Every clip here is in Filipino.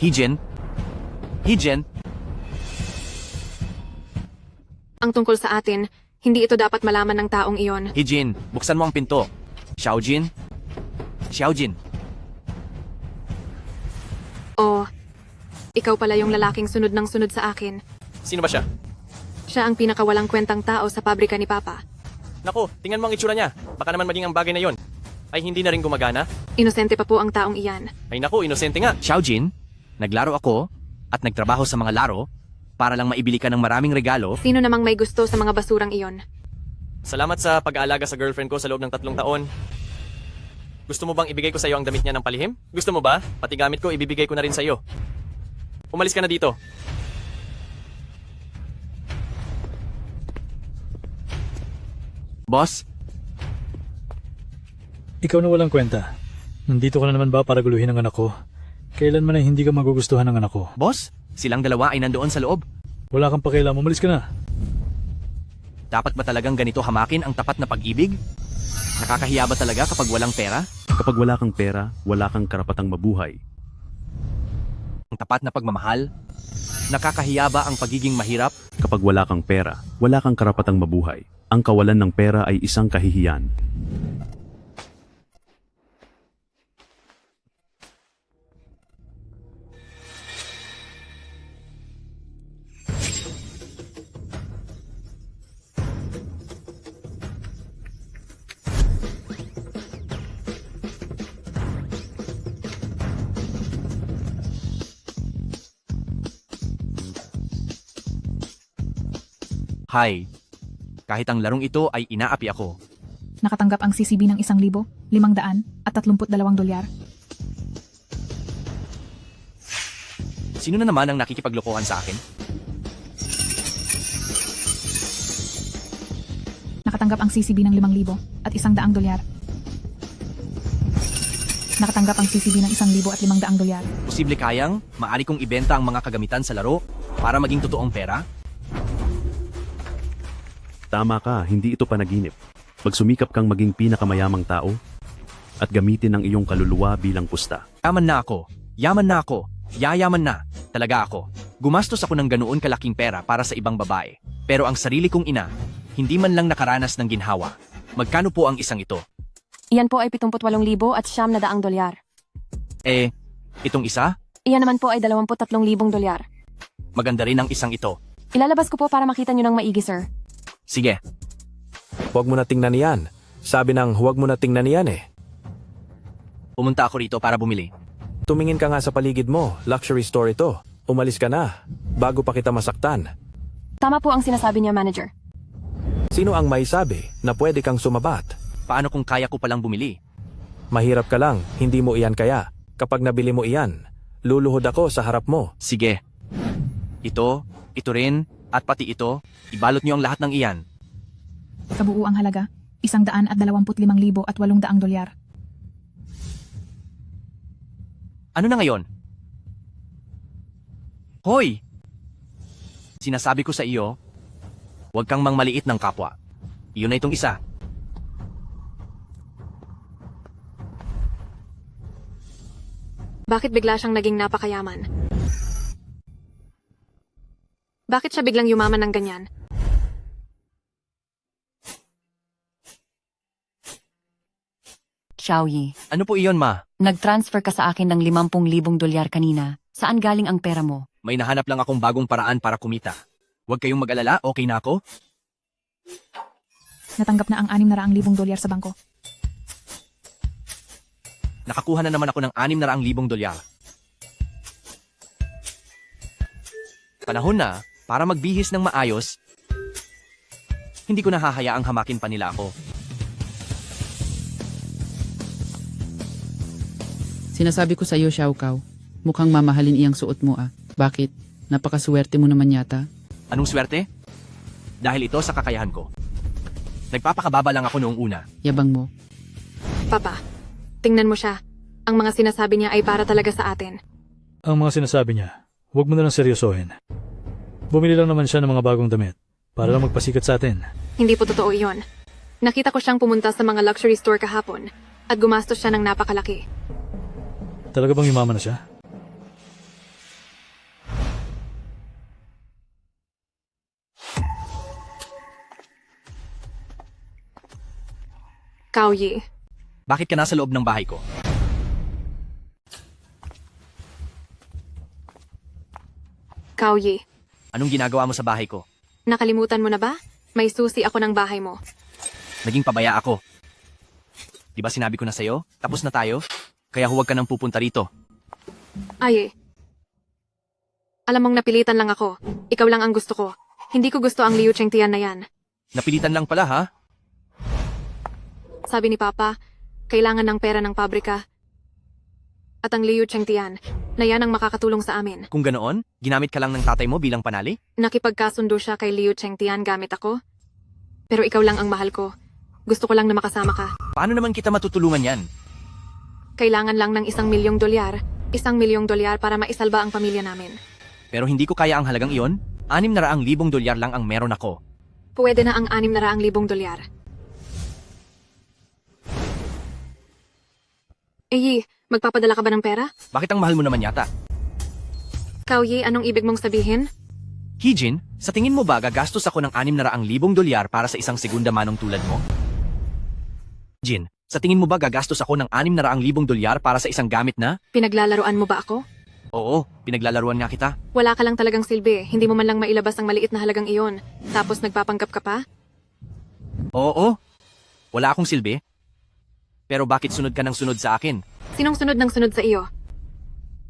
Hijin? Hijin? Ang tungkol sa atin, hindi ito dapat malaman ng taong iyon. Hijin, buksan mo ang pinto. Xiaojin? Xiaojin? O, ikaw pala yung lalaking sunod ng sunod sa akin. Sino ba siya? Siya ang pinakawalang kwentang tao sa pabrika ni Papa. Naku, tingnan mo ang itsura niya. Baka naman maging ang bagay na yon ay hindi na rin gumagana. Inosente pa po ang taong iyan. Ay naku, inosente nga. Xiaojin, naglaro ako at nagtrabaho sa mga laro para lang maibili ka ng maraming regalo. Sino namang may gusto sa mga basurang iyon? Salamat sa pag-aalaga sa girlfriend ko sa loob ng 3 taon. Gusto mo bang ibigay ko sa iyo ang damit niya ng palihim? Gusto mo ba? Pati gamit ko ibibigay ko na rin sa iyo. Umalis ka na dito. Boss, Ikaw na walang kwenta. Nandito ka na naman ba para guluhin ang anak ko? Kailanman ay hindi ka magugustuhan ng anak ko. boss, silang dalawa ay nandoon sa loob. Wala kang pakialam, umalis ka na. Dapat ba talagang ganito hamakin ang tapat na pag-ibig? Nakakahiya ba talaga kapag walang pera? Kapag wala kang pera, wala kang karapatang mabuhay. Ang tapat na pagmamahal? Nakakahiya ba ang pagiging mahirap? Kapag wala kang pera, wala kang karapatang mabuhay. Ang kawalan ng pera ay isang kahihiyan. Hi. Kahit ang larong ito ay inaapi ako. Nakatanggap ang CCB ng 1,532 dolyar. Sino na naman ang nakikipaglokohan sa akin? Nakatanggap ang CCB ng 5,100 dolyar. Nakatanggap ang CCB ng 1,500 dolyar. Posible kayang maaari kong ibenta ang mga kagamitan sa laro para maging totoong pera? Tama ka, hindi ito panaginip. Magsumikap kang maging pinakamayamang tao at gamitin ang iyong kaluluwa bilang pusta. Yaman na ako. Yaman na ako. Yayaman na. Talaga ako. Gumastos ako ng ganoon kalaking pera para sa ibang babae. Pero ang sarili kong ina, hindi man lang nakaranas ng ginhawa. Magkano po ang isang ito? Iyan po ay 78,900 dolyar. Eh, itong isa? Iyan naman po ay 23,000 dolyar. Maganda rin ang isang ito. Ilalabas ko po para makita nyo ng maigi, sir. Sige. Huwag mo na tingnan yan. Sabi ng huwag mo na tingnan yan eh. Pumunta ako rito para bumili. Tumingin ka nga sa paligid mo. Luxury store ito. Umalis ka na. Bago pa kita masaktan. Tama po ang sinasabi niya, manager. Sino ang may sabi na pwede kang sumabat? Paano kung kaya ko palang bumili? Mahirap ka lang. Hindi mo iyan kaya. Kapag nabili mo iyan, luluhod ako sa harap mo. Sige. Ito rin, at pati ito, ibalot niyo ang lahat ng iyan. Kabuo ang halaga, 125,800 dolyar. Ano na ngayon? Hoy! Sinasabi ko sa iyo, huwag kang mangmaliit ng kapwa. Iyon na itong isa. Bakit bigla siyang naging napakayaman? Bakit siya biglang yumaman ng ganyan? Xiaoyi, Ano po iyon, ma? nag-transfer ka sa akin ng 50,000 dolyar kanina. Saan galing ang pera mo? May nahanap lang akong bagong paraan para kumita. Huwag kayong mag-alala, okay na ako? Natanggap na ang 600,000 dolyar sa bangko. Nakakuha na naman ako ng 600,000 dolyar. Panahon na para magbihis ng maayos. Hindi ko nahahayaang hamakin pa nila ako. Sinasabi ko sa iyo, Xiao Kao, mukhang mamahalin iyang suot mo ah. Bakit? Napakaswerte mo naman yata. Anong swerte? Dahil ito sa kakayahan ko. Nagpapakababa lang ako noong una. Yabang mo. Papa, tingnan mo siya. Ang mga sinasabi niya ay para talaga sa atin. Ang mga sinasabi niya, huwag mo na lang seryosohin. Bumili lang naman siya ng mga bagong damit para lang magpasikat sa atin. Hindi po totoo iyon. Nakita ko siyang pumunta sa mga luxury store kahapon at gumastos siya ng napakalaki. Talaga bang yumaman na siya? Cao Yi, Bakit ka nasa loob ng bahay ko? Cao Yi, Anong ginagawa mo sa bahay ko? nakalimutan mo na ba? May susi ako ng bahay mo. Naging pabaya ako. Di ba sinabi ko na sa'yo? Tapos na tayo? Kaya huwag ka nang pupunta rito. Ay eh. Alam mong napilitan lang ako. Ikaw lang ang gusto ko. Hindi ko gusto ang Liu Chengtian na yan. Napilitan lang pala ha? Sabi ni Papa, kailangan ng pera ng pabrika. At ang Liu Chengtian, na yan ang makakatulong sa amin. Kung ganoon, ginamit ka lang ng tatay mo bilang panali? Nakipagkasundo siya kay Liu Chengtian gamit ako. Pero ikaw lang ang mahal ko. Gusto ko lang na makasama ka. Paano naman kita matutulungan yan? Kailangan lang ng $1,000,000. $1,000,000 para maisalba ang pamilya namin. Pero hindi ko kaya ang halagang iyon. $600,000 lang ang meron ako. Pwede na ang $600,000. Yi, magpapadala ka ba ng pera? Bakit ang mahal mo naman yata? Cao Yi, anong ibig mong sabihin? Heejin, sa tingin mo ba gagastos ako ng $600,000 para sa isang segunda manong tulad mo? Jin, sa tingin mo ba gagastos ako ng $600,000 para sa isang gamit na? Pinaglalaroan mo ba ako? Oo, pinaglalaruan nga kita. Wala ka lang talagang silbi. Hindi mo man lang mailabas ang maliit na halagang iyon. Tapos nagpapanggap ka pa? Oo, wala akong silbi. Pero bakit sunod ka ng sunod sa akin? Sinong sunod ng sunod sa iyo?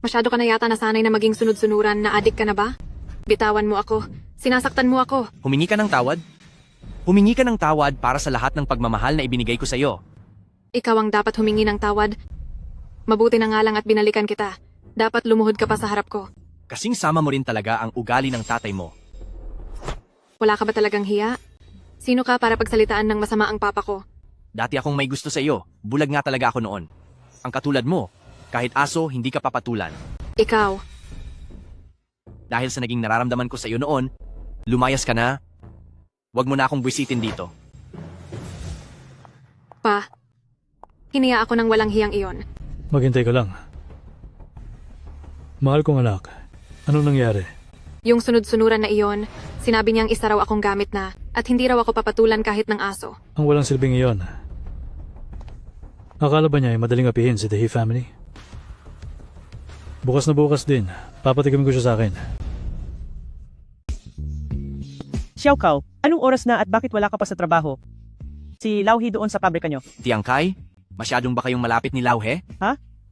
Masyado ka na yata nasanay na maging sunod-sunuran na adik ka na ba? Bitawan mo ako. Sinasaktan mo ako. Humingi ka ng tawad? Humingi ka ng tawad para sa lahat ng pagmamahal na ibinigay ko sa iyo. Ikaw ang dapat humingi ng tawad. Mabuti na nga lang at binalikan kita. Dapat lumuhod ka pa sa harap ko. Kasing sama mo rin talaga ang ugali ng tatay mo. Wala ka ba talagang hiya? Sino ka para pagsalitaan ng masama ang papa ko? Dati akong may gusto sa iyo. Bulag nga talaga ako noon. Ang katulad mo, kahit aso, hindi ka papatulan. Ikaw, Dahil sa naging nararamdaman ko sa iyo noon, lumayas ka na. Huwag mo na akong buwisitin dito. pa. Hiniya ako ng walang hiyang iyon. Maghintay ka lang. Mahal kong anak, anong nangyari? Yung sunod-sunuran na iyon, sinabi niyang isa raw akong gamit na at hindi raw ako papatulan kahit ng aso. Ang walang silbing iyon. Akala ba niya ay madaling apihin si The He family? Bukas na bukas din, papatigamin ko siya sa akin. Xiao Kao, anong oras na at bakit wala ka pa sa trabaho? Si Lauhi doon sa pabrika nyo. Tiang Kai, masyadong ba kayong malapit ni Lauhe?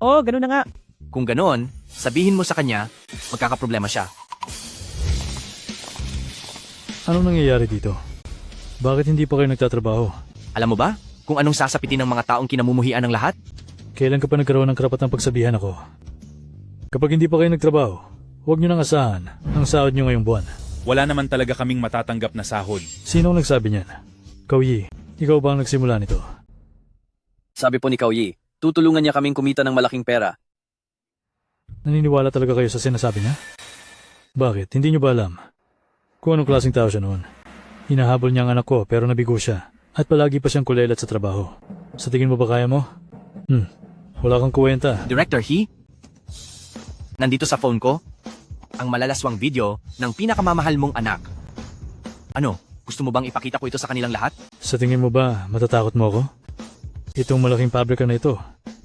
Oo, ganun na nga. Kung ganoon, sabihin mo sa kanya, magkakaproblema siya. Anong nangyayari dito? Bakit hindi pa kayo nagtatrabaho? Alam mo ba kung anong sasapitin ng mga taong kinamumuhian ng lahat? Kailan ka pa nagkaroon ng karapatang pagsabihan ako? Kapag hindi pa kayo nagtrabaho, huwag niyo nang asahan ang sahod niyo ngayong buwan. Wala naman talaga kaming matatanggap na sahod. Sinong nagsabi niyan? Cao Yi, ikaw ba ang nagsimula nito? Sabi po ni Cao Yi, tutulungan niya kaming kumita ng malaking pera. Naniniwala talaga kayo sa sinasabi niya? Bakit? Hindi niyo ba alam kung anong klaseng tao siya noon? Hinahabol niya ang anak ko pero nabigo siya at palagi pa siyang kulelat sa trabaho. Sa tingin mo ba kaya mo? Wala kang kuwenta. Director He? Nandito sa phone ko, ang malalaswang video ng pinakamamahal mong anak. Ano, gusto mo bang ipakita ko ito sa kanilang lahat? Sa tingin mo ba matatakot mo ako? Itong malaking pabrika na ito,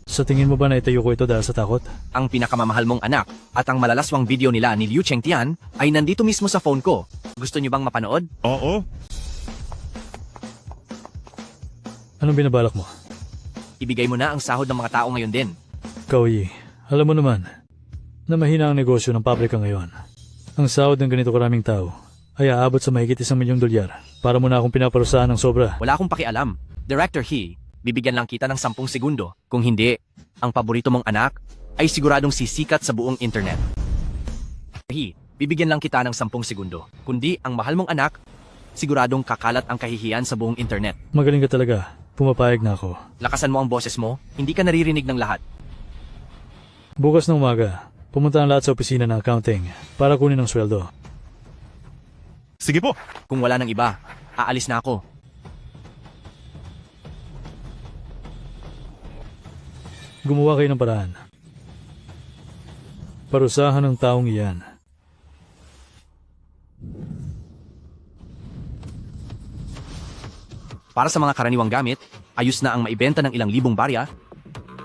sa tingin mo ba na itayo ko ito dahil sa takot? Ang pinakamamahal mong anak at ang malalaswang video nila ni Liu Chengtian ay nandito mismo sa phone ko. Gusto niyo bang mapanood? Oo. Anong binabalak mo? Ibigay mo na ang sahod ng mga tao ngayon din. Cao Yi, alam mo naman na mahina ang negosyo ng pabrika ngayon. Ang sahod ng ganito karaming tao ay aabot sa mahigit $1,000,000. Para mo na akong pinaparusahan ng sobra. Wala akong pakialam. Director He, bibigyan lang kita ng 10 segundo. Kung hindi, ang paborito mong anak ay siguradong sisikat sa buong internet. He, bibigyan lang kita ng 10 segundo. Kundi ang mahal mong anak, siguradong kakalat ang kahihiyan sa buong internet. Magaling ka talaga. Pumapayag na ako. Lakasan mo ang boses mo, hindi ka naririnig ng lahat. Bukas ng umaga, pumunta ang lahat sa opisina ng accounting para kunin ang sweldo. Sige po. Kung wala nang iba, aalis na ako. Gumawa kayo ng paraan. Parusahan ng taong iyan. Para sa mga karaniwang gamit, ayos na ang maibenta ng ilang libong barya.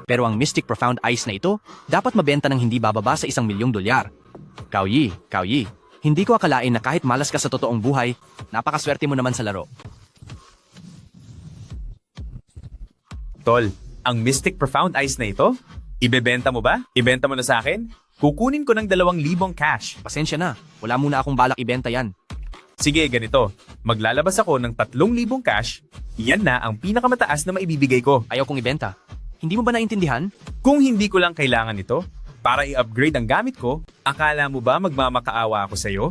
Pero ang Mystic Profound Ice na ito, dapat mabenta ng hindi bababa sa $1,000,000. Kao Yi, hindi ko akalain na kahit malas ka sa totoong buhay, napakaswerte mo naman sa laro. Tol, ang Mystic Profound Ice na ito? Ibebenta mo ba? Ibenta mo na sa akin? Kukunin ko ng 2,000 cash. Pasensya na, wala muna akong balak ibenta yan. Sige, ganito. Maglalabas ako ng 3,000 cash. Yan na ang pinakamataas na maibibigay ko. Ayaw kong ibenta. Hindi mo ba naintindihan? Kung hindi ko lang kailangan ito, para i-upgrade ang gamit ko, akala mo ba magmamakaawa ako sa'yo?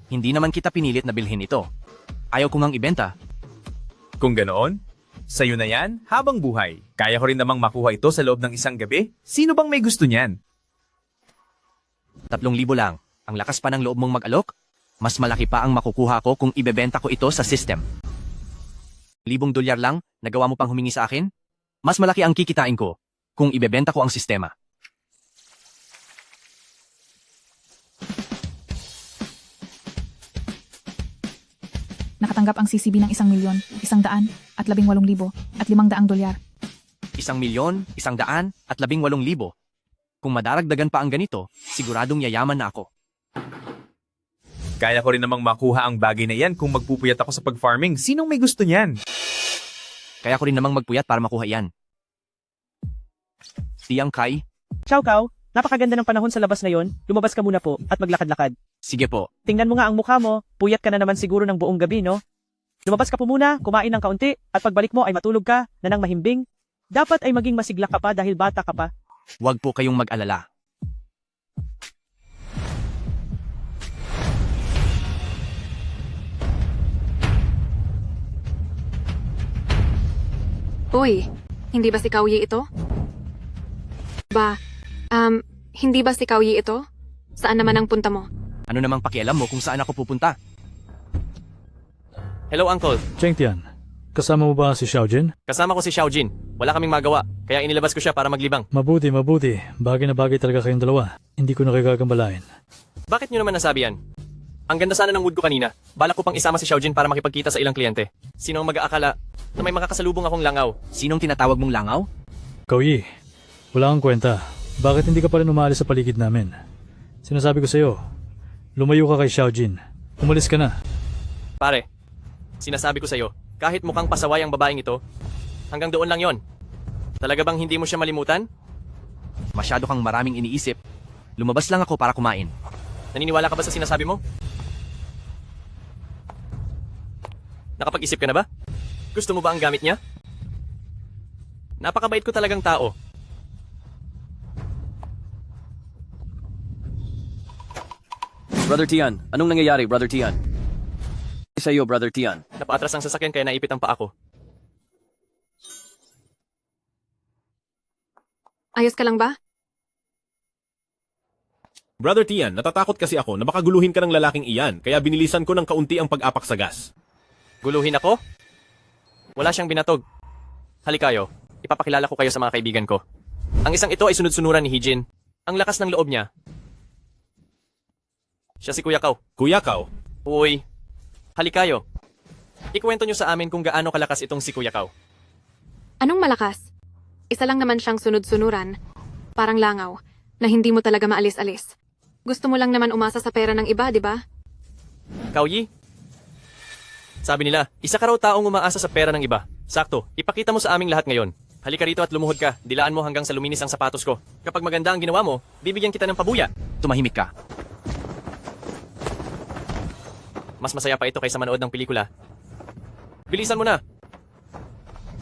Hindi naman kita pinilit na bilhin ito. Ayaw ko ngang ibenta. Kung ganoon, sa'yo na yan habang buhay. Kaya ko rin namang makuha ito sa loob ng isang gabi. Sino bang may gusto niyan? 3,000 lang. Ang lakas pa ng loob mong mag-alok? Mas malaki pa ang makukuha ko kung ibebenta ko ito sa system. $1,000 lang, nagawa mo pang humingi sa akin? Mas malaki ang kikitain ko kung ibebenta ko ang sistema. Nakatanggap ang CCB ng $1,000,000, $100,000 at $18,000 at $500. $1,000,000, $100,000 at $18,000. Kung madaragdagan pa ang ganito, siguradong yayaman na ako. Kaya ko rin namang makuha ang bagay na yan kung magpupuyat ako sa pag-farming. Sinong may gusto niyan? Kaya ko rin namang magpuyat para makuha yan. Tiyang Kai, Xiao Kao, napakaganda ng panahon sa labas ngayon. Lumabas ka muna po at maglakad-lakad. sige po. Tingnan mo nga ang mukha mo. Puyat ka na naman siguro ng buong gabi, no? Lumabas ka po muna, kumain ng kaunti, at pagbalik mo ay matulog ka na nang mahimbing. Dapat ay maging masigla ka pa dahil bata ka pa. Huwag po kayong mag-alala. Uy, hindi ba si Kao Yi ito? Hindi ba si Kao Yi ito? Saan naman ang punta mo? Ano namang pakialam mo kung saan ako pupunta? Hello, Uncle. Cheng Tian, kasama mo ba si Xiaojin? Kasama ko si Xiaojin. Wala kaming magawa, kaya inilabas ko siya para maglibang. Mabuti. Bagay na bagay talaga kayong dalawa. Hindi ko na kayo gagambalain. Bakit nyo naman nasabi yan? Ang ganda sana ng mood ko kanina. Balak ko pang isama si Xiaojin para makipagkita sa ilang kliyente. Sino ang mag-aakala na may makakasalubong akong langaw? Sinong tinatawag mong langaw? Kao Yi, wala kang kwenta. Bakit hindi ka pa rin umalis sa paligid namin? Sinasabi ko sa'yo, lumayo ka kay Xiaojin. Umalis ka na. Pare, sinasabi ko sa'yo, kahit mukhang pasaway ang babaeng ito, hanggang doon lang yon. Talaga bang hindi mo siya malimutan? Masyado kang maraming iniisip. Lumabas lang ako para kumain. Naniniwala ka ba sa sinasabi mo? Nakapag-isip ka na ba? Gusto mo ba ang gamit niya? Napakabait ko talagang tao. Brother Tian, anong nangyayari, Brother Tian? Sa'yo, Brother Tian. Napaatras ang sasakyan kaya naipit ang paa ko. Ayos ka lang ba? Brother Tian, natatakot kasi ako na baka guluhin ka ng lalaking iyan, kaya binilisan ko ng kaunti ang pag-apak sa gas. Guluhin ako? Wala siyang binatog. Halikayo, ipapakilala ko kayo sa mga kaibigan ko. Ang isang ito ay sunod-sunuran ni Hijin. Ang lakas ng loob niya. Siya si Kuya Kao. Kuya Kao, Uy, halikayo. Ikwento niyo sa amin kung gaano kalakas itong si Kuya Kao. Anong malakas? Isa lang naman siyang sunod-sunuran. Parang langaw, na hindi mo talaga maalis-alis. Gusto mo lang naman umasa sa pera ng iba, di ba? Kao Yi? Sabi nila, isa ka raw taong umaasa sa pera ng iba. Sakto, ipakita mo sa aming lahat ngayon. Halika rito at lumuhod ka. Dilaan mo hanggang sa luminis ang sapatos ko. Kapag maganda ang ginawa mo, bibigyan kita ng pabuya. Tumahimik ka. Mas masaya pa ito kaysa manood ng pelikula. Bilisan mo na.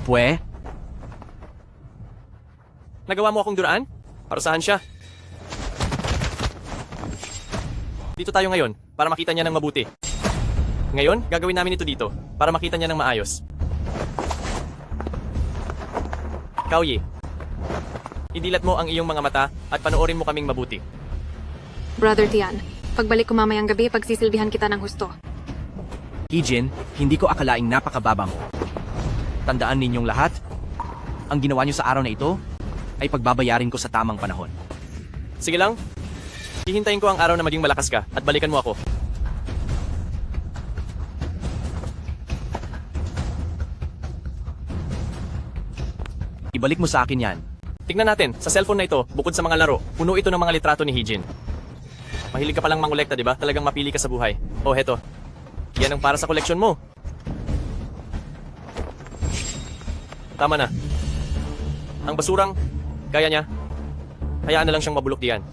Pwe? Nagawa mo akong duraan? Parusahan siya. Dito tayo ngayon, para makita niya ng mabuti. Ngayon, gagawin namin ito dito, para makita niya ng maayos. Kao Yi, idilat mo ang iyong mga mata at panoorin mo kaming mabuti. Brother Tian, pagbalik ko mamayang gabi, pagsisilbihan kita ng husto. Hijin, hindi ko akalaing napakababa mo. Tandaan ninyong lahat, ang ginawa niyo sa araw na ito ay pagbabayarin ko sa tamang panahon. Sige lang, hihintayin ko ang araw na maging malakas ka at balikan mo ako. Ibalik mo sa akin yan. Tingnan natin, sa cellphone na ito, bukod sa mga laro, puno ito ng mga litrato ni Hijin. Mahilig ka palang mangolekta, di ba? Talagang mapili ka sa buhay. Oh, heto. Yan ang para sa koleksyon mo. Tama na. Ang basurang, gaya niya, hayaan na lang siyang mabulok diyan.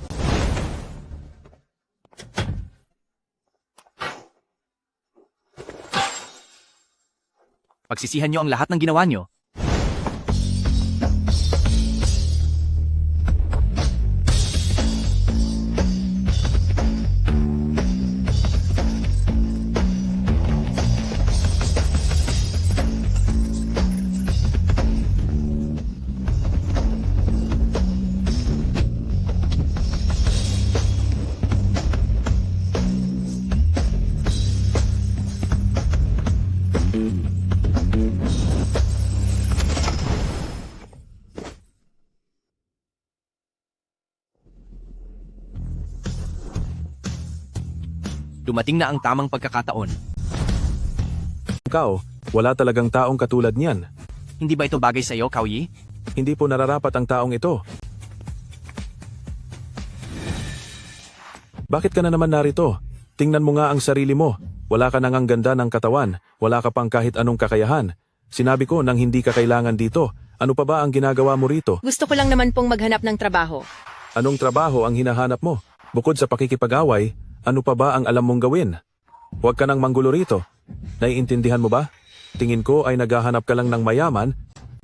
Pagsisihan nyo ang lahat ng ginawa nyo. Dumating na ang tamang pagkakataon. Ikaw, wala talagang taong katulad niyan. Hindi ba ito bagay sa iyo, Cao Yi? Hindi po nararapat ang taong ito. Bakit ka na naman narito? Tingnan mo nga ang sarili mo. Wala ka nang ang ganda ng katawan. Wala ka pang kahit anong kakayahan. Sinabi ko nang hindi ka kailangan dito. Ano pa ba ang ginagawa mo rito? Gusto ko lang naman pong maghanap ng trabaho. Anong trabaho ang hinahanap mo? Bukod sa pakikipag-away, ano pa ba ang alam mong gawin? Huwag ka nang manggulo rito. Naiintindihan mo ba? Tingin ko ay naghahanap ka lang ng mayaman,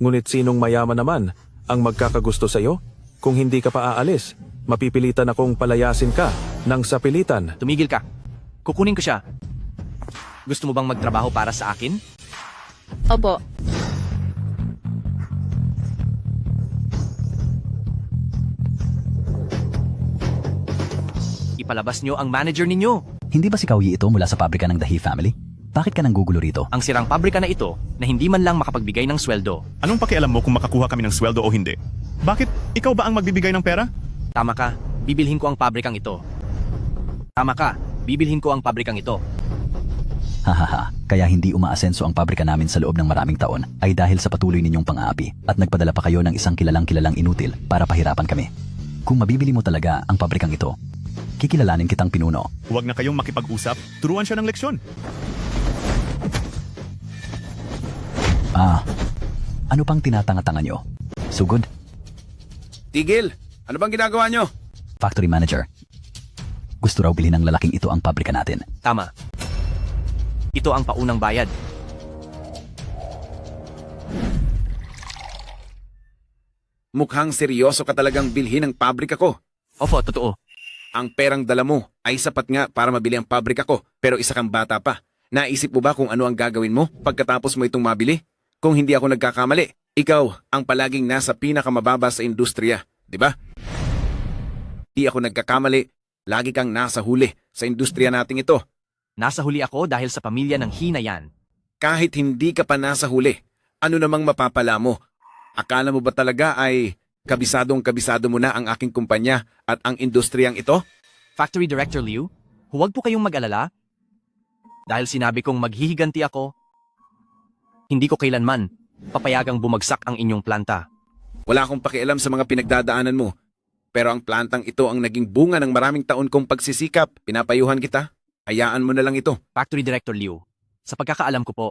ngunit sinong mayaman naman ang magkakagusto sa iyo? Kung hindi ka pa aalis, mapipilitan akong palayasin ka ng sapilitan. Tumigil ka. Kukunin ko siya. Gusto mo bang magtrabaho para sa akin? Opo. Ipalabas nyo ang manager ninyo. Hindi ba si Cao Yi ito mula sa pabrika ng The He Family? Bakit ka nang gugulo rito? Ang sirang pabrika na ito na hindi man lang makapagbigay ng sweldo. Anong pakialam mo kung makakuha kami ng sweldo o hindi? Bakit? Ikaw ba ang magbibigay ng pera? Tama ka, bibilhin ko ang pabrikang ito. Tama ka, bibilhin ko ang pabrikang ito. Hahaha, kaya hindi umaasenso ang pabrika namin sa loob ng maraming taon ay dahil sa patuloy ninyong pang-aapi at nagpadala pa kayo ng isang kilalang inutil para pahirapan kami. Kung mabibili mo talaga ang pabrikang ito, kikilalanin kitang pinuno. Huwag na kayong makipag-usap, turuan siya ng leksyon. Ano pang tinatanga-tanga nyo? Sugod? Tigil! Ano bang ginagawa nyo? Factory manager. Gusto raw bilhin ng lalaking ito ang pabrika natin. Tama. Ito ang paunang bayad. Mukhang seryoso ka talagang bilhin ang pabrika ko. Opo, totoo. Ang perang dala mo ay sapat nga para mabili ang pabrika ko, pero isa kang bata pa. Naisip mo ba kung ano ang gagawin mo pagkatapos mo itong mabili? Kung hindi ako nagkakamali, ikaw ang palaging nasa pinakamababa sa industriya, di ba? Di ako nagkakamali, lagi kang nasa huli sa industriya nating ito. Nasa huli ako dahil sa pamilya ng He na yan. Kahit hindi ka pa nasa huli, ano namang mapapala mo? Akala mo ba talaga ay kabisado mo na ang aking kumpanya at ang industriyang ito? Factory Director Liu, huwag po kayong mag-alala. Dahil sinabi kong maghihiganti ako, hindi ko kailanman papayagang bumagsak ang inyong planta. Wala akong pakialam sa mga pinagdadaanan mo. Pero ang plantang ito ang naging bunga ng maraming taon kong pagsisikap. Pinapayuhan kita. Hayaan mo na lang ito. Factory Director Liu, sa pagkakaalam ko po,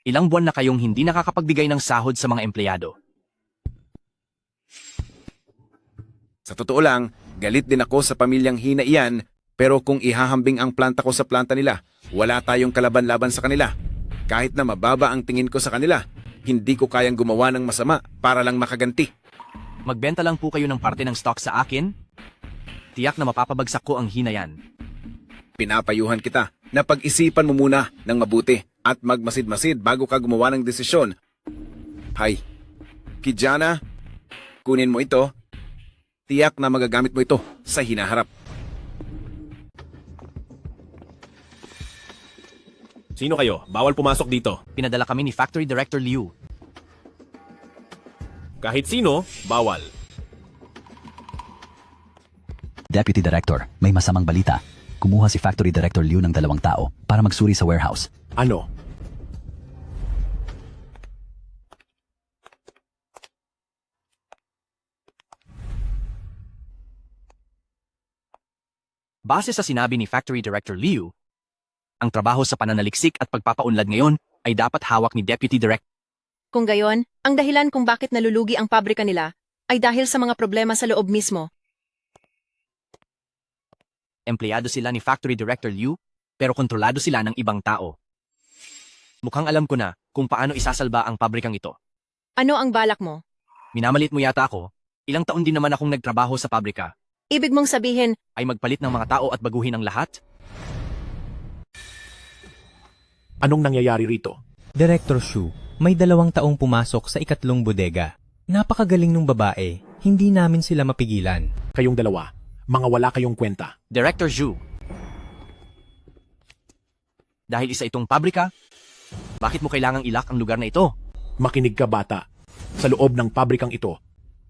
ilang buwan na kayong hindi nakakapagbigay ng sahod sa mga empleyado. Sa totoo lang, galit din ako sa pamilyang Hina iyan, pero kung ihahambing ang planta ko sa planta nila, wala tayong kalaban-laban sa kanila. Kahit na mababa ang tingin ko sa kanila, hindi ko kayang gumawa ng masama para lang makaganti. Magbenta lang po kayo ng parte ng stock sa akin. Tiyak na mapapabagsak ko ang Hina yan. Pinapayuhan kita na pag-isipan mo muna ng mabuti at magmasid-masid bago ka gumawa ng desisyon. Hay, Kijana, kunin mo ito. Tiyak na magagamit mo ito sa hinaharap. Sino kayo? Bawal pumasok dito. Pinadala kami ni Factory Director Liu. Kahit sino, bawal. Deputy Director, may masamang balita. Kumuha si Factory Director Liu ng 2 tao para magsuri sa warehouse. Ano? Base sa sinabi ni Factory Director Liu, ang trabaho sa pananaliksik at pagpapaunlad ngayon ay dapat hawak ni Deputy Director. Kung gayon, ang dahilan kung bakit nalulugi ang pabrika nila ay dahil sa mga problema sa loob mismo. Empleyado sila ni Factory Director Liu, pero kontrolado sila ng ibang tao. Mukhang alam ko na kung paano isasalba ang pabrikang ito. Ano ang balak mo? Minamalit mo yata ako, ilang taon din naman akong nagtrabaho sa pabrika. Ibig mong sabihin, Ay magpalit ng mga tao at baguhin ang lahat? Anong nangyayari rito? Director Shu, may 2 taong pumasok sa 3 bodega. Napakagaling nung babae, hindi namin sila mapigilan. Kayong dalawa, mga wala kayong kwenta. Director Zhu. Dahil isa itong pabrika, bakit mo kailangang ilak ang lugar na ito? Makinig ka bata. Sa loob ng pabrikang ito,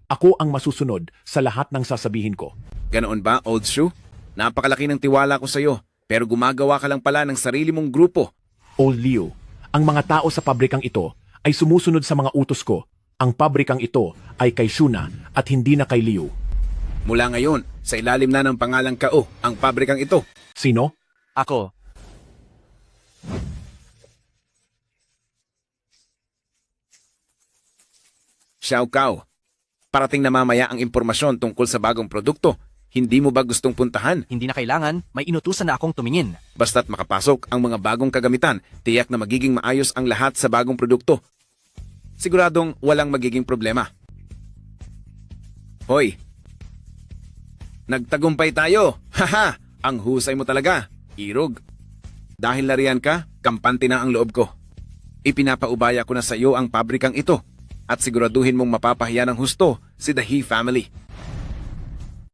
ako ang masusunod sa lahat ng sasabihin ko. Ganoon ba, Old Shoe? Napakalaki ng tiwala ko sa'yo, pero gumagawa ka lang pala ng sarili mong grupo. Old Liu, ang mga tao sa pabrikang ito ay sumusunod sa mga utos ko. Ang pabrikang ito ay kay Shuna at hindi na kay Liu. Mula ngayon, sa ilalim na ng pangalang Kao, ang pabrikang ito. Sino? Ako. Xiao Kao, parating na mamaya ang impormasyon tungkol sa bagong produkto. Hindi mo ba gustong puntahan? Hindi na kailangan, may inutusan na akong tumingin. Basta't makapasok ang mga bagong kagamitan, tiyak na magiging maayos ang lahat sa bagong produkto. Siguradong walang magiging problema. Hoy! Nagtagumpay tayo! Haha! Ang husay mo talaga, Irog. Dahil nariyan ka, kampante na ang loob ko. Ipinapaubaya ko na sa iyo ang pabrikang ito at siguraduhin mong mapapahiya ng husto si The He family.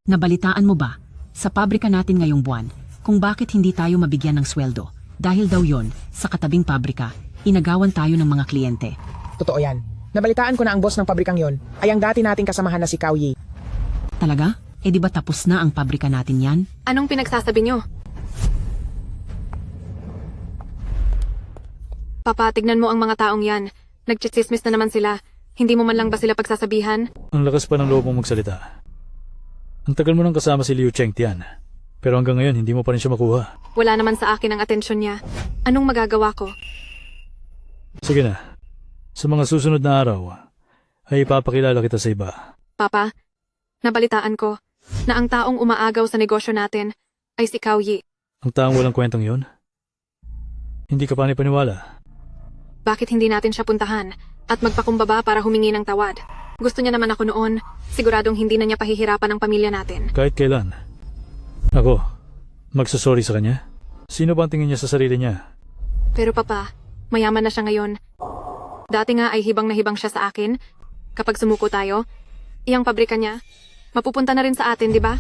Nabalitaan mo ba, sa pabrika natin ngayong buwan, kung bakit hindi tayo mabigyan ng sweldo? Dahil daw yon, sa katabing pabrika, inagawan tayo ng mga kliyente. Totoo yan. Nabalitaan ko na ang boss ng pabrikang yon ay ang dati nating kasamahan na si Cao Yi. Talaga? Eh di ba tapos na ang pabrika natin yan? Anong pinagsasabi nyo? Papa, tignan mo ang mga taong yan. Nagchitsismis na naman sila. Hindi mo man lang ba sila pagsasabihan? Ang lakas pa ng loob mong magsalita. Ang tagal mo nang kasama si Liu Chengtian. Pero hanggang ngayon, hindi mo pa rin siya makuha. Wala naman sa akin ang atensyon niya. Anong magagawa ko? Sige na. Sa mga susunod na araw, ay ipapakilala kita sa iba. Papa, nabalitaan ko na ang taong umaagaw sa negosyo natin ay si Cao Yi. Ang taong walang kwentang yon? Hindi ka pa paniwala. Bakit hindi natin siya puntahan at magpakumbaba para humingi ng tawad? Gusto niya naman ako noon. Siguradong hindi na niya pahihirapan ang pamilya natin. Kahit kailan. Ako, magsasorry sa kanya? Sino ba ang tingin niya sa sarili niya? Pero papa, mayaman na siya ngayon. Dati nga ay hibang na hibang siya sa akin. Kapag sumuko tayo, iyang pabrika niya, mapupunta na rin sa atin, di ba?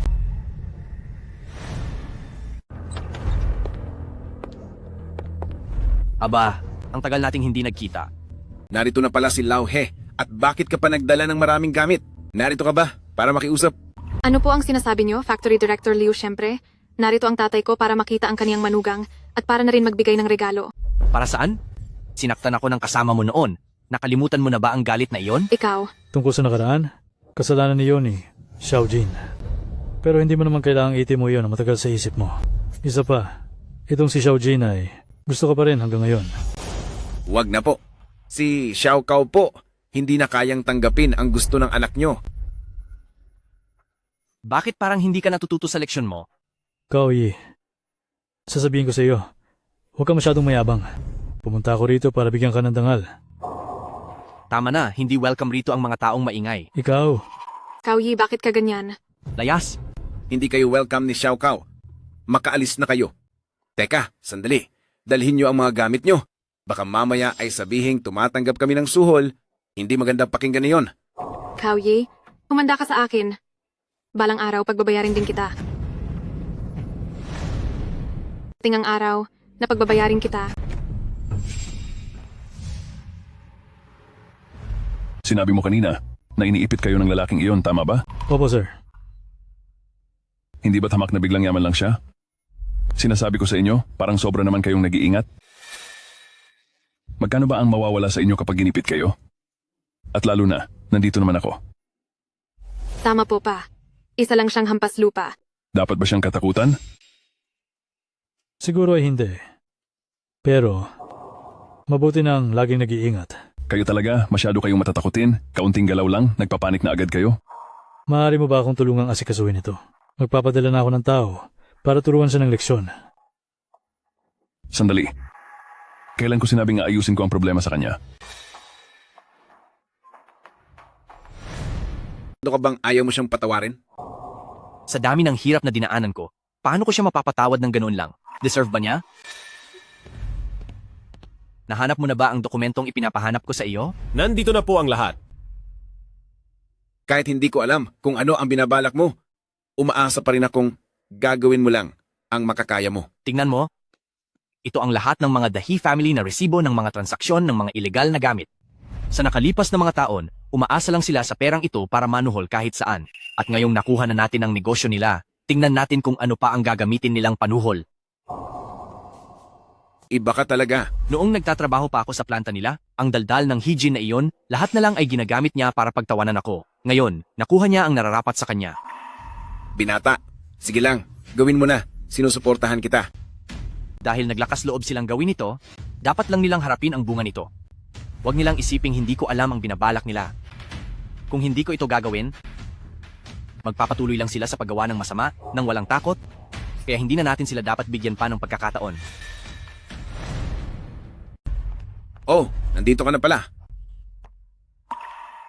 Aba, ang tagal nating hindi nagkita. Narito na pala si Lao He. At bakit ka pa nagdala ng maraming gamit? Narito ka ba para makiusap? Ano po ang sinasabi niyo, Factory Director Liu, syempre? Narito ang tatay ko para makita ang kaniyang manugang at para na rin magbigay ng regalo. Para saan? Sinaktan ako ng kasama mo noon. Nakalimutan mo na ba ang galit na iyon? Ikaw. Tungkol sa nakaraan, kasalanan ni Yoni, Xiao Jin. Pero hindi mo naman kailangang itin mo iyon na matagal sa isip mo. Isa pa, itong si Xiao Jin ay gusto ka pa rin hanggang ngayon. Wag na po. Si Xiao Kao po, hindi na kayang tanggapin ang gusto ng anak nyo. Bakit parang hindi ka natututo sa leksyon mo? Cao Yi, sasabihin ko sa iyo, huwag ka masyadong mayabang. Pumunta ako rito para bigyan ka ng dangal. Tama na, hindi welcome rito ang mga taong maingay. Ikaw. Cao Yi, bakit ka ganyan? Layas. Hindi kayo welcome ni Xiao Kao. Makaalis na kayo. Teka, sandali. Dalhin nyo ang mga gamit nyo. Baka mamaya ay sabihing tumatanggap kami ng suhol. Hindi magandang pakinggan niyon. Cao Yi, humanda ka sa akin. Balang araw, pagbabayarin din kita. Tingang araw, na pagbabayarin kita. Sinabi mo kanina na iniipit kayo ng lalaking iyon, tama ba? Opo, sir. Hindi ba tamak na biglang yaman lang siya? Sinasabi ko sa inyo, parang sobra naman kayong nag-iingat. Magkano ba ang mawawala sa inyo kapag ginipit kayo? At lalo na, nandito naman ako. Tama po pa. Isa lang siyang hampas lupa. Dapat ba siyang katakutan? Siguro ay hindi. Pero, mabuti nang laging nag-iingat. Kayo talaga, masyado kayong matatakutin. Kaunting galaw lang, nagpapanik na agad kayo. Maaari mo ba akong tulungang asikasuhin ito? Magpapadala na ako ng tao para turuan siya ng leksyon. Sandali. Kailan ko sinabing ayusin ko ang problema sa kanya? Ano ka bang ayaw mo siyang patawarin? Sa dami ng hirap na dinaanan ko, paano ko siya mapapatawad ng ganoon lang? Deserve ba niya? Nahanap mo na ba ang dokumentong ipinapahanap ko sa iyo? Nandito na po ang lahat. Kahit hindi ko alam kung ano ang binabalak mo, umaasa pa rin akong gagawin mo lang ang makakaya mo. Tingnan mo. Ito ang lahat ng mga Dahi family na resibo ng mga transaksyon ng mga ilegal na gamit. Sa nakalipas na mga taon, umaasa lang sila sa perang ito para manuhol kahit saan. At ngayong nakuha na natin ang negosyo nila, tingnan natin kung ano pa ang gagamitin nilang panuhol. Iba ka talaga. Noong nagtatrabaho pa ako sa planta nila, ang daldal ng Hijin na iyon, lahat na lang ay ginagamit niya para pagtawanan ako. Ngayon, nakuha niya ang nararapat sa kanya. Binata, sige lang, gawin mo na. Sinusuportahan kita. Dahil naglakas loob silang gawin ito, dapat lang nilang harapin ang bunga nito. Huwag nilang isiping hindi ko alam ang binabalak nila. Kung hindi ko ito gagawin, magpapatuloy lang sila sa paggawa ng masama, nang walang takot, kaya hindi na natin sila dapat bigyan pa ng pagkakataon. Oh, nandito ka na pala.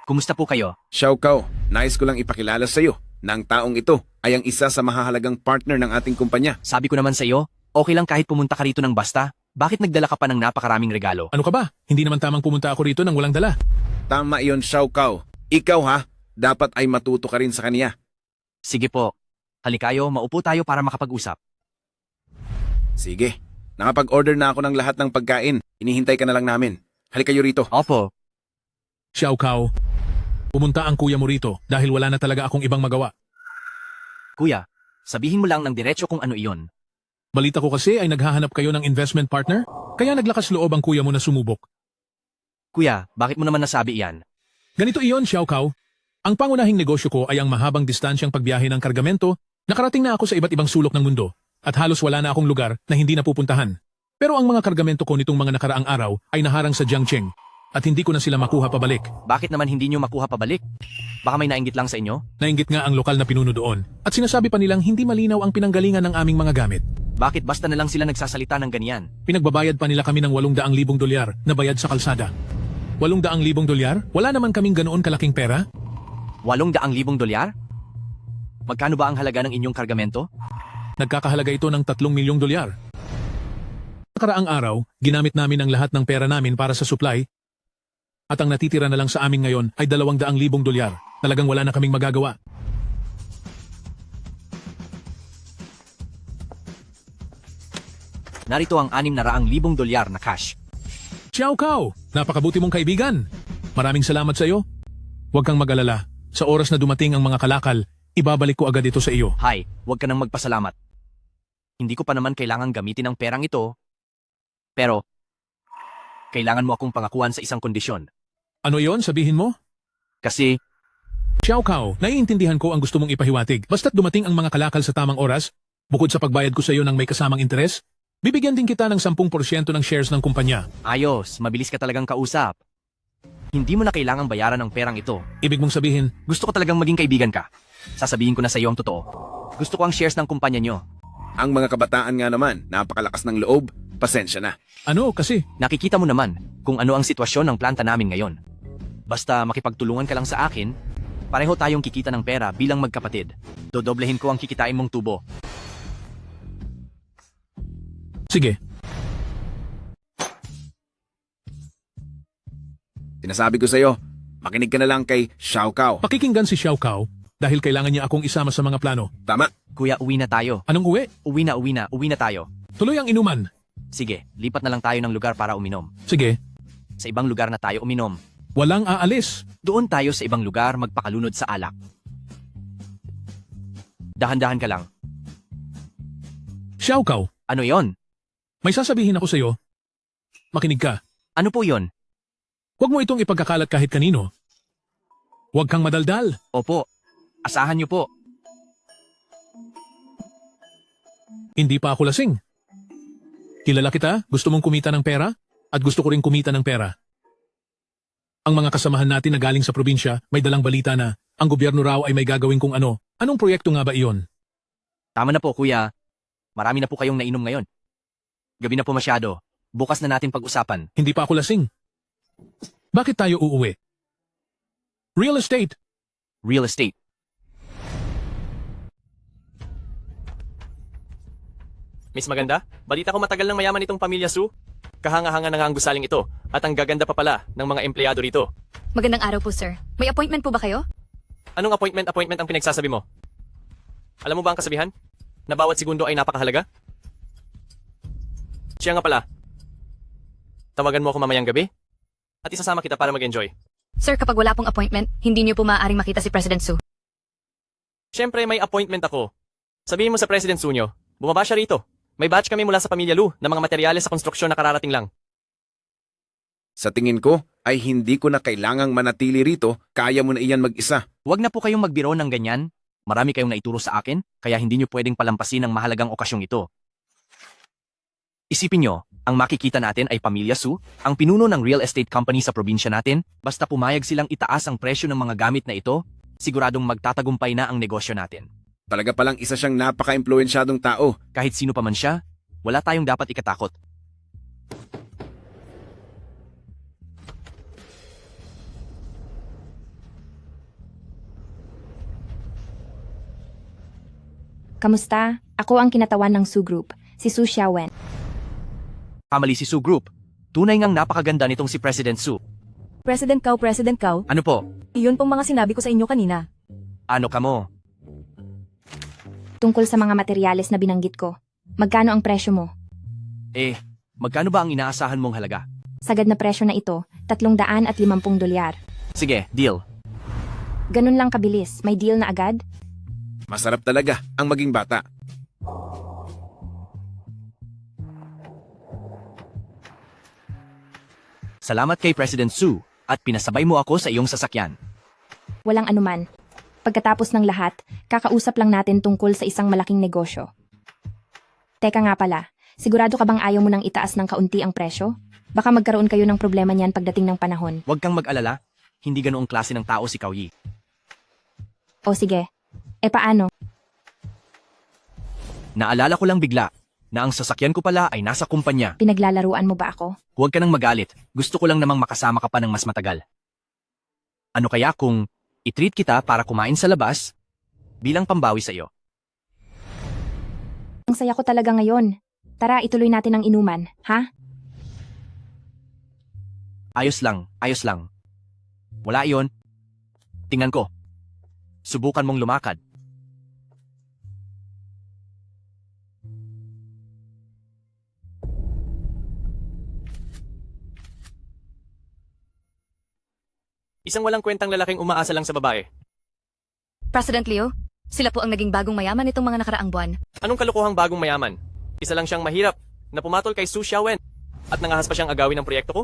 Kumusta po kayo? Xiao Kao, nais ko lang ipakilala sa iyo na ang taong ito ay ang isa sa mahahalagang partner ng ating kumpanya. Sabi ko naman sa iyo, okay lang kahit pumunta ka rito ng basta, bakit nagdala ka pa ng napakaraming regalo? Ano ka ba? Hindi naman tamang pumunta ako rito nang walang dala. Tama iyon, Xiao Kao. Ikaw ha, dapat ay matuto ka rin sa kaniya. Sige po. Halikayo, maupo tayo para makapag-usap. Sige, nakapag-order na ako ng lahat ng pagkain. Inihintay ka na lang namin. Halika kayo rito. Opo. Xiao Kao, pumunta ang kuya mo rito dahil wala na talaga akong ibang magawa. Kuya, sabihin mo lang ng diretso kung ano iyon. Balita ko kasi ay naghahanap kayo ng investment partner, kaya naglakas loob ang kuya mo na sumubok. Kuya, bakit mo naman nasabi iyan? Ganito iyon, Xiao Kao. Ang pangunahing negosyo ko ay ang mahabang distansyang pagbiyahe ng kargamento. Nakarating na ako sa iba't ibang sulok ng mundo at halos wala na akong lugar na hindi napupuntahan. Pero ang mga kargamento ko nitong mga nakaraang araw ay naharang sa Jiangcheng at hindi ko na sila makuha pabalik. Bakit naman hindi nyo makuha pabalik? Baka may nainggit lang sa inyo? Nainggit nga ang lokal na pinuno doon at sinasabi pa nilang hindi malinaw ang pinanggalingan ng aming mga gamit. Bakit basta na lang sila nagsasalita ng ganyan? Pinagbabayad pa nila kami ng $800,000 na bayad sa kalsada. $800,000? Wala naman kaming ganoon kalaking pera. $800,000? Magkano ba ang halaga ng inyong kargamento? Nagkakahalaga ito ng $3 milyong. Nakaraang araw, ginamit namin ang lahat ng pera namin para sa supply at ang natitira na lang sa amin ngayon ay $200,000. Talagang wala na kaming magagawa. Narito ang $600,000 na cash. Xiao Kao, napakabuti mong kaibigan. Maraming salamat sa iyo. Huwag kang mag-alala. Sa oras na dumating ang mga kalakal, ibabalik ko agad ito sa iyo. Hay, huwag ka nang magpasalamat. Hindi ko pa naman kailangang gamitin ang perang ito. Pero, kailangan mo akong pangakuan sa isang kondisyon. Ano yon? Sabihin mo? Kasi, Xiao Kao, naiintindihan ko ang gusto mong ipahiwatig. Basta't dumating ang mga kalakal sa tamang oras, bukod sa pagbayad ko sa iyo ng may kasamang interes, bibigyan din kita ng 10% ng shares ng kumpanya. ayos, mabilis ka talagang kausap. Hindi mo na kailangang bayaran ng perang ito. Ibig mong sabihin, gusto ko talagang maging kaibigan ka. Sasabihin ko na sa iyo ang totoo. Gusto ko ang shares ng kumpanya nyo. Ang mga kabataan nga naman, napakalakas ng loob, pasensya na. Ano kasi? Nakikita mo naman kung ano ang sitwasyon ng planta namin ngayon. Basta makipagtulungan ka lang sa akin, pareho tayong kikita ng pera bilang magkapatid. Dodoblehin ko ang kikitain mong tubo. Sige. Sinasabi ko sa iyo, makinig ka na lang kay Xiao Kao. Pakikinggan si Xiao Kao dahil kailangan niya akong isama sa mga plano. Tama. Kuya, uwi na tayo. Anong uwi? Uwi na tayo. Tuloy ang inuman. Sige, lipat na lang tayo ng lugar para uminom. Sige. Sa ibang lugar na tayo uminom. Walang aalis. Doon tayo sa ibang lugar magpakalunod sa alak. Dahan-dahan ka lang. Xiao Kao, Ano yon? may sasabihin ako sa iyo. Makinig ka. Ano po yon? Huwag mo itong ipagkakalat kahit kanino. Huwag kang madaldal. Opo, asahan niyo po. Hindi pa ako lasing. Kilala kita, gusto mong kumita ng pera, at gusto ko rin kumita ng pera. Ang mga kasamahan natin na galing sa probinsya may dalang balita na ang gobyerno raw ay may gagawin kung ano. Anong proyekto nga ba iyon? Tama na po, kuya. Marami na po kayong nainom ngayon. Gabi na po masyado. Bukas na natin pag-usapan. Hindi pa ako lasing. Bakit tayo uuwi? Real estate. Real estate. Miss Maganda, balita ko matagal nang mayaman itong pamilya Su. Kahanga-hanga na nga ang gusaling ito at ang gaganda pa pala ng mga empleyado rito. Magandang araw po, sir. May appointment po ba kayo? Anong appointment ang pinagsasabi mo? Alam mo ba ang kasabihan? Na bawat segundo ay napakahalaga? Siya nga pala. Tawagan mo ako mamayang gabi at isasama kita para mag-enjoy. Sir, kapag wala pong appointment, hindi niyo po maaaring makita si President Su. Siyempre may appointment ako. Sabihin mo sa President Su nyo, bumaba siya rito. May batch kami mula sa pamilya Lu na mga materyales sa konstruksyon na kararating lang. Sa tingin ko, ay hindi ko na kailangang manatili rito, kaya mo na iyan mag-isa. Huwag na po kayong magbiro ng ganyan. Marami kayong naituro sa akin, kaya hindi nyo pwedeng palampasin ang mahalagang okasyong ito. Isipin nyo, ang makikita natin ay Pamilya Su, ang pinuno ng real estate company sa probinsya natin. Basta pumayag silang itaas ang presyo ng mga gamit na ito, siguradong magtatagumpay na ang negosyo natin. Talaga palang isa siyang napaka-impluensyadong tao. Kahit sino pa man siya, wala tayong dapat ikatakot. Kamusta? Ako ang kinatawan ng Su Group, si Su Xiaowen. Kamali si Su Group. Tunay ngang napakaganda nitong si President Su. President Kao. Ano po? Iyon pong mga sinabi ko sa inyo kanina. Ano ka mo? Tungkol sa mga materyales na binanggit ko. Magkano ang presyo mo? Magkano ba ang inaasahan mong halaga? Sagad na presyo na ito, $350. Sige, deal. Ganun lang kabilis, may deal na agad? Masarap talaga ang maging bata. Salamat kay President Su at pinasabay mo ako sa iyong sasakyan. Walang anuman. Pagkatapos ng lahat, kakausap lang natin tungkol sa isang malaking negosyo. Teka nga pala, sigurado ka bang ayaw mo nang itaas ng kaunti ang presyo? Baka magkaroon kayo ng problema niyan pagdating ng panahon. Huwag kang mag-alala, hindi ganoong klase ng tao si Cao Yi. O sige, paano? Naalala ko lang bigla na ang sasakyan ko pala ay nasa kumpanya. Pinaglalaruan mo ba ako? Huwag ka nang magalit, gusto ko lang namang makasama ka pa ng mas matagal. Ano kaya kung i-treat kita para kumain sa labas bilang pambawi sa iyo? Ang saya ko talaga ngayon. Tara, ituloy natin ang inuman, ha? Ayos lang. Wala iyon. Tingnan ko. Subukan mong lumakad. Isang walang kwentang lalaking umaasa lang sa babae. President Liu, sila po ang naging bagong mayaman nitong mga nakaraang buwan. Anong kalokohang bagong mayaman? Isa lang siyang mahirap na pumatol kay Su Xiaowen at nangahas pa siyang agawin ng proyekto ko?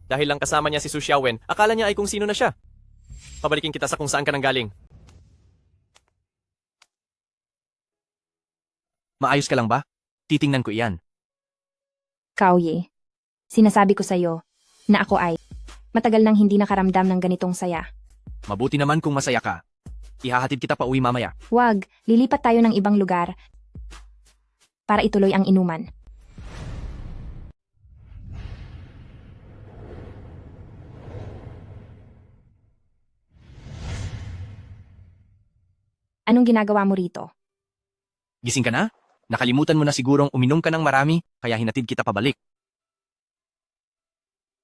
Dahil lang kasama niya si Su Xiaowen, akala niya ay kung sino na siya. Pabalikin kita sa kung saan ka nang galing. Maayos ka lang ba? Titingnan ko iyan. Cao Yi, sinasabi ko sa'yo na ako ay matagal nang hindi nakaramdam ng ganitong saya. Mabuti naman kung masaya ka. Ihahatid kita pa uwi mamaya. Wag, lilipat tayo ng ibang lugar para ituloy ang inuman. Anong ginagawa mo rito? Gising ka na? Nakalimutan mo na sigurong uminom ka ng marami, kaya hinatid kita pabalik.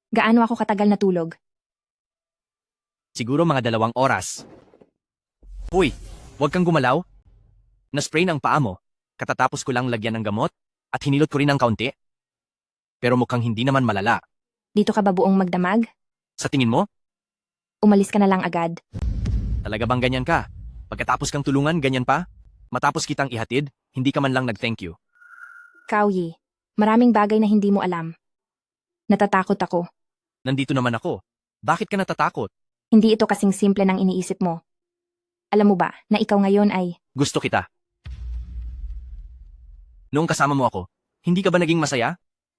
Gaano ako katagal natulog? Siguro mga 2 oras. Uy, huwag kang gumalaw. Na-spray ng paa mo. Katatapos ko lang lagyan ng gamot at hinilot ko rin ng kaunti. Pero mukhang hindi naman malala. Dito ka ba buong magdamag? Sa tingin mo? Umalis ka na lang agad. Talaga bang ganyan ka? Pagkatapos kang tulungan, ganyan pa? Matapos kitang ihatid, hindi ka man lang nag-thank you. Cao Yi, maraming bagay na hindi mo alam. Natatakot ako. Nandito naman ako. Bakit ka natatakot? Hindi ito kasing simple ng iniisip mo. Alam mo ba na ikaw ngayon ay... Gusto kita. Noong kasama mo ako, hindi ka ba naging masaya?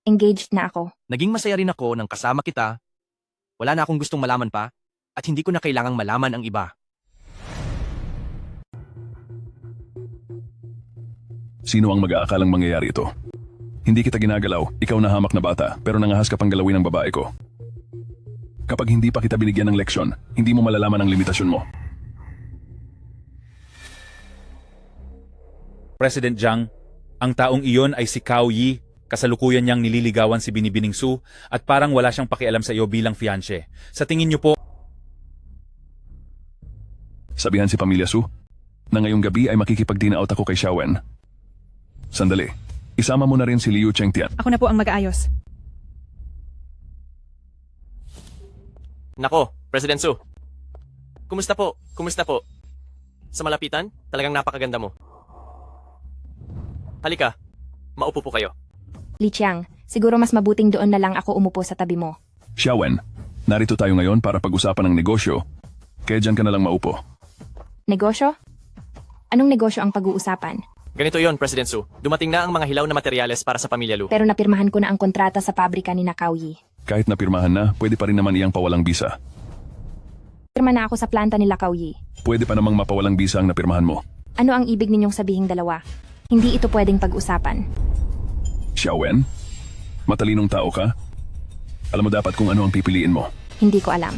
Engaged na ako. Naging masaya rin ako nang kasama kita. Wala na akong gustong malaman pa at hindi ko na kailangang malaman ang iba. Sino ang mag-aakalang mangyayari ito? Hindi kita ginagalaw, ikaw na hamak na bata, pero nangahas ka pang galawin ng babae ko. Kapag hindi pa kita binigyan ng leksyon, hindi mo malalaman ang limitasyon mo. President Jiang, ang taong iyon ay si Cao Yi. Kasalukuyan niyang nililigawan si Binibining Su at parang wala siyang pakialam sa iyo bilang fiancé. Sa tingin niyo po, Sabihan si Pamilya Su na ngayong gabi ay makikipag-dine-out ako kay Xiaowen. Sandali, isama mo na rin si Liu Chengtian. Ako na po ang mag-aayos. Nako, President Su. Kumusta po? Kumusta po? Sa malapitan, talagang napakaganda mo. Halika, maupo po kayo. Li Qiang, siguro mas mabuting doon na lang ako umupo sa tabi mo. Xiaowen, narito tayo ngayon para pag-usapan ng negosyo. Kaya dyan ka na lang maupo. Negosyo? Anong negosyo ang pag-uusapan? Ganito yon, President Su. Dumating na ang mga hilaw na materyales para sa Pamilya Lu. Pero napirmahan ko na ang kontrata sa pabrika ni Cao Yi. Kahit napirmahan na, pwede pa rin naman iyang pawalang bisa. Pirma na ako sa planta ni Cao Yi. Pwede pa namang mapawalang bisa ang napirmahan mo. Ano ang ibig ninyong sabihing dalawa? Hindi ito pwedeng pag-usapan. Xiaowen, matalinong tao ka? Alam mo dapat kung ano ang pipiliin mo. Hindi ko alam.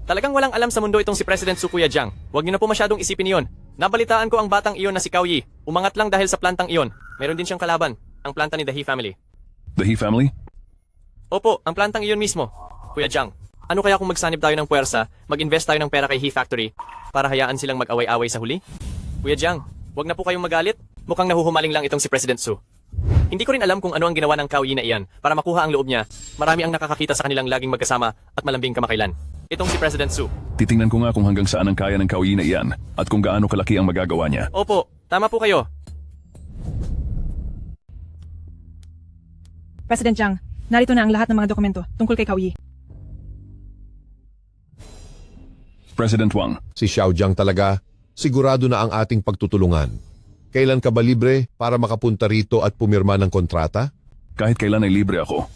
Talagang walang alam sa mundo itong si President Su, Kuya Jiang. Huwag niyo na po masyadong isipin iyon. Nabalitaan ko ang batang iyon na si Cao Yi. Umangat lang dahil sa plantang iyon. Meron din siyang kalaban, ang planta ni The He Family. The He Family? Opo, ang plantang iyon mismo. Kuya Jiang, ano kaya kung magsanib tayo ng puwersa, mag-invest tayo ng pera kay He Factory para hayaan silang mag-away-away sa huli? Kuya Jiang, huwag na po kayong magalit. Mukhang nahuhumaling lang itong si President Su. Hindi ko rin alam kung ano ang ginawa ng Cao Yi na iyan para makuha ang loob niya. Marami ang nakakakita sa kanilang laging magkasama at malambing kamakailan. Itong si President Su. Titingnan ko nga kung hanggang saan ang kaya ng Cao Yi na iyan at kung gaano kalaki ang magagawa niya. Opo, tama po kayo. President Jiang, narito na ang lahat ng mga dokumento tungkol kay Cao Yi. President Wang. Si Xiao Jiang talaga, sigurado na ang ating pagtutulungan. Kailan ka ba libre para makapunta rito at pumirma ng kontrata? Kahit kailan ay libre ako.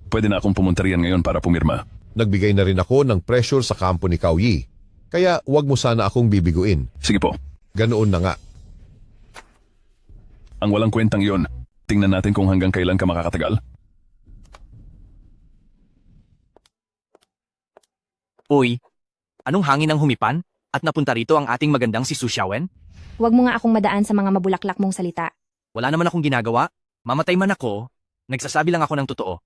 Pwede na akong pumunta riyan ngayon para pumirma. Nagbigay na rin ako ng pressure sa kampo ni Cao Yi. Kaya wag mo sana akong bibiguin. Sige po. Ganoon na nga. Ang walang kwentang iyon. Tingnan natin kung hanggang kailan ka makakatagal. Uy, anong hangin ang humipan at napunta rito ang ating magandang si Su Xiaowen? Huwag mo nga akong madaan sa mga mabulaklak mong salita. Wala naman akong ginagawa. Mamatay man ako, nagsasabi lang ako ng totoo.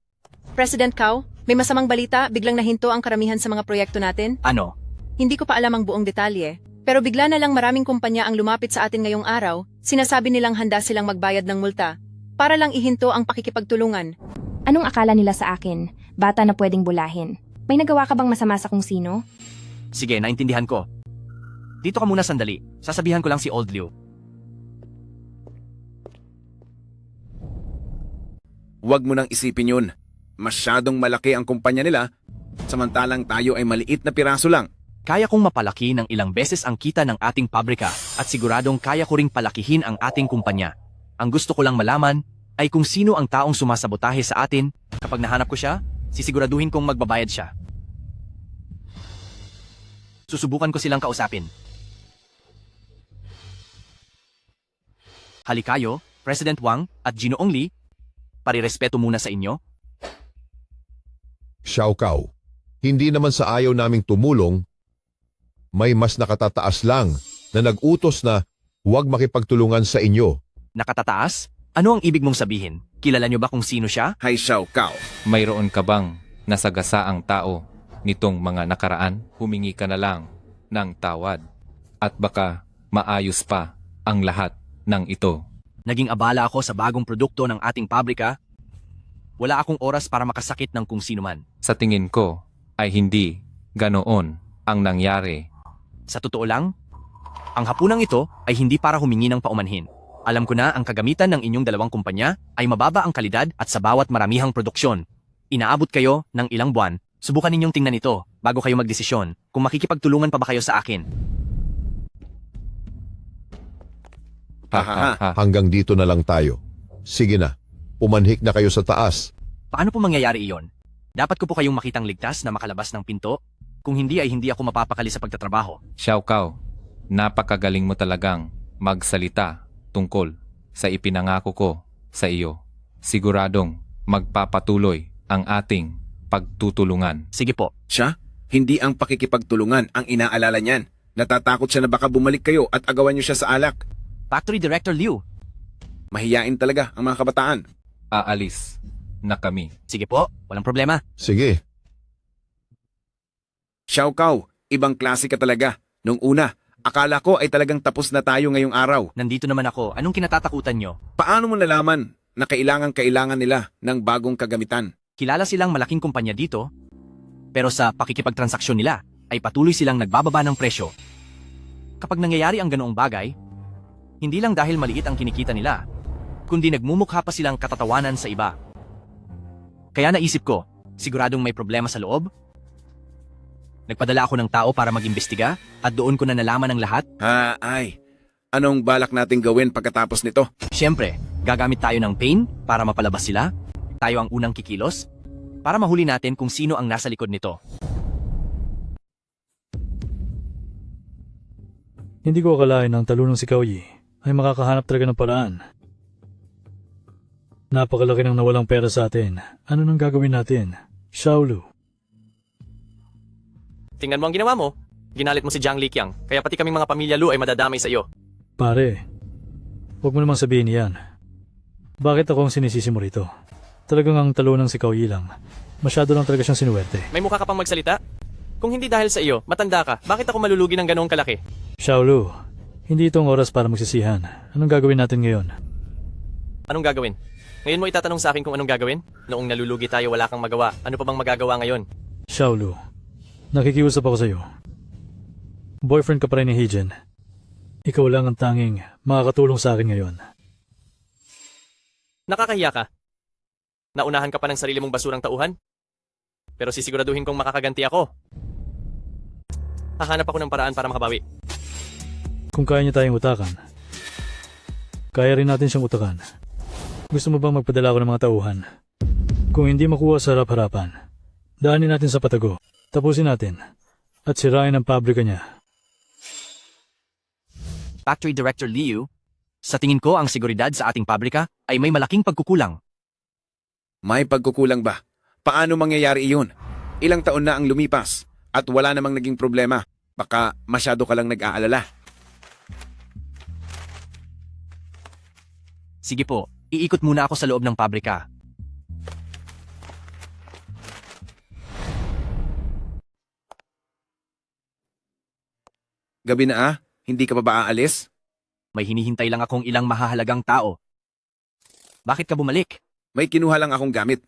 President Cao, may masamang balita, biglang nahinto ang karamihan sa mga proyekto natin. Ano? Hindi ko pa alam ang buong detalye, pero bigla na lang maraming kumpanya ang lumapit sa atin ngayong araw, sinasabi nilang handa silang magbayad ng multa, para lang ihinto ang pakikipagtulungan. Anong akala nila sa akin? Bata na pwedeng bulahin. May nagawa ka bang masama sa kung sino? Sige, naintindihan ko. Dito ka muna sandali. Sasabihan ko lang si Old Liu. Huwag mo nang isipin yun. Masyadong malaki ang kumpanya nila, samantalang tayo ay maliit na piraso lang. Kaya kong mapalaki ng ilang beses ang kita ng ating pabrika at siguradong kaya ko ring palakihin ang ating kumpanya. Ang gusto ko lang malaman ay kung sino ang taong sumasabotahe sa atin. Kapag nahanap ko siya, sisiguraduhin kong magbabayad siya. Susubukan ko silang kausapin. Halikayo, President Wang at Ginoong Li, parirespeto muna sa inyo. Xiao Cao, hindi naman sa ayaw naming tumulong, may mas nakatataas lang na nag-utos na huwag makipagtulungan sa inyo. Nakatataas? Ano ang ibig mong sabihin? Kilala niyo ba kung sino siya? Hay Xiao Cao. Mayroon ka bang nasagasaang tao nitong mga nakaraan? Humingi ka na lang ng tawad at baka maayos pa ang lahat ng ito. Naging abala ako sa bagong produkto ng ating pabrika. Wala akong oras para makasakit ng kung sino man. Sa tingin ko ay hindi ganoon ang nangyari. Sa totoo lang, ang hapunang ito ay hindi para humingi ng paumanhin. Alam ko na ang kagamitan ng inyong dalawang kumpanya ay mababa ang kalidad at sa bawat maramihang produksyon. Inaabot kayo ng ilang buwan. Subukan ninyong tingnan ito bago kayo magdesisyon kung makikipagtulungan pa ba kayo sa akin. Hanggang dito na lang tayo. Sige na, pumanhik na kayo sa taas. Paano po mangyayari iyon? Dapat ko po kayong makitang ligtas na makalabas ng pinto? Kung hindi ay hindi ako mapapakali sa pagtatrabaho. Xiao Kao, napakagaling mo talagang magsalita tungkol sa ipinangako ko sa iyo. Siguradong magpapatuloy ang ating pagtutulungan. Sige po. Siya? Hindi ang pakikipagtulungan ang inaalala niyan. Natatakot siya na baka bumalik kayo at agawan niyo siya sa alak. Factory Director Liu. Mahiyain talaga ang mga kabataan. Aalis na kami. Sige po, walang problema. Sige. Xiao Kao, ibang klase ka talaga. Nung una, akala ko ay talagang tapos na tayo ngayong araw. Nandito naman ako. Anong kinatatakutan nyo? Paano mo nalaman na kailangan nila ng bagong kagamitan? Kilala silang malaking kumpanya dito, pero sa pakikipagtransaksyon nila ay patuloy silang nagbababa ng presyo. Kapag nangyayari ang ganoong bagay, hindi lang dahil maliit ang kinikita nila, kundi nagmumukha pa silang katatawanan sa iba. Kaya naisip ko, siguradong may problema sa loob? Nagpadala ako ng tao para mag-imbestiga at doon ko na nalaman ang lahat. Anong balak nating gawin pagkatapos nito? Siyempre, gagamit tayo ng pain para mapalabas sila. Tayo ang unang kikilos para mahuli natin kung sino ang nasa likod nito. Hindi ko akalain ang talunong si Kao Yi ay makakahanap talaga ng paraan. Napakalaki ng nawalang pera sa atin. Ano nang gagawin natin? Xiaolu. Tingnan mo ang ginawa mo. Ginalit mo si Jiang Liqiang, kaya pati kaming mga pamilya Lu ay madadamay sa iyo. Pare, huwag mo namang sabihin yan. Bakit ako ang sinisisi mo rito? Talagang ang talunang si Kao Yi lang. Masyado lang talaga siyang sinuwerte. May mukha ka pang magsalita? Kung hindi dahil sa iyo, matanda ka, bakit ako malulugi ng ganoong kalaki? Xiaolu, hindi itong oras para magsisihan. Anong gagawin natin ngayon? Anong gagawin? Ngayon mo itatanong sa akin kung anong gagawin? Noong nalulugi tayo wala kang magawa, ano pa bang magagawa ngayon? Xiaolu, nakikiusap ako sa iyo. Boyfriend ka pa rin ni Heijin. Ikaw lang ang tanging makakatulong sa akin ngayon. Nakakahiya ka. Naunahan ka pa ng sarili mong basurang tauhan? Pero sisiguraduhin kong makakaganti ako. Hahanap ako ng paraan para makabawi. Kung kaya niya tayong utakan, kaya rin natin siyang utakan. Gusto mo bang magpadala ko ng mga tauhan? Kung hindi makuha sa harap-harapan, daanin natin sa patago, tapusin natin, at sirain ang pabrika niya. Factory Director Liu, sa tingin ko ang seguridad sa ating pabrika ay may malaking pagkukulang. May pagkukulang ba? Paano mangyayari iyon? Ilang taon na ang lumipas at wala namang naging problema. Baka masyado ka lang nag-aalala. Sige po, iikot muna ako sa loob ng pabrika. Gabi na hindi ka pa ba aalis? May hinihintay lang akong ilang mahahalagang tao. Bakit ka bumalik? May kinuha lang akong gamit.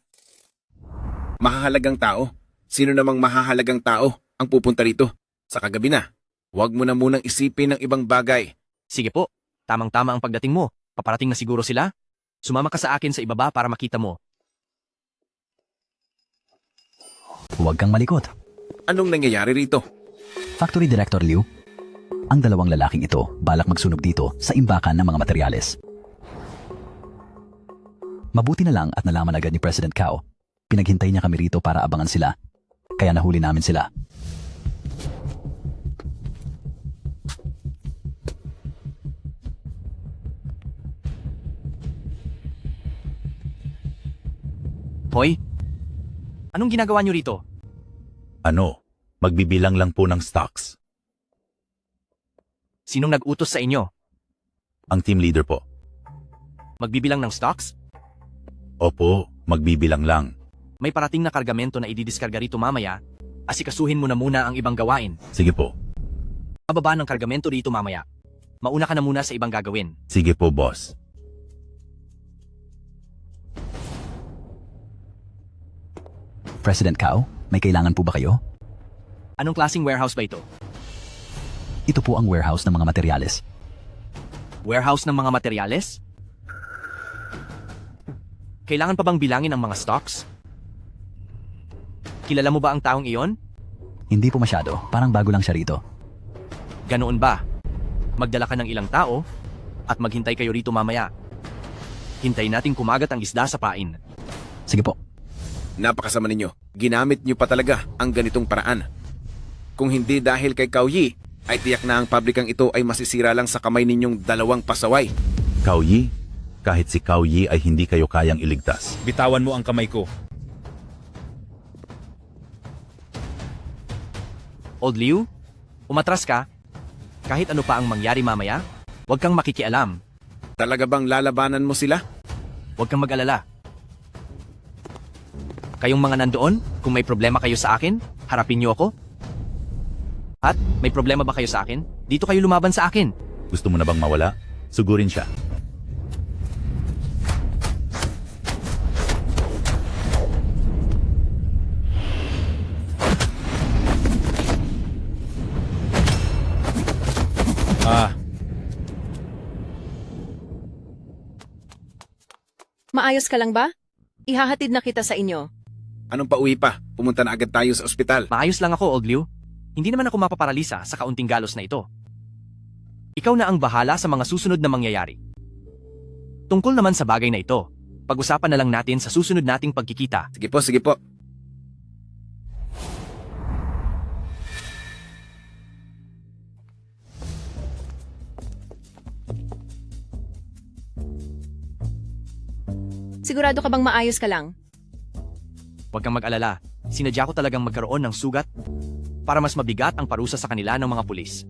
Mahahalagang tao? Sino namang mahahalagang tao ang pupunta rito? Sa kagabi na. Huwag mo na munang isipin ng ibang bagay. Sige po, tamang-tama ang pagdating mo. Paparating na siguro sila. Sumama ka sa akin sa ibaba para makita mo. Huwag kang malikot. Anong nangyayari rito? Factory Director Liu, ang dalawang lalaking ito balak magsunog dito sa imbakan ng mga materyales. Mabuti na lang at nalaman agad ni President Kao. Pinaghintay niya kami rito para abangan sila. Kaya nahuli namin sila. Hoy, anong ginagawa niyo rito? Magbibilang lang po ng stocks. Sinong nag-utos sa inyo? Ang team leader po. Magbibilang ng stocks? Opo, magbibilang lang. May parating na kargamento na ididiskarga rito mamaya. Asikasuhin mo na muna ang ibang gawain. Sige po. Mababa ng kargamento dito mamaya. Mauna ka na muna sa ibang gagawin. Sige po, boss. President Kao, may kailangan po ba kayo? Anong klaseng warehouse ba ito? Ito po ang warehouse ng mga materyales. Warehouse ng mga materyales? Kailangan pa bang bilangin ang mga stocks? Kilala mo ba ang taong iyon? Hindi po masyado, parang bago lang siya rito. Ganoon ba? Magdala ka ng ilang tao at maghintay kayo rito mamaya. Hintayin nating kumagat ang isda sa pain. Sige po. Napakasama ninyo. Ginamit nyo pa talaga ang ganitong paraan. Kung hindi dahil kay Cao Yi, ay tiyak na ang pabrikang ito ay masisira lang sa kamay ninyong dalawang pasaway. Cao Yi, kahit si Cao Yi ay hindi kayo kayang iligtas. Bitawan mo ang kamay ko. Old Liu, umatras ka. Kahit ano pa ang mangyari mamaya, huwag kang makikialam. Talaga bang lalabanan mo sila? Huwag kang mag-alala. Kayong mga nandoon, kung may problema kayo sa akin, harapin niyo ako. At may problema ba kayo sa akin? Dito kayo lumaban sa akin. Gusto mo na bang mawala? Sugurin siya. Maayos ka lang ba? Ihahatid na kita sa inyo. Anong pauwi pa? Pumunta na agad tayo sa ospital. Maayos lang ako, Old Liu. Hindi naman ako mapaparalisa sa kaunting galos na ito. Ikaw na ang bahala sa mga susunod na mangyayari. Tungkol naman sa bagay na ito, pag-usapan na lang natin sa susunod nating pagkikita. Sige po, sige po. Sigurado ka bang maayos ka lang? Huwag kang mag-alala. Sinadya ko talagang magkaroon ng sugat para mas mabigat ang parusa sa kanila ng mga pulis.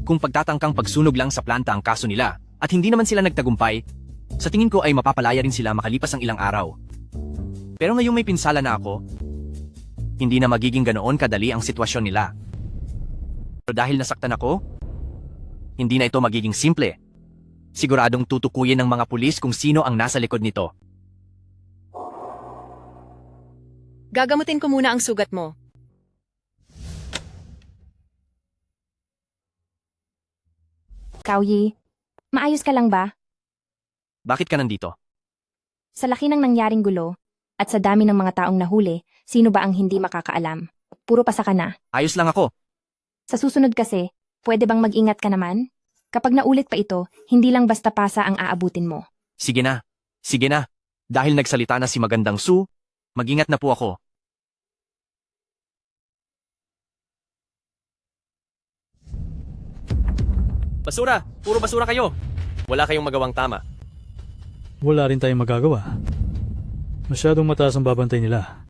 Kung pagtatangkang pagsunog lang sa planta ang kaso nila at hindi naman sila nagtagumpay, sa tingin ko ay mapapalaya rin sila makalipas ang ilang araw. Pero ngayong may pinsala na ako, hindi na magiging ganoon kadali ang sitwasyon nila. Pero dahil nasaktan ako, hindi na ito magiging simple. Siguradong tutukuyin ng mga pulis kung sino ang nasa likod nito. Gagamutin ko muna ang sugat mo. Cao Yi, maayos ka lang ba? Bakit ka nandito? Sa laki ng nangyaring gulo, at sa dami ng mga taong nahuli, sino ba ang hindi makakaalam? Puro pasa ka na. Ayos lang ako. Sa susunod kasi, pwede bang mag-ingat ka naman? Kapag naulit pa ito, hindi lang basta pasa ang aabutin mo. Sige na. Sige na. Dahil nagsalita na si Magandang Su, mag-ingat na po ako. Basura! Puro basura kayo! Wala kayong magawang tama. Wala rin tayong magagawa. Masyadong mataas ang babantay nila.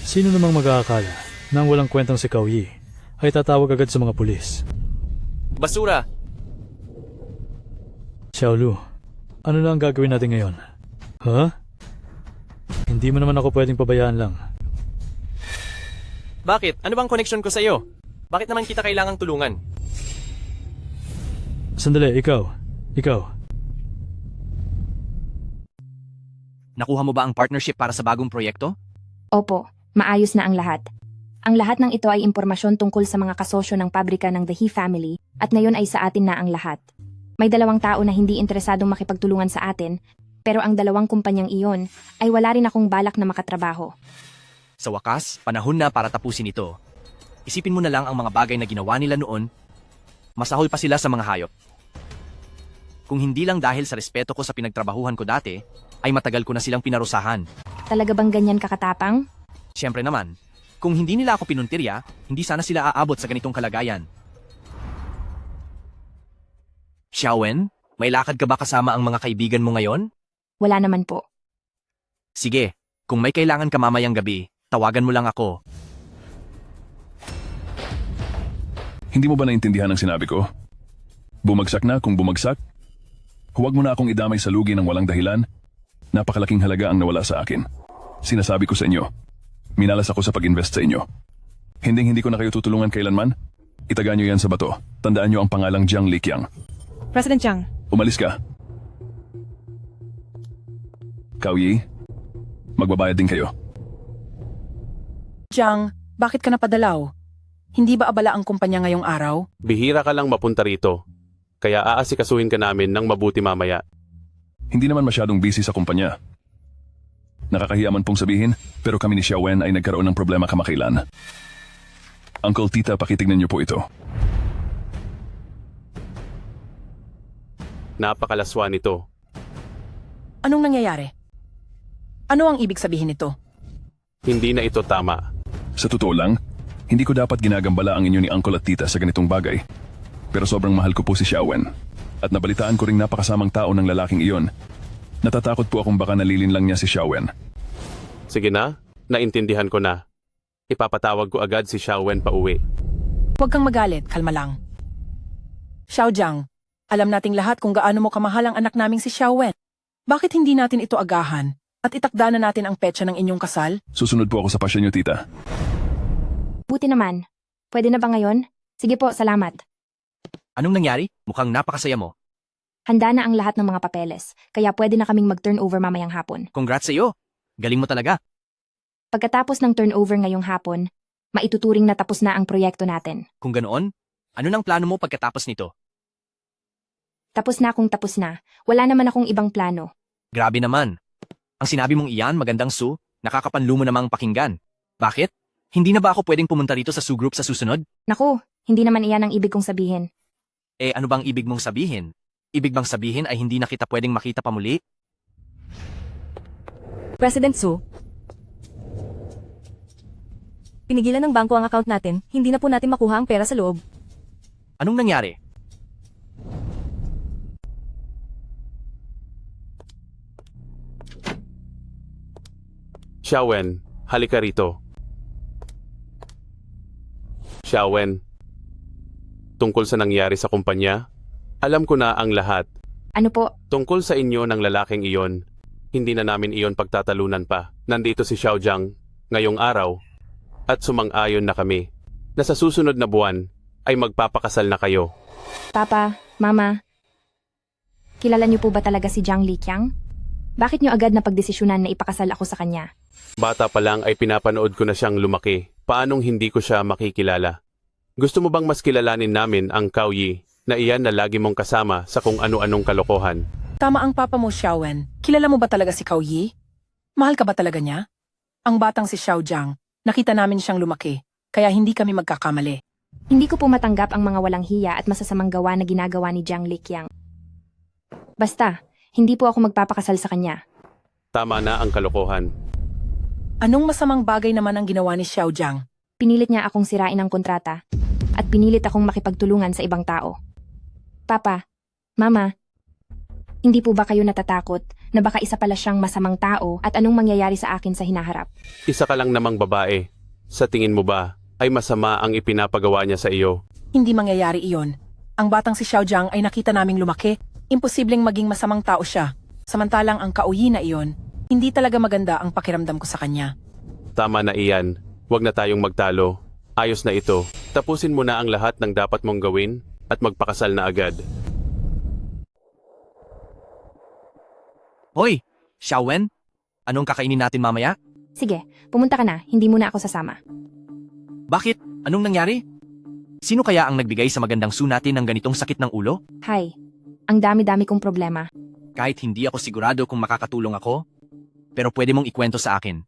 Sino namang mag-aakala nang walang kwentang si Cao Yi ay tatawag agad sa mga pulis? Basura! Xiaolu, ano na ang gagawin natin ngayon? Ha? Hindi mo naman ako pwedeng pabayaan lang. Bakit? Ano bang connection ko sa iyo? Bakit naman kita kailangang tulungan? Sandali, ikaw. Nakuha mo ba ang partnership para sa bagong proyekto? Opo, maayos na ang lahat. Ang lahat ng ito ay impormasyon tungkol sa mga kasosyo ng pabrika ng The He Family at ngayon ay sa atin na ang lahat. May 2 tao na hindi interesadong makipagtulungan sa atin, pero ang 2 kumpanyang iyon ay wala rin akong balak na makatrabaho. Sa wakas, panahon na para tapusin ito. Isipin mo na lang ang mga bagay na ginawa nila noon. Masahol pa sila sa mga hayop. Kung hindi lang dahil sa respeto ko sa pinagtrabahuhan ko dati, ay matagal ko na silang pinarusahan. Talaga bang ganyan kakatapang? Siyempre naman, kung hindi nila ako pinuntirya, hindi sana sila aabot sa ganitong kalagayan. Xiaowen, may lakad ka ba kasama ang mga kaibigan mo ngayon? Wala naman po. Sige, kung may kailangan ka mamayang gabi, tawagan mo lang ako. Hindi mo ba naintindihan ang sinabi ko? Bumagsak na kung bumagsak? Huwag mo na akong idamay sa lugi ng walang dahilan. Napakalaking halaga ang nawala sa akin. Sinasabi ko sa inyo, minalas ako sa pag-invest sa inyo. Hindi ko na kayo tutulungan kailanman. Itaga nyo yan sa bato. Tandaan nyo ang pangalang Jiang Liqiang. President Jiang. Umalis ka. Cao Yi, magbabayad din kayo. Jiang, bakit ka napadalaw? Hindi ba abala ang kumpanya ngayong araw? Bihira ka lang mapunta rito. Kaya aasikasuhin ka namin ng mabuti mamaya. Hindi naman masyadong busy sa kumpanya. Nakakahiya man pong sabihin, pero kami ni Xiaowen ay nagkaroon ng problema kamakailan. Uncle Tita, pakitignan niyo po ito. Napakalaswa nito. Anong nangyayari? Ano ang ibig sabihin nito? Hindi na ito tama. Sa totoo lang, hindi ko dapat ginagambala ang inyo ni Uncle at Tita sa ganitong bagay. Pero sobrang mahal ko po si Xiaowen. At nabalitaan ko ring napakasamang tao ng lalaking iyon. Natatakot po akong baka nalilin lang niya si Xiaowen. Sige na, naintindihan ko na. Ipapatawag ko agad si Xiaowen pa uwi. Huwag kang magalit, kalma lang. Xiaojiang, alam nating lahat kung gaano mo kamahal ang anak naming si Xiaowen. Bakit hindi natin ito agahan at itakda na natin ang petsa ng inyong kasal? Susunod po ako sa pasya niyo, Tita. Buti naman. Pwede na ba ngayon? Sige po, salamat. Anong nangyari? Mukhang napakasaya mo. Handa na ang lahat ng mga papeles, kaya pwede na kaming mag-turnover mamayang hapon. Congrats sa iyo. Galing mo talaga. Pagkatapos ng turnover ngayong hapon, maituturing na tapos na ang proyekto natin. Kung ganoon, ano nang plano mo pagkatapos nito? Tapos na akong tapos na. Wala naman akong ibang plano. Grabe naman. Ang sinabi mong iyan, magandang Su, nakakapanlo mo namang pakinggan. Bakit? Hindi na ba ako pwedeng pumunta rito sa Su Group sa susunod? Naku, hindi naman iyan ang ibig kong sabihin. Eh ano bang ibig mong sabihin? Ibig bang sabihin ay hindi na kita pwedeng makita pa muli? President Su, pinigilan ng bangko ang account natin, hindi na po natin makuha ang pera sa loob. Anong nangyari? Xiaowen, halika rito. Xiaowen, tungkol sa nangyari sa kumpanya, alam ko na ang lahat. Ano po? Tungkol sa inyo ng lalaking iyon, hindi na namin iyon pagtatalunan pa. Nandito si Xiaojiang ngayong araw at sumang-ayon na kami na sa susunod na buwan ay magpapakasal na kayo. Papa, Mama, kilala niyo po ba talaga si Jiang Liqiang? Bakit niyo agad na pagdesisyonan na ipakasal ako sa kanya? Bata pa lang ay pinapanood ko na siyang lumaki. Paanong hindi ko siya makikilala? Gusto mo bang mas kilalanin namin ang Cao Yi na iyan na lagi mong kasama sa kung ano-anong kalokohan? Tama ang papa mo, Xiaowen. Kilala mo ba talaga si Cao Yi? Mahal ka ba talaga niya? Ang batang si Xiaojiang, nakita namin siyang lumaki, kaya hindi kami magkakamali. Hindi ko po matanggap ang mga walang hiya at masasamang gawa na ginagawa ni Jiang Liqiang. Basta, hindi po ako magpapakasal sa kanya. Tama na ang kalokohan. Anong masamang bagay naman ang ginawa ni Xiaojiang? Pinilit niya akong sirain ang kontrata at pinilit akong makipagtulungan sa ibang tao. Papa, Mama, hindi po ba kayo natatakot na baka isa pala siyang masamang tao at anong mangyayari sa akin sa hinaharap? Isa ka lang namang babae. Sa tingin mo ba ay masama ang ipinapagawa niya sa iyo? Hindi mangyayari iyon. Ang batang si Xiaojiang ay nakita naming lumaki. Imposibleng maging masamang tao siya. Samantalang ang Cao Yi na iyon, hindi talaga maganda ang pakiramdam ko sa kanya. Tama na iyan. Huwag na tayong magtalo. Ayos na ito. Tapusin mo na ang lahat ng dapat mong gawin at magpakasal na agad. Hoy, Xiaowen, anong kakainin natin mamaya? Sige, pumunta ka na, hindi muna ako sasama. Bakit? Anong nangyari? Sino kaya ang nagbigay sa magandang Su natin ng ganitong sakit ng ulo? Hay, ang dami-dami kong problema. Kahit hindi ako sigurado kung makakatulong ako, pero pwede mong ikwento sa akin.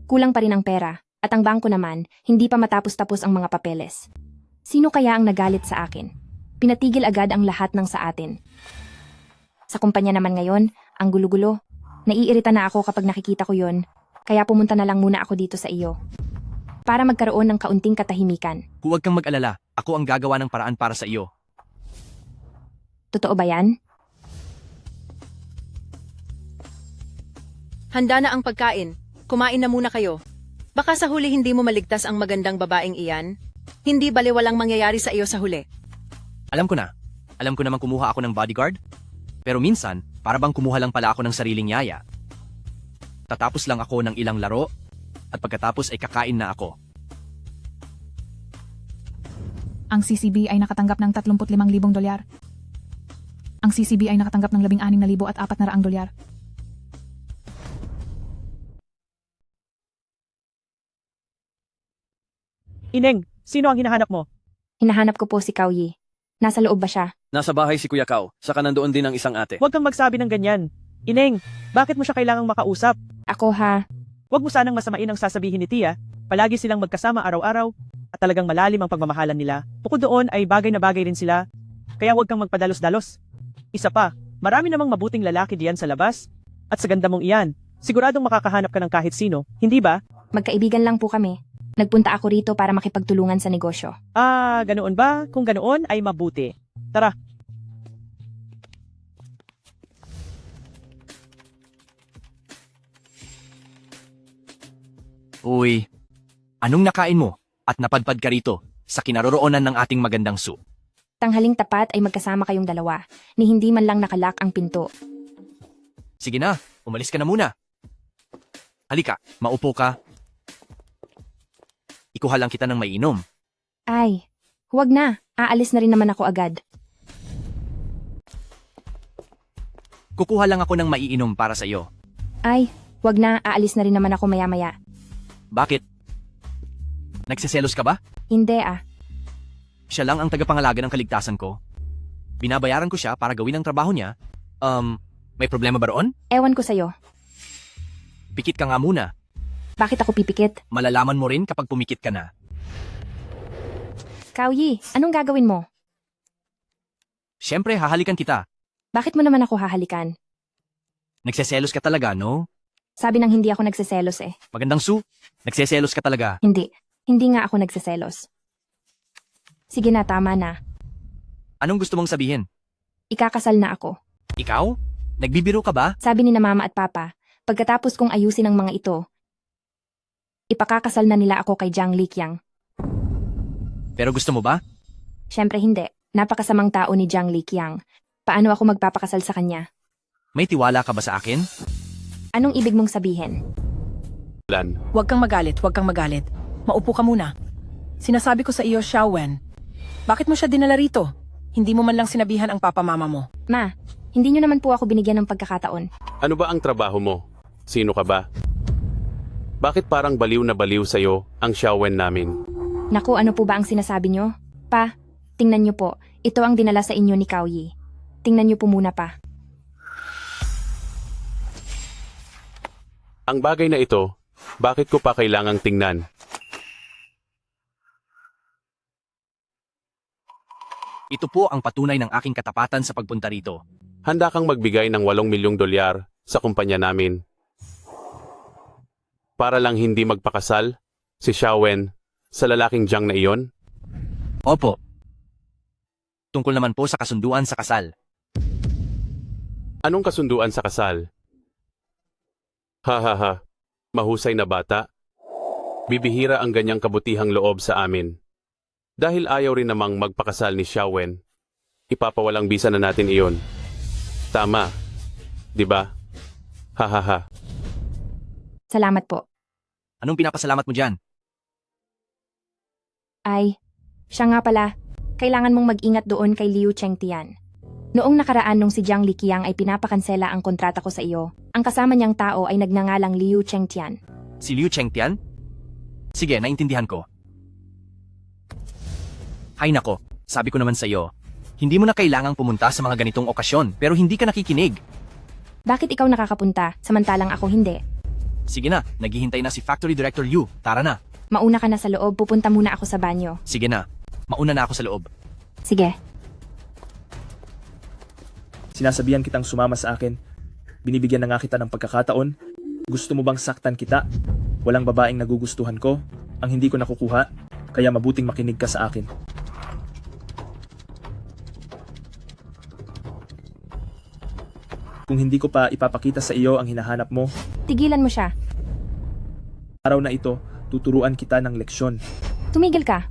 Kulang pa rin ang pera, at ang bangko naman, hindi pa matapos-tapos ang mga papeles. Sino kaya ang nagalit sa akin? Pinatigil agad ang lahat ng sa atin. Sa kumpanya naman ngayon, ang gulo-gulo. Naiirita na ako kapag nakikita ko yon, kaya pumunta na lang muna ako dito sa iyo. Para magkaroon ng kaunting katahimikan. Huwag kang mag-alala, ako ang gagawa ng paraan para sa iyo. Totoo ba yan? Handa na ang pagkain. Kumain na muna kayo. Baka sa huli hindi mo maligtas ang magandang babaeng iyan. Hindi baliwalang mangyayari sa iyo sa huli. Alam ko na. Alam ko naman kumuha ako ng bodyguard. Pero minsan, para bang kumuha lang pala ako ng sariling yaya. Tatapos lang ako ng ilang laro, at pagkatapos ay kakain na ako. Ang CCB ay nakatanggap ng 35,000 dolyar. Ang CCB ay nakatanggap ng 16,400 dolyar. Ineng, sino ang hinahanap mo? Hinahanap ko po si Cao Yi. Nasa loob ba siya? Nasa bahay si Kuya Cao, saka nandoon din ang isang ate. Huwag kang magsabi ng ganyan. Ineng, bakit mo siya kailangang makausap? Ako ha. Huwag mo sanang masamain ang sasabihin ni Tia. Palagi silang magkasama araw-araw at talagang malalim ang pagmamahalan nila. Bukod doon ay bagay na bagay rin sila. Kaya huwag kang magpadalos-dalos. Isa pa, marami namang mabuting lalaki diyan sa labas. At sa ganda mong iyan, siguradong makakahanap ka ng kahit sino, hindi ba? Magkaibigan lang po kami. Nagpunta ako rito para makipagtulungan sa negosyo. Ah, ganoon ba? Kung ganoon ay mabuti. Tara. Uy, anong nakain mo at napadpad ka rito sa kinaroroonan ng ating magandang Sue? Tanghaling tapat ay magkasama kayong dalawa, ni hindi man lang nakalak ang pinto. Sige na, umalis ka na muna. Halika, maupo ka. Ikuha lang kita ng mainom. Ay, huwag na. Aalis na rin naman ako agad. Kukuha lang ako ng maiinom para sa iyo. Ay, huwag na. Aalis na rin naman ako maya-maya. Bakit? Nagseselos ka ba? Hindi ah. Siya lang ang tagapangalaga ng kaligtasan ko. Binabayaran ko siya para gawin ang trabaho niya. May problema ba roon? Ewan ko sa'yo. Pikit ka nga muna. Bakit ako pipikit? Malalaman mo rin kapag pumikit ka na. Kauyi, anong gagawin mo? Siyempre, hahalikan kita. Bakit mo naman ako hahalikan? Nagseselos ka talaga, no? Sabi nang hindi ako nagseselos eh. Magandang Sue, nagseselos ka talaga. Hindi. Hindi nga ako nagseselos. Sige na, tama na. Anong gusto mong sabihin? Ikakasal na ako. Ikaw? Nagbibiro ka ba? Sabi ni na mama at papa, pagkatapos kong ayusin ang mga ito, ipakakasal na nila ako kay Jiang Liqiang. Pero gusto mo ba? Siyempre hindi. Napakasamang tao ni Jiang Liqiang. Paano ako magpapakasal sa kanya? May tiwala ka ba sa akin? Anong ibig mong sabihin? Huwag kang magalit, huwag kang magalit. Maupo ka muna. Sinasabi ko sa iyo, Xiaowen. Bakit mo siya dinala rito? Hindi mo man lang sinabihan ang papa-mama mo. Ma, hindi niyo naman po ako binigyan ng pagkakataon. Ano ba ang trabaho mo? Sino ka ba? Bakit parang baliw na baliw sa'yo ang Xiaowen namin? Naku, ano po ba ang sinasabi niyo? Pa, tingnan niyo po. Ito ang dinala sa inyo ni Kauyi. Tingnan niyo po muna pa. Ang bagay na ito, bakit ko pa kailangang tingnan? Ito po ang patunay ng aking katapatan sa pagpunta rito. Handa kang magbigay ng 8 milyong dolyar sa kumpanya namin. Para lang hindi magpakasal, si Xiaowen, sa lalaking Jiang na iyon? Opo. Tungkol naman po sa kasunduan sa kasal. Anong kasunduan sa kasal? Hahaha, mahusay na bata. Bibihira ang ganyang kabutihang loob sa amin. Dahil ayaw rin namang magpakasal ni Xiaowen, ipapawalang bisa na natin iyon. Tama, di ba? Hahaha. Salamat po. Anong pinapasalamat mo dyan? Ay, siya nga pala. Kailangan mong mag-ingat doon kay Liu Chengtian. Noong nakaraan nung si Jiang Liqiang ay pinapakansela ang kontrata ko sa iyo, ang kasama niyang tao ay nagngangalang Liu Chengtian. Si Liu Chengtian? Sige, naintindihan ko. Hay nako, sabi ko naman sa iyo, hindi mo na kailangang pumunta sa mga ganitong okasyon pero hindi ka nakikinig. Bakit ikaw nakakapunta, samantalang ako hindi? Sige na, naghihintay na si Factory Director Yu. Tara na. Mauna ka na sa loob, pupunta muna ako sa banyo. Sige na, mauna na ako sa loob. Sige. Sinasabihan kitang sumama sa akin. Binibigyan na nga kita ng pagkakataon. Gusto mo bang saktan kita? Walang babaeng nagugustuhan ko, ang hindi ko nakukuha, kaya mabuting makinig ka sa akin. Kung hindi ko pa ipapakita sa iyo ang hinahanap mo, Tigilan mo siya. araw na ito, tuturuan kita ng leksyon. Tumigil ka.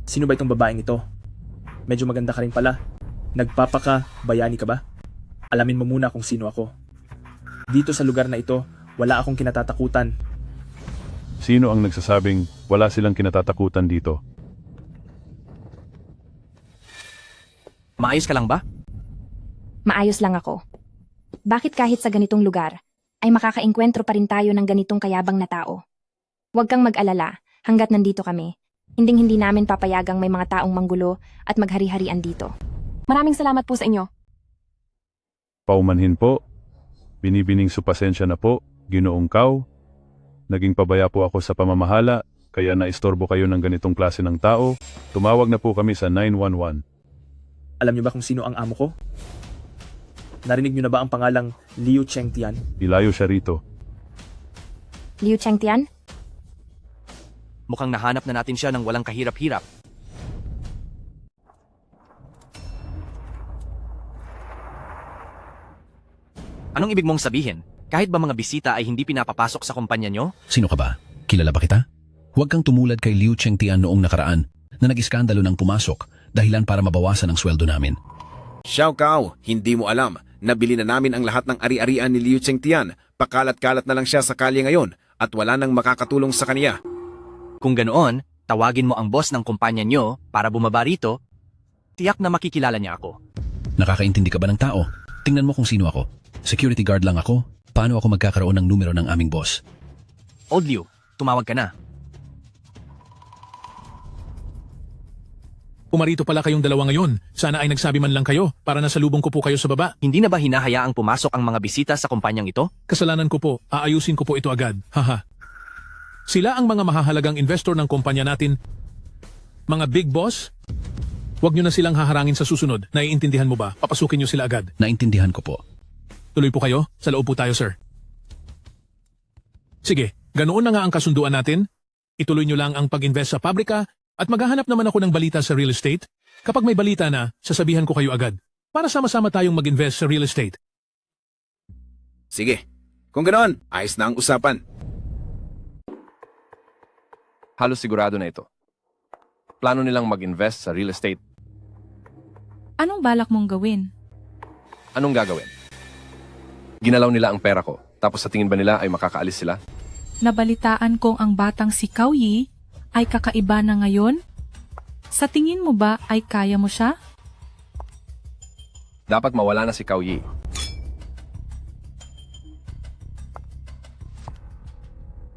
Sino ba itong babaeng ito? Medyo maganda ka rin pala. Nagpapaka, bayani ka ba? Alamin mo muna kung sino ako. Dito sa lugar na ito, wala akong kinatatakutan. Sino ang nagsasabing wala silang kinatatakutan dito? Maayos ka lang ba? Maayos lang ako. Bakit kahit sa ganitong lugar, ay makakaengkwentro pa rin tayo ng ganitong kayabang na tao? Huwag kang mag-alala, hanggat nandito kami. Hinding-hindi namin papayagang may mga taong manggulo at maghari-harian dito. Maraming salamat po sa inyo. Paumanhin po. Binibining supasensya na po, Ginoong Kao. Naging pabaya po ako sa pamamahala, kaya naistorbo kayo ng ganitong klase ng tao. Tumawag na po kami sa 911. Alam niyo ba kung sino ang amo ko? Narinig niyo na ba ang pangalang Liu Chengtian? Ilayo siya rito. Liu Chengtian? Mukhang nahanap na natin siya ng walang kahirap-hirap. Anong ibig mong sabihin? Kahit ba mga bisita ay hindi pinapapasok sa kumpanya nyo? Sino ka ba? Kilala ba kita? Huwag kang tumulad kay Liu Chengtian noong nakaraan na nag-iskandalo ng pumasok dahilan para mabawasan ang sweldo namin. Xiao Kao, hindi mo alam. Nabili na namin ang lahat ng ari-arian ni Liu Chengtian. Pakalat-kalat na lang siya sa kalye ngayon at wala nang makakatulong sa kaniya. Kung ganoon, tawagin mo ang boss ng kumpanya nyo para bumaba rito. Tiyak na makikilala niya ako. Nakakaintindi ka ba ng tao? Tingnan mo kung sino ako. Security guard lang ako. Paano ako magkakaroon ng numero ng aming boss? Old Liu, tumawag ka na. Pumarito pala kayong dalawa ngayon. Sana ay nagsabi man lang kayo para nasalubong ko po kayo sa baba. Hindi na ba hinahayaang pumasok ang mga bisita sa kumpanyang ito? Kasalanan ko po. Aayusin ko po ito agad. Haha. Sila ang mga mahahalagang investor ng kumpanya natin. Mga big boss? Huwag nyo na silang haharangin sa susunod. Naiintindihan mo ba? Papasukin nyo sila agad. Naintindihan ko po. Tuloy po kayo. Sa loob po tayo, sir. Sige, ganoon na nga ang kasunduan natin. Ituloy nyo lang ang pag-invest sa pabrika at maghahanap naman ako ng balita sa real estate. Kapag may balita na, sasabihan ko kayo agad. Para sama-sama tayong mag-invest sa real estate. Sige, kung ganoon, ayos na ang usapan. Halos sigurado na ito. Plano nilang mag-invest sa real estate. Anong balak mong gawin? Anong gagawin? Ginalaw nila ang pera ko, tapos sa tingin ba nila ay makakaalis sila? Nabalitaan kong ang batang si Cao Yi ay kakaiba na ngayon? Sa tingin mo ba ay kaya mo siya? Dapat mawala na si Cao Yi.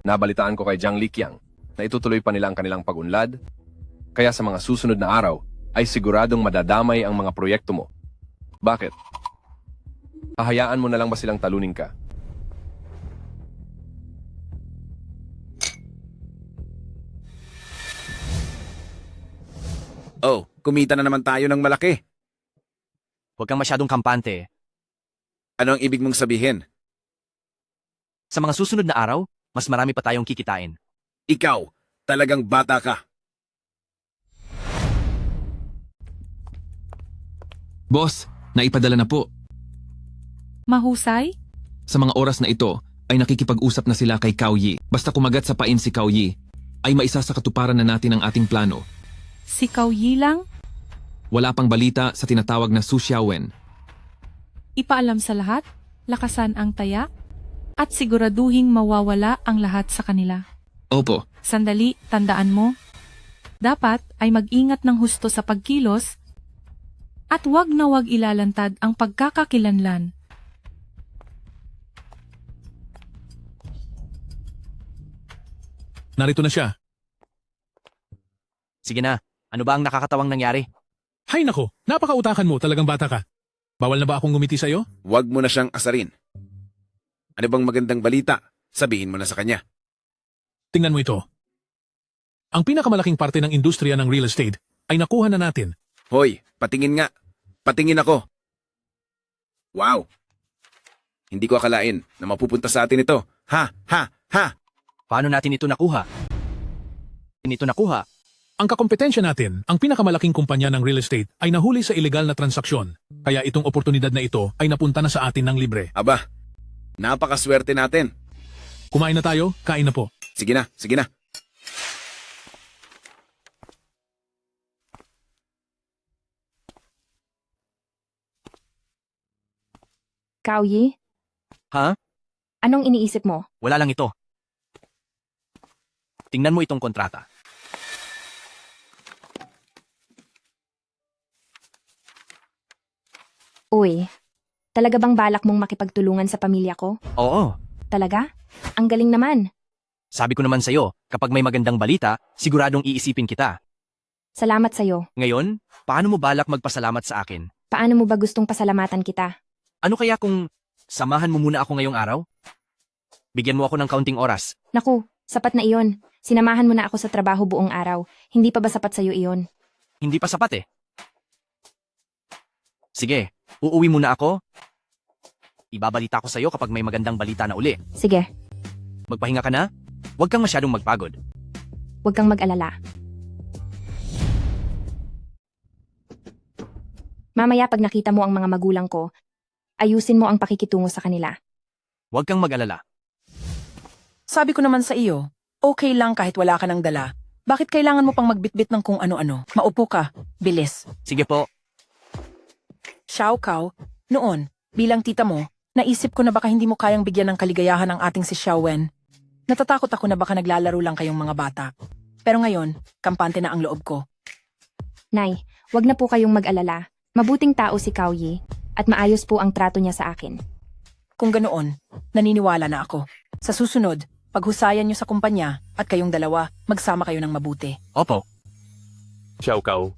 Nabalitaan ko kay Zhang Liqiang na itutuloy pa nila ang kanilang pag-unlad, kaya sa mga susunod na araw ay siguradong madadamay ang mga proyekto mo. Bakit? Hahayaan mo na lang ba silang talunin ka? Oh, kumita na naman tayo ng malaki. Huwag kang masyadong kampante. Ano ang ibig mong sabihin? Sa mga susunod na araw, mas marami pa tayong kikitain. Ikaw, talagang bata ka. Boss, naipadala na po. Mahusay? Sa mga oras na ito, ay nakikipag-usap na sila kay Cao Yi. Basta kumagat sa pain si Cao Yi, ay maisa sa katuparan na natin ang ating plano. Si Cao Yi lang? Wala pang balita sa tinatawag na Su Xiaowen. Ipaalam sa lahat, lakasan ang taya, at siguraduhing mawawala ang lahat sa kanila. Opo. Sandali, tandaan mo. Dapat ay mag-ingat ng husto sa pagkilos at wag na wag ilalantad ang pagkakakilanlan. Narito na siya. Sige na, ano ba ang nakakatawang nangyari? Hay nako, napakautakan mo, talagang bata ka. Bawal na ba akong ngumiti sa'yo? Huwag mo na siyang asarin. Ano bang magandang balita? Sabihin mo na sa kanya. Tingnan mo ito. Ang pinakamalaking parte ng industriya ng real estate ay nakuha na natin. Hoy, patingin nga. Patingin ako. Wow! Hindi ko akalain na mapupunta sa atin ito. Ha! Ha! Ha! Paano natin ito nakuha? Ang kakompetensya natin, ang pinakamalaking kumpanya ng real estate ay nahuli sa ilegal na transaksyon. Kaya itong oportunidad na ito ay napunta na sa atin ng libre. Aba, napakaswerte natin. Kumain na tayo, kain na po. Sige na, sige na. Cao Yi, Ha? anong iniisip mo? Wala lang ito. Tingnan mo itong kontrata. Uy, talaga bang balak mong makipagtulungan sa pamilya ko? Oo, Talaga? Ang galing naman. sabi ko naman sa'yo, kapag may magandang balita, siguradong iisipin kita. Salamat sa'yo. Ngayon, paano mo balak magpasalamat sa akin? Paano mo ba gustong pasalamatan kita? Ano kaya kung samahan mo muna ako ngayong araw? Bigyan mo ako ng kaunting oras. Naku, sapat na iyon. Sinamahan mo na ako sa trabaho buong araw. Hindi pa ba sapat sa'yo iyon? Hindi pa sapat eh. Sige, uuwi muna ako. Ibabalita ko sa'yo kapag may magandang balita na uli. Sige, Magpahinga ka na? Huwag kang masyadong magpagod. huwag kang mag-alala. Mamaya pag nakita mo ang mga magulang ko, ayusin mo ang pakikitungo sa kanila. Huwag kang mag-alala. Sabi ko naman sa iyo, okay lang kahit wala ka ng dala. Bakit kailangan mo pang magbitbit ng kung ano-ano? Maupo ka. Bilis. Sige po. Xiao Kao, noon, bilang tita mo, naisip ko na baka hindi mo kayang bigyan ng kaligayahan ang ating si Xiao Wen. Natatakot ako na baka naglalaro lang kayong mga bata. Pero ngayon, kampante na ang loob ko. Nay, wag na po kayong mag-alala. Mabuting tao si Cao Yi, at maayos po ang trato niya sa akin. Kung ganoon, naniniwala na ako. Sa susunod, paghusayan niyo sa kumpanya at kayong dalawa, magsama kayo ng mabuti. Opo. Xiao Kao,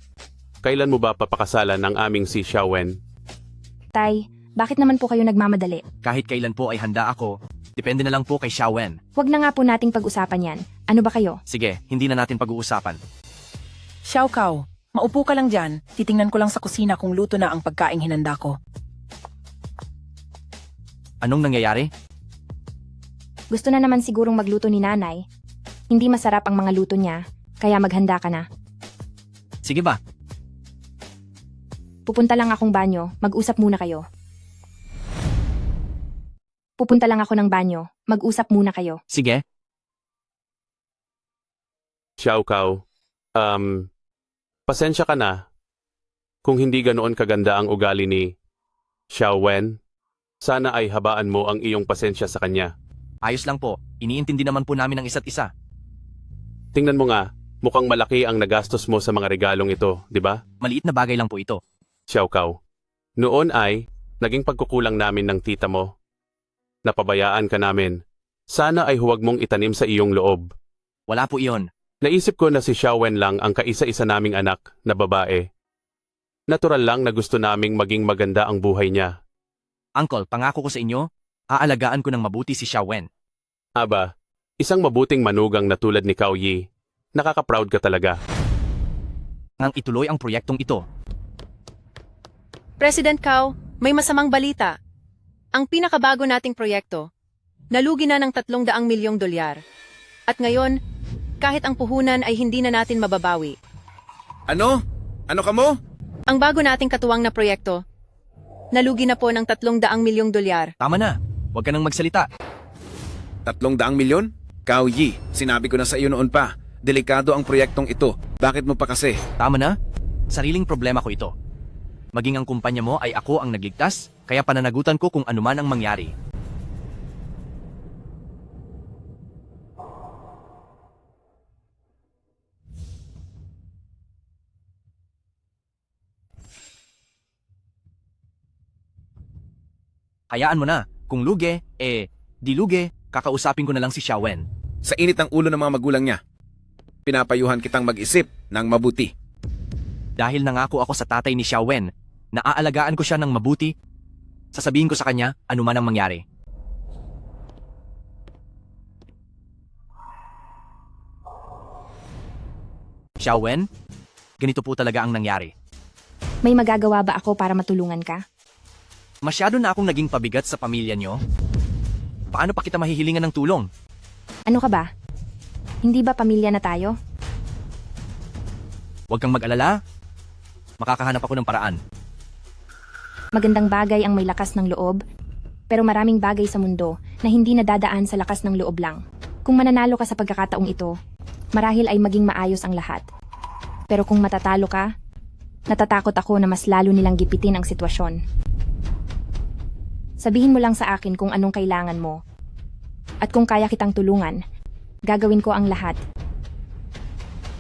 kailan mo ba papakasalan ang aming si Xiao Wen? Tay, bakit naman po kayo nagmamadali? Kahit kailan po ay handa ako. Depende na lang po kay Xiao Wen. Huwag na nga po nating pag-usapan yan. Ano ba kayo? Sige, hindi na natin pag-uusapan. Xiao Kao, maupo ka lang dyan. Titingnan ko lang sa kusina kung luto na ang pagkaing hinanda ko. Anong nangyayari? Gusto na naman sigurong magluto ni nanay. Hindi masarap ang mga luto niya, kaya maghanda ka na. Sige ba? Pupunta lang akong banyo, mag-usap muna kayo. Pupunta lang ako ng banyo, mag-usap muna kayo. Sige. Xiao Kao, pasensya ka na. Kung hindi ganoon kaganda ang ugali ni Xiao Wen, sana ay habaan mo ang iyong pasensya sa kanya. Ayos lang po. Iniintindi naman po namin ang isa't isa. Tingnan mo nga, mukhang malaki ang nagastos mo sa mga regalong ito, di ba? Maliit na bagay lang po ito. Xiao Kao, noon ay naging pagkukulang namin ng tita mo. Napabayaan ka namin. Sana ay huwag mong itanim sa iyong loob. Wala po iyon. Naisip ko na si Xiao Wen lang ang kaisa-isa naming anak na babae. Natural lang na gusto naming maging maganda ang buhay niya. Uncle, pangako ko sa inyo, aalagaan ko ng mabuti si Xiao Wen. Aba, isang mabuting manugang na tulad ni Cao Yi. Nakaka-proud ka talaga. Ngang ituloy ang proyektong ito. President Cao, may masamang balita. Ang pinakabago nating proyekto, nalugi na ng 300 milyong dolyar. At ngayon, kahit ang puhunan ay hindi na natin mababawi. Ano? Ano ka mo? Ang bago nating katuwang na proyekto, nalugi na po ng 300 milyong dolyar. Tama na. Huwag ka nang magsalita. 300 milyon? Cao Yi, sinabi ko na sa iyo noon pa. Delikado ang proyektong ito. Bakit mo pa kasi? Tama na. Sariling problema ko ito. Maging ang kumpanya mo ay ako ang nagligtas, kaya pananagutan ko kung anuman ang mangyari. Hayaan mo na. Kung luge, di luge, kakausapin ko na lang si Xiao Wen. Sa init ng ulo ng mga magulang niya. Pinapayuhan kitang mag-isip ng mabuti. Dahil nangako ako sa tatay ni Xiao Wen na aalagaan ko siya ng mabuti, sasabihin ko sa kanya anuman ang mangyari. Xiao Wen, ganito po talaga ang nangyari. May magagawa ba ako para matulungan ka? Masyado na akong naging pabigat sa pamilya niyo. Paano pa kita mahihilingan ng tulong? Ano ka ba? Hindi ba pamilya na tayo? Huwag kang mag-alala. Makakahanap ako ng paraan. Magandang bagay ang may lakas ng loob, pero maraming bagay sa mundo na hindi nadadaan sa lakas ng loob lang. Kung mananalo ka sa pagkakataong ito, marahil ay maging maayos ang lahat. Pero kung matatalo ka, natatakot ako na mas lalo nilang gipitin ang sitwasyon. Sabihin mo lang sa akin kung anong kailangan mo. At kung kaya kitang tulungan, gagawin ko ang lahat.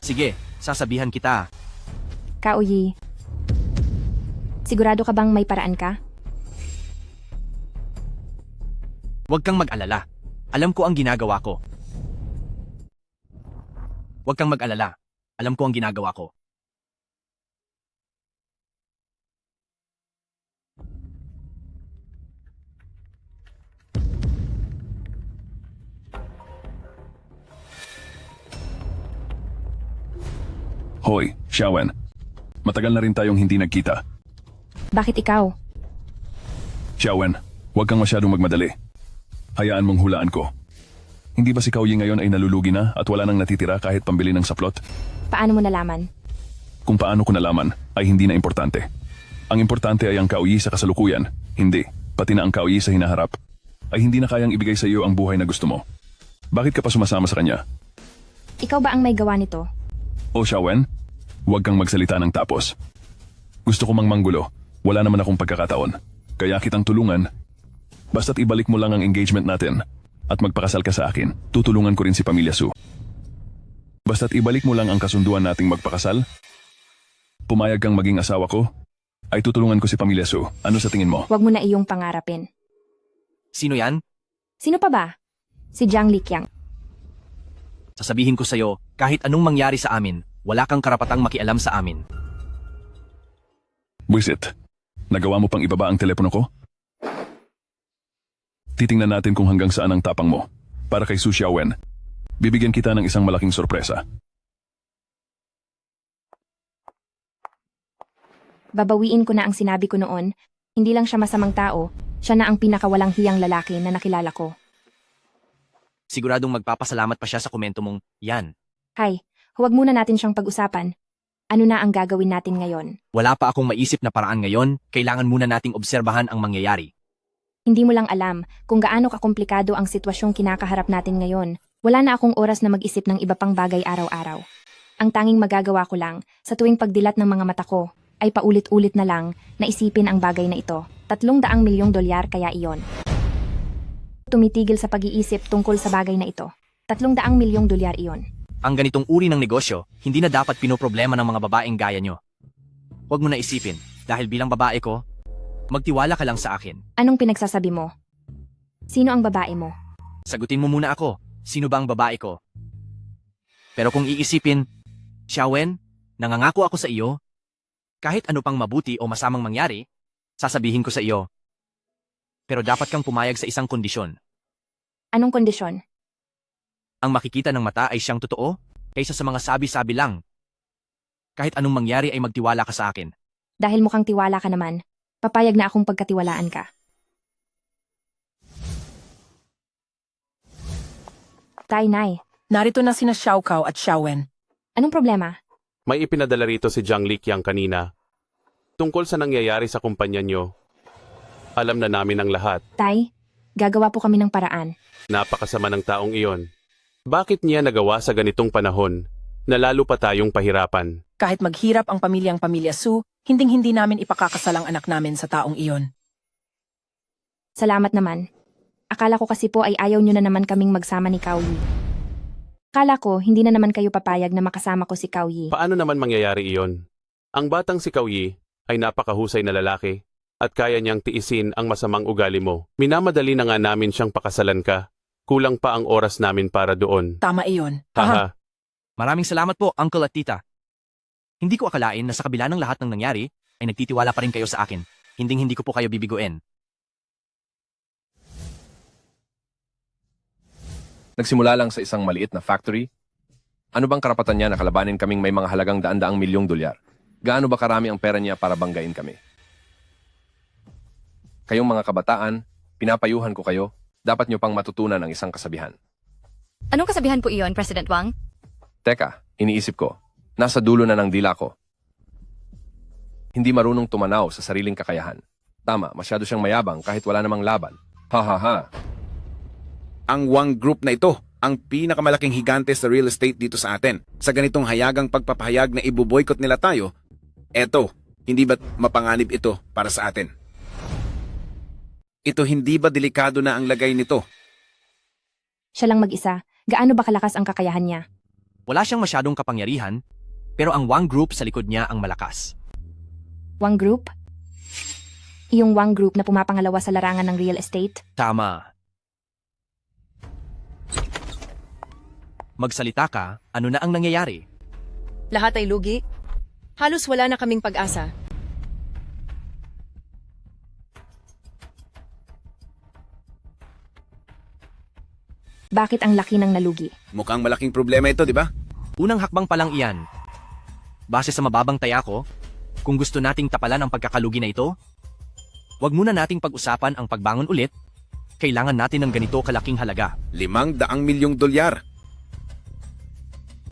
Sige, sasabihan kita. Cao Yi, sigurado ka bang may paraan ka? Huwag kang mag-alala. Alam ko ang ginagawa ko. Huwag kang mag-alala. Alam ko ang ginagawa ko. Hoy, Xiao Wen. Matagal na rin tayong hindi nagkita. Bakit ikaw? Xiao Wen, Huwag kang masyadong magmadali. Hayaan mong hulaan ko. Hindi ba si Kauyi ngayon ay nalulugi na at wala nang natitira kahit pambili ng saplot? Paano mo nalaman? Kung paano ko nalaman ay hindi na importante. Ang importante ay ang Kauyi sa kasalukuyan. Hindi, pati na ang Kauyi sa hinaharap ay hindi na kayang ibigay sa iyo ang buhay na gusto mo. Bakit ka pa sumasama sa kanya? Ikaw ba ang may gawa nito? O Xiaowen, huwag kang magsalita ng tapos. Gusto ko mang manggulo, wala naman akong pagkakataon. Kaya kitang tulungan. Basta't ibalik mo lang ang engagement natin at magpakasal ka sa akin, tutulungan ko rin si Pamilya Su. Basta't ibalik mo lang ang kasunduan nating magpakasal, pumayag kang maging asawa ko, ay tutulungan ko si Pamilya Su. Ano sa tingin mo? Huwag mo na iyong pangarapin. Sino yan? Sino pa ba? Si Zhang Liqiang. Sasabihin ko sa'yo, kahit anong mangyari sa amin, wala kang karapatang makialam sa amin. Buisit, nagawa mo pang ibaba ang telepono ko? Titingnan natin kung hanggang saan ang tapang mo. Para kay Su Xiaowen, bibigyan kita ng isang malaking sorpresa. Babawiin ko na ang sinabi ko noon, hindi lang siya masamang tao, siya na ang pinakawalang hiyang lalaki na nakilala ko. Siguradong magpapasalamat pa siya sa komento mong, yan. Hay, huwag muna natin siyang pag-usapan. Ano na ang gagawin natin ngayon? Wala pa akong maisip na paraan ngayon, kailangan muna nating obserbahan ang mangyayari. Hindi mo lang alam kung gaano kakomplikado ang sitwasyong kinakaharap natin ngayon. Wala na akong oras na mag-isip ng iba pang bagay araw-araw. Ang tanging magagawa ko lang, sa tuwing pagdilat ng mga mata ko, ay paulit-ulit na lang na isipin ang bagay na ito. $300 milyong kaya iyon. Tumitigil sa pag-iisip tungkol sa bagay na ito. $300 milyong iyon. Ang ganitong uri ng negosyo, hindi na dapat pinoproblema ng mga babaeng gaya nyo. Huwag mo na isipin, dahil bilang babae ko, magtiwala ka lang sa akin. Anong pinagsasabi mo? Sino ang babae mo? Sagutin mo muna ako, sino ba ang babae ko? Pero kung iisipin, Xiaowen, nangangako ako sa iyo, kahit ano pang mabuti o masamang mangyari, sasabihin ko sa iyo. Pero dapat kang pumayag sa isang kondisyon. Anong kondisyon? Ang makikita ng mata ay siyang totoo, kaysa sa mga sabi-sabi lang. Kahit anong mangyari ay magtiwala ka sa akin. Dahil mukhang tiwala ka naman, papayag na akong pagkatiwalaan ka. Nay, narito na sina Xiao Kao at Xiaowen. Anong problema? May ipinadala rito si Zhang Liqiang kanina. Tungkol sa nangyayari sa kumpanya nyo. Alam na namin ang lahat. Tay, gagawa po kami ng paraan. Napakasama ng taong iyon. Bakit niya nagawa sa ganitong panahon na lalo pa tayong pahirapan? Kahit maghirap ang pamilyang Pamilya Su, hinding-hindi namin ipakakasal ang anak namin sa taong iyon. Salamat naman. Akala ko kasi po ay ayaw nyo na naman kaming magsama ni Kauyi. Akala ko hindi na naman kayo papayag na makasama ko si Kauyi. Paano naman mangyayari iyon? Ang batang si Kauyi ay napakahusay na lalaki at kaya niyang tiisin ang masamang ugali mo. Minamadali na nga namin siyang pakasalan ka. Kulang pa ang oras namin para doon. Tama iyon. Haha. Maraming salamat po, Uncle at Tita. Hindi ko akalain na sa kabila ng lahat ng nangyari, ay nagtitiwala pa rin kayo sa akin. Hinding-hindi ko po kayo bibiguin. Nagsimula lang sa isang maliit na factory. Ano bang karapatan niya na kalabanin kaming may mga halagang $100 milyong? Gaano ba karami ang pera niya para banggain kami? Kayong mga kabataan, pinapayuhan ko kayo, dapat niyo pang matutunan ang isang kasabihan. Anong kasabihan po iyon, President Wang? Teka, iniisip ko, nasa dulo na ng dila ko. Hindi marunong tumanaw sa sariling kakayahan. Tama, masyado siyang mayabang kahit wala namang laban. Ha ha ha. Ang Wang Group na ito, ang pinakamalaking higante sa real estate dito sa atin. Sa ganitong hayagang pagpapahayag na ibuboykot nila tayo, eto, hindi ba't mapanganib ito para sa atin? Ito hindi ba delikado na ang lagay nito? Siya lang mag-isa. Gaano ba kalakas ang kakayahan niya? Wala siyang masyadong kapangyarihan, pero ang Wang Group sa likod niya ang malakas. Wang Group? Iyong Wang Group na pumapangalawa sa larangan ng real estate? Tama. Magsalita ka, ano na ang nangyayari? Lahat ay lugi. Halos wala na kaming pag-asa. Bakit ang laki ng nalugi? Mukhang malaking problema ito, di ba? Unang hakbang pa lang iyan. Base sa mababang taya ko, kung gusto nating tapalan ang pagkakalugi na ito, Huwag muna nating pag-usapan ang pagbangon ulit. Kailangan natin ng ganito kalaking halaga. 500 milyong dolyar.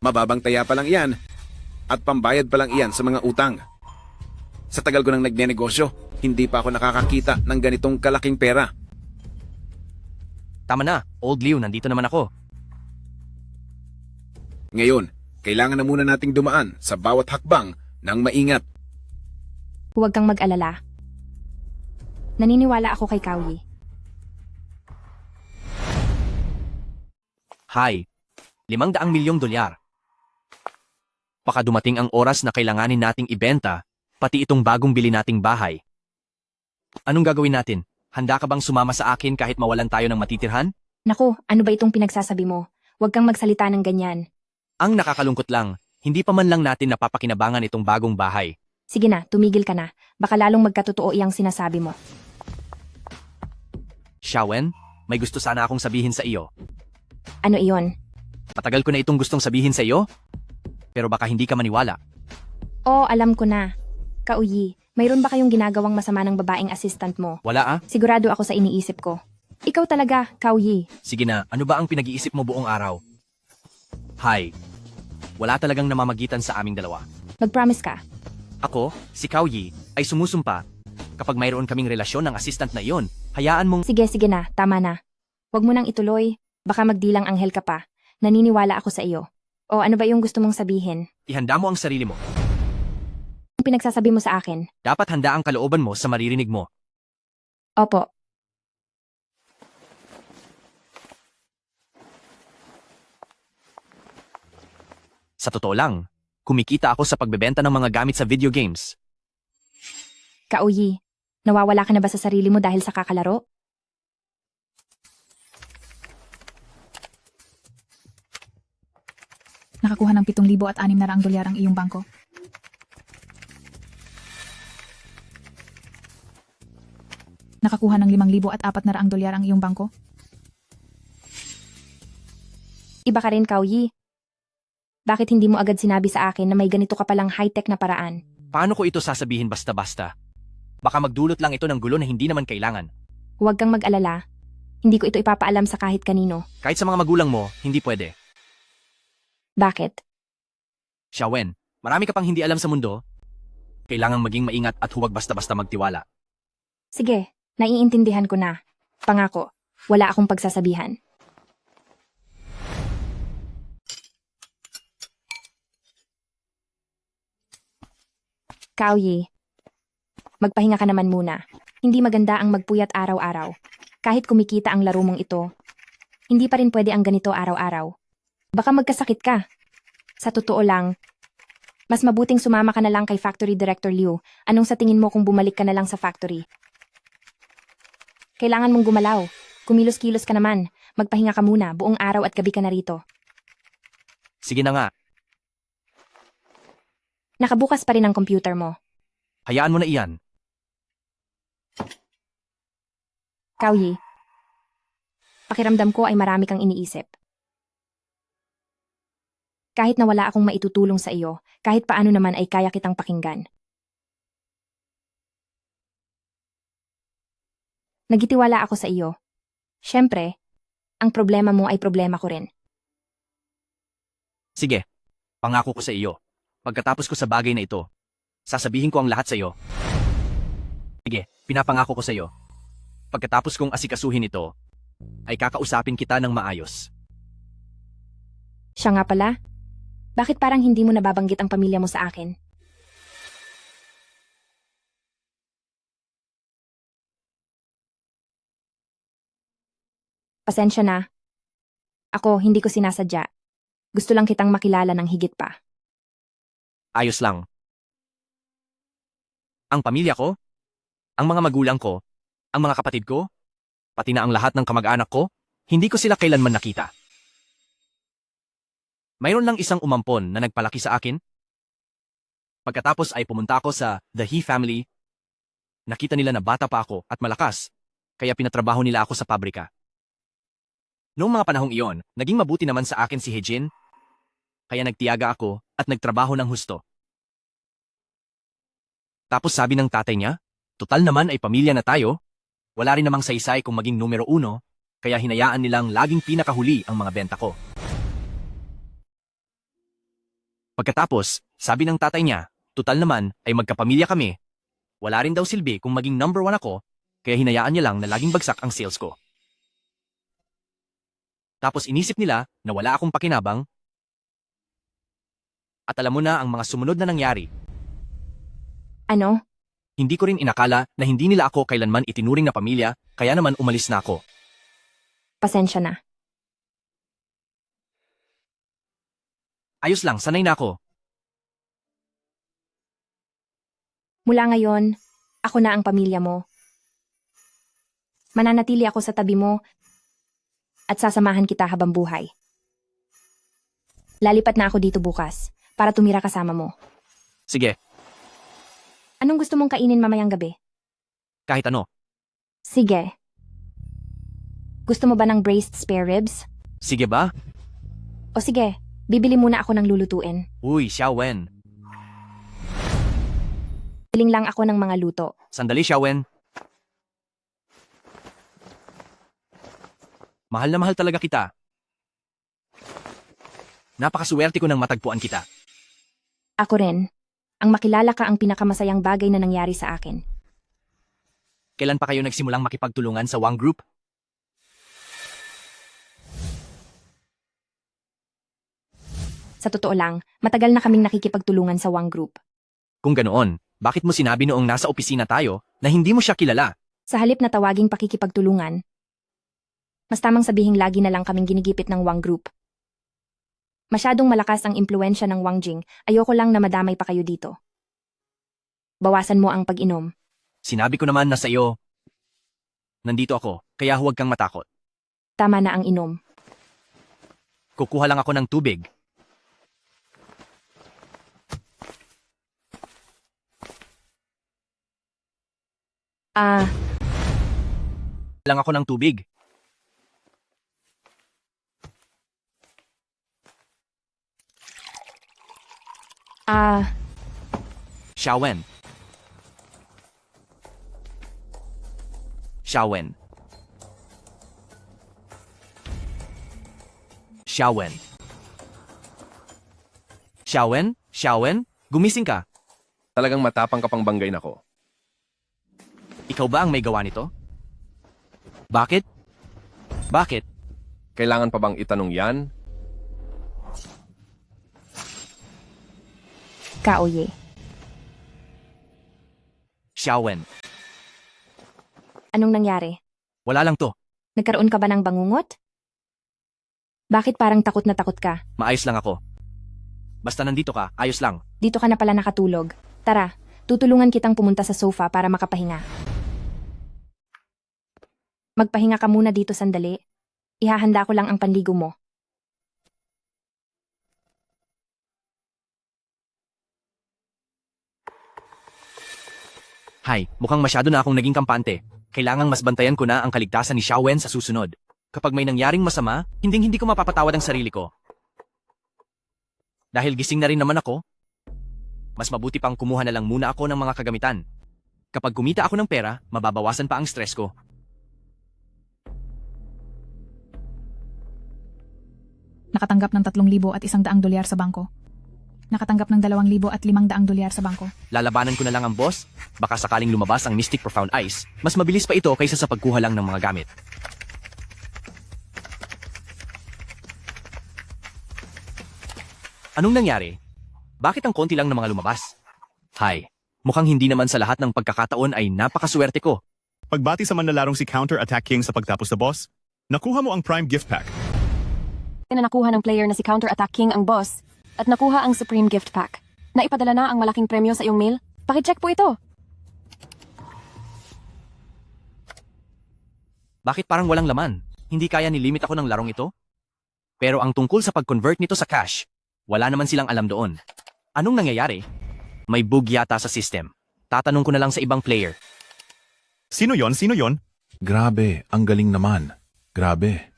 Mababang taya pa lang iyan at pambayad pa lang iyan sa mga utang. Sa tagal ko nang nagnenegosyo, hindi pa ako nakakakita ng ganitong kalaking pera. Tama na, Old Liu, nandito naman ako. Ngayon, kailangan na muna nating dumaan sa bawat hakbang ng maingat. Huwag kang mag-alala. Naniniwala ako kay Kauyi. Hi, 500 milyong dolyar. Baka dumating ang oras na kailanganin nating ibenta, pati itong bagong bili nating bahay. Anong gagawin natin? Handa ka bang sumama sa akin kahit mawalan tayo ng matitirhan? Naku, ano ba itong pinagsasabi mo? Huwag kang magsalita ng ganyan. Ang nakakalungkot lang, hindi pa man lang natin napapakinabangan itong bagong bahay. Sige na, tumigil ka na. Baka lalong magkatotoo iyang sinasabi mo. Xiaowen, may gusto sana akong sabihin sa iyo. Ano iyon? Matagal ko na itong gustong sabihin sa iyo, pero baka hindi ka maniwala. Oo, alam ko na. Kauyi, mayroon ba kayong ginagawang masama ng babaeng assistant mo? Wala ah. Sigurado ako sa iniisip ko. Ikaw talaga, Kauyi. Sige na, ano ba ang pinag-iisip mo buong araw? Hi. Wala talagang namamagitan sa aming dalawa. Mag-promise ka. Ako, si Cao Yi, ay sumusumpa. Kapag mayroon kaming relasyon ng assistant na iyon, hayaan mong... Sige na, tama na. Huwag mo nang ituloy. Baka magdilang anghel ka pa. Naniniwala ako sa iyo. O ano ba yung gusto mong sabihin? Ihanda mo ang sarili mo. Ang pinagsasabi mo sa akin? Dapat handa ang kalooban mo sa maririnig mo. Opo. Sa totoo lang, kumikita ako sa pagbebenta ng mga gamit sa video games. Kauyi, nawawala ka na ba sa sarili mo dahil sa kakalaro? Nakakuha ng 7,600 dolyar ang iyong bangko. Nakakuha ng 5,400 dolyar ang iyong bangko. Iba ka rin, Kauyi. Bakit hindi mo agad sinabi sa akin na may ganito ka palang high-tech na paraan? Paano ko ito sasabihin basta-basta? Baka magdulot lang ito ng gulo na hindi naman kailangan. Huwag kang mag-alala. Hindi ko ito ipapaalam sa kahit kanino. Kahit sa mga magulang mo, hindi pwede. Bakit? Xiaowen, marami ka pang hindi alam sa mundo. Kailangang maging maingat at huwag basta-basta magtiwala. Sige, naiintindihan ko na. Pangako, wala akong pagsasabihan. Kauyi, magpahinga ka naman muna. Hindi maganda ang magpuyat araw-araw. Kahit kumikita ang laro mong ito, hindi pa rin pwede ang ganito araw-araw. Baka magkasakit ka. Sa totoo lang, mas mabuting sumama ka na lang kay Factory Director Liu. Anong sa tingin mo kung bumalik ka na lang sa factory? Kailangan mong gumalaw. Kumilos-kilos ka naman. Magpahinga ka muna. Buong araw at gabi ka na rito. Sige na nga, Nakabukas pa rin ang computer mo. hayaan mo na iyan. Kauyi, pakiramdam ko ay marami kang iniisip. Kahit na wala akong maitutulong sa iyo, kahit paano naman ay kaya kitang pakinggan. Nagitiwala ako sa iyo. Siyempre, ang problema mo ay problema ko rin. Sige, pangako ko sa iyo. Pagkatapos ko sa bagay na ito, sasabihin ko ang lahat sa iyo. Sige, pinapangako ko sa iyo. Pagkatapos kong asikasuhin ito, ay kakausapin kita ng maayos. Siya nga pala, bakit parang hindi mo nababanggit ang pamilya mo sa akin? Pasensya na. Ako, hindi ko sinasadya. Gusto lang kitang makilala ng higit pa. Ayos lang. Ang pamilya ko, ang mga magulang ko, ang mga kapatid ko, pati na ang lahat ng kamag-anak ko, hindi ko sila kailanman nakita. Mayroon lang isang umampon na nagpalaki sa akin. Pagkatapos ay pumunta ako sa The He Family. Nakita nila na bata pa ako at malakas, kaya pinatrabaho nila ako sa pabrika. Noong mga panahong iyon, naging mabuti naman sa akin si Hejin, kaya nagtiyaga ako at nagtrabaho ng husto. Tapos sabi ng tatay niya, Total naman ay pamilya na tayo. Wala rin namang saysay kung maging numero 1, kaya hinayaan nilang laging pinakahuli ang mga benta ko. Pagkatapos, sabi ng tatay niya, total naman ay magkapamilya kami. Wala rin daw silbi kung maging number 1 ako, kaya hinayaan niya lang na laging bagsak ang sales ko. Tapos inisip nila na wala akong pakinabang. At alam mo na ang mga sumunod na nangyari. Ano? Hindi ko rin inakala na hindi nila ako kailanman itinuring na pamilya, kaya naman umalis na ako. Pasensya na. Ayos lang, sanay na ako. Mula ngayon, ako na ang pamilya mo. Mananatili ako sa tabi mo at sasamahan kita habang buhay. Lalipat na ako dito bukas para tumira kasama mo. Sige, Anong gusto mong kainin mamayang gabi? kahit ano. Sige. Gusto mo ba ng braised spare ribs? Sige ba? O sige, bibili muna ako ng lulutuin. Uy, Xiaowen. Biling lang ako ng mga luto. Sandali, Xiaowen. Mahal na mahal talaga kita. Napakaswerte ko nang matagpuan kita. Ako rin. Ang makilala ka ang pinakamasayang bagay na nangyari sa akin. Kailan pa kayo nagsimulang makipagtulungan sa Wang Group? Sa totoo lang, matagal na kaming nakikipagtulungan sa Wang Group. Kung ganoon, bakit mo sinabi noong nasa opisina tayo na hindi mo siya kilala? Sa halip na tawaging pakikipagtulungan, mas tamang sabihing lagi na lang kaming ginigipit ng Wang Group. Masyadong malakas ang impluensya ng Wang Jing, ayoko lang na madamay pa kayo dito. Bawasan mo ang pag-inom. Sinabi ko naman na sa iyo, nandito ako, kaya huwag kang matakot. Tama na ang inom. Kukuha lang ako ng tubig. Lang ako ng tubig. Xiaowen. Xiaowen. Xiaowen. Xiaowen? Xiaowen? Gumising ka. Talagang matapang ka pang banggain ako. Ikaw ba ang may gawa nito? Bakit? Bakit? Kailangan pa bang itanong yan? Kaoye. Xiaowen. Anong nangyari? Wala lang to. Nagkaroon ka ba ng bangungot? Bakit parang takot na takot ka? Maayos lang ako. Basta nandito ka, ayos lang. Dito ka na pala nakatulog. Tara, tutulungan kitang pumunta sa sofa para makapahinga. Magpahinga ka muna dito sandali. Ihahanda ko lang ang panligo mo. Hay, mukhang masyado na akong naging kampante. Kailangang mas bantayan ko na ang kaligtasan ni Xiaowen sa susunod. Kapag may nangyaring masama, hindi ko mapapatawad ang sarili ko. Dahil gising na rin naman ako, mas mabuti pang kumuha na lang muna ako ng mga kagamitan. Kapag kumita ako ng pera, mababawasan pa ang stress ko. Nakatanggap ng 3,000 at $100 sa bangko. Nakatanggap ng 2,000 at $500 sa bangko. Lalabanan ko na lang ang boss, baka sakaling lumabas ang Mystic Profound Ice, mas mabilis pa ito kaysa sa pagkuha lang ng mga gamit. Anong nangyari? Bakit ang konti lang ng mga lumabas? Hay, mukhang hindi naman sa lahat ng pagkakataon ay napakaswerte ko. Pagbati sa manlalarong si Counter Attack King sa pagtapos na boss, nakuha mo ang Prime Gift Pack. Nakuha ng player na si Counter Attack King ang boss at nakuha ang Supreme Gift Pack. Naipadala na ang malaking premyo sa iyong mail. Pakicheck po ito. Bakit parang walang laman? Hindi kaya nilimit ako ng larong ito? Pero ang tungkol sa pag-convert nito sa cash, wala naman silang alam doon. Anong nangyayari? May bug yata sa system. Tatanong ko na lang sa ibang player. Sino yon? Sino yon? Grabe, ang galing naman. Grabe.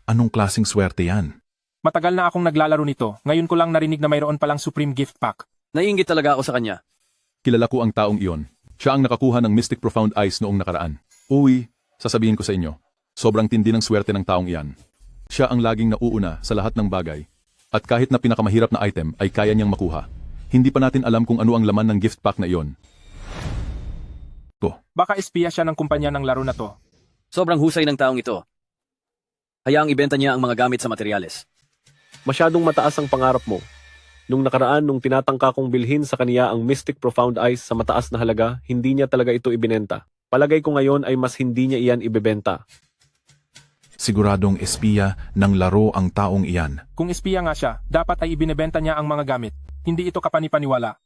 Anong klaseng swerte yan? Matagal na akong naglalaro nito. Ngayon ko lang narinig na mayroon palang Supreme Gift Pack. Naiinggit talaga ako sa kanya. Kilala ko ang taong iyon. Siya ang nakakuha ng Mystic Profound Ice noong nakaraan. Uy, sasabihin ko sa inyo, sobrang tindi ng swerte ng taong iyan. Siya ang laging nauuna sa lahat ng bagay. At kahit na pinakamahirap na item ay kaya niyang makuha. Hindi pa natin alam kung ano ang laman ng gift pack na iyon. Baka espiya siya ng kumpanya ng laro na to. Sobrang husay ng taong ito. Hayaang ibenta niya ang mga gamit sa materyales. Masyadong mataas ang pangarap mo. Nung nakaraan, nung tinatangka kong bilhin sa kaniya ang Mystic Profound Ice sa mataas na halaga, hindi niya talaga ito ibinenta. Palagay ko ngayon ay mas hindi niya iyan ibebenta. Siguradong espiya ng laro ang taong iyan. Kung espiya nga siya, dapat ay ibinebenta niya ang mga gamit. Hindi ito kapanipaniwala.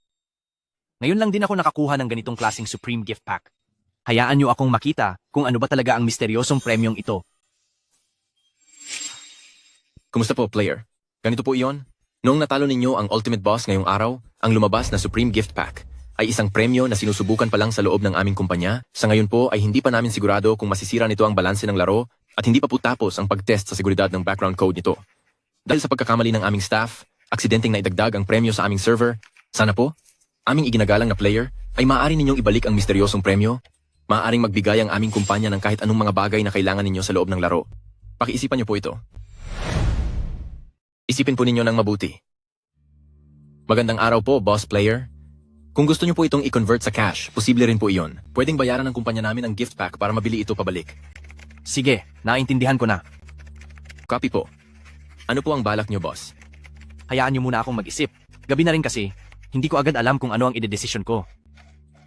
Ngayon lang din ako nakakuha ng ganitong klaseng Supreme Gift Pack. Hayaan niyo akong makita kung ano ba talaga ang misteryosong premyong ito. Kumusta po, player? Ganito po iyon. Noong natalo ninyo ang Ultimate Boss ngayong araw, ang lumabas na Supreme Gift Pack ay isang premyo na sinusubukan pa lang sa loob ng aming kumpanya. Sa ngayon po ay hindi pa namin sigurado kung masisira nito ang balanse ng laro at hindi pa po tapos ang pag-test sa seguridad ng background code nito. Dahil sa pagkakamali ng aming staff, aksidenteng na idagdag ang premyo sa aming server, sana po, aming iginagalang na player ay maaari ninyong ibalik ang misteryosong premyo. Maaaring magbigay ang aming kumpanya ng kahit anong mga bagay na kailangan ninyo sa loob ng laro. Pakiisipan niyo po ito. Isipin po ninyo ng mabuti. Magandang araw po, boss player. Kung gusto niyo po itong i-convert sa cash, posible rin po iyon. Pwedeng bayaran ng kumpanya namin ang gift pack para mabili ito pabalik. Sige, naintindihan ko na. Copy po. Ano po ang balak niyo, boss? Hayaan niyo muna akong mag-isip. Gabi na rin kasi, hindi ko agad alam kung ano ang ide-desisyon ko.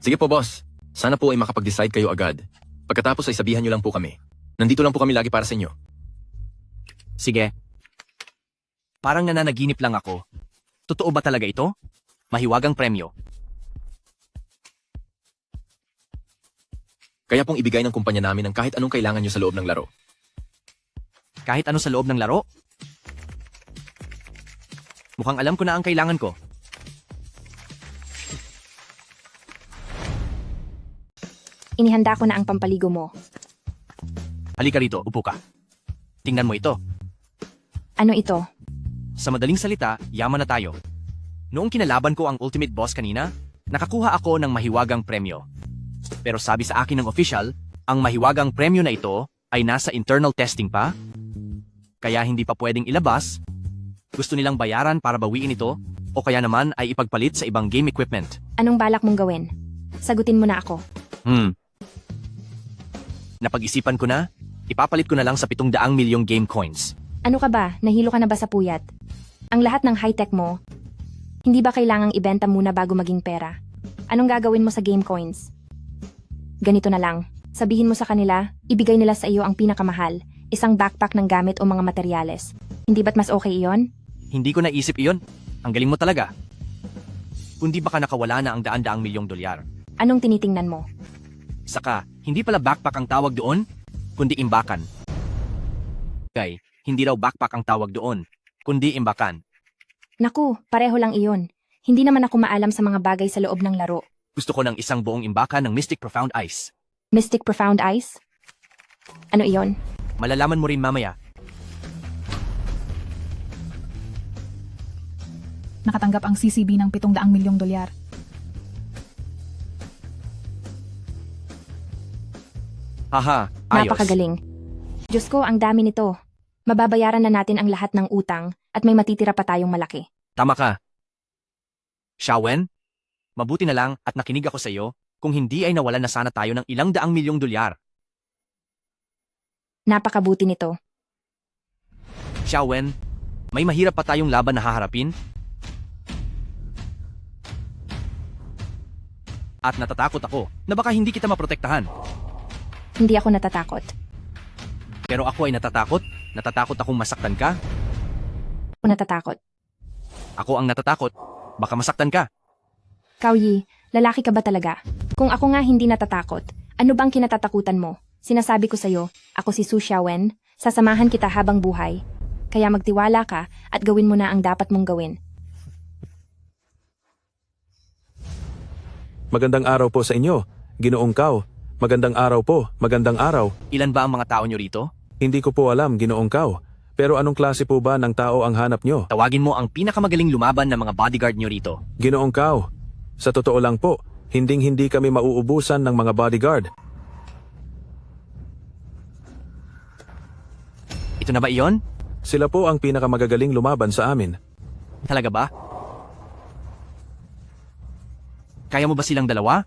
Sige po, boss. Sana po ay makapag-decide kayo agad. Pagkatapos ay sabihan niyo lang po kami. Nandito lang po kami lagi para sa inyo. Sige. Parang nananaginip lang ako. Totoo ba talaga ito? Mahiwagang premyo. Kaya pong ibigay ng kumpanya namin ang kahit anong kailangan niyo sa loob ng laro. Kahit ano sa loob ng laro? Mukhang alam ko na ang kailangan ko. Inihanda ko na ang pampaligo mo. Halika rito, upo ka. Tingnan mo ito. Ano ito? Sa madaling salita, yaman na tayo. Noong kinalaban ko ang Ultimate Boss kanina, nakakuha ako ng mahiwagang premyo. Pero sabi sa akin ng official, ang mahiwagang premyo na ito ay nasa internal testing pa, kaya hindi pa pwedeng ilabas. Gusto nilang bayaran para bawiin ito, o kaya naman ay ipagpalit sa ibang game equipment. Anong balak mong gawin? Sagutin mo na ako. Napag-isipan ko na, ipapalit ko na lang sa 700 milyong game coins. Ano ka ba? Nahilo ka na ba sa puyat? Ang lahat ng high-tech mo, hindi ba kailangang ibenta muna bago maging pera? Anong gagawin mo sa game coins? Ganito na lang. Sabihin mo sa kanila, ibigay nila sa iyo ang pinakamahal, isang backpack ng gamit o mga materyales. Hindi ba't mas okay iyon? Hindi ko naisip iyon. Ang galing mo talaga. Kundi baka nakawala na ang daan-daang milyong dolyar. Anong tinitingnan mo? Saka, hindi pala backpack ang tawag doon, kundi imbakan. Okay, hindi raw backpack ang tawag doon, kundi imbakan. Naku, pareho lang iyon. Hindi naman ako maalam sa mga bagay sa loob ng laro. Gusto ko ng isang buong imbakan ng Mystic Profound Ice. Mystic Profound Ice? Ano iyon? Malalaman mo rin mamaya. Nakatanggap ang CCB ng 700 milyong dolyar. Haha, ayos. Napakagaling. Diyos ko, ang dami nito. Mababayaran na natin ang lahat ng utang at may matitira pa tayong malaki. Tama ka. Xiaowen, mabuti na lang at nakinig ako sa iyo, kung hindi ay nawalan na sana tayo ng ilang daang milyong dolyar. Napakabuti nito. Xiaowen, may mahirap pa tayong laban na haharapin? At natatakot ako na baka hindi kita maprotektahan. Hindi ako natatakot. Pero ako ay natatakot. Natatakot akong masaktan ka. Ako natatakot. Ako ang natatakot. Baka masaktan ka. Kaoyi, lalaki ka ba talaga? Kung ako nga hindi natatakot, ano bang kinatatakutan mo? Sinasabi ko sa'yo, ako si Su Xiaowen, sasamahan kita habang buhay. Kaya magtiwala ka at gawin mo na ang dapat mong gawin. Magandang araw po sa inyo, Ginoong Kao. Magandang araw po, magandang araw. Ilan ba ang mga tao nyo rito? Hindi ko po alam, Ginoong Kao. Pero anong klase po ba ng tao ang hanap nyo? Tawagin mo ang pinakamagaling lumaban ng mga bodyguard nyo rito. Ginoong Kao, sa totoo lang po, Hinding-hindi kami mauubusan ng mga bodyguard. Ito na ba iyon? Sila po ang pinakamagagaling lumaban sa amin. Talaga ba? Kaya mo ba silang dalawa?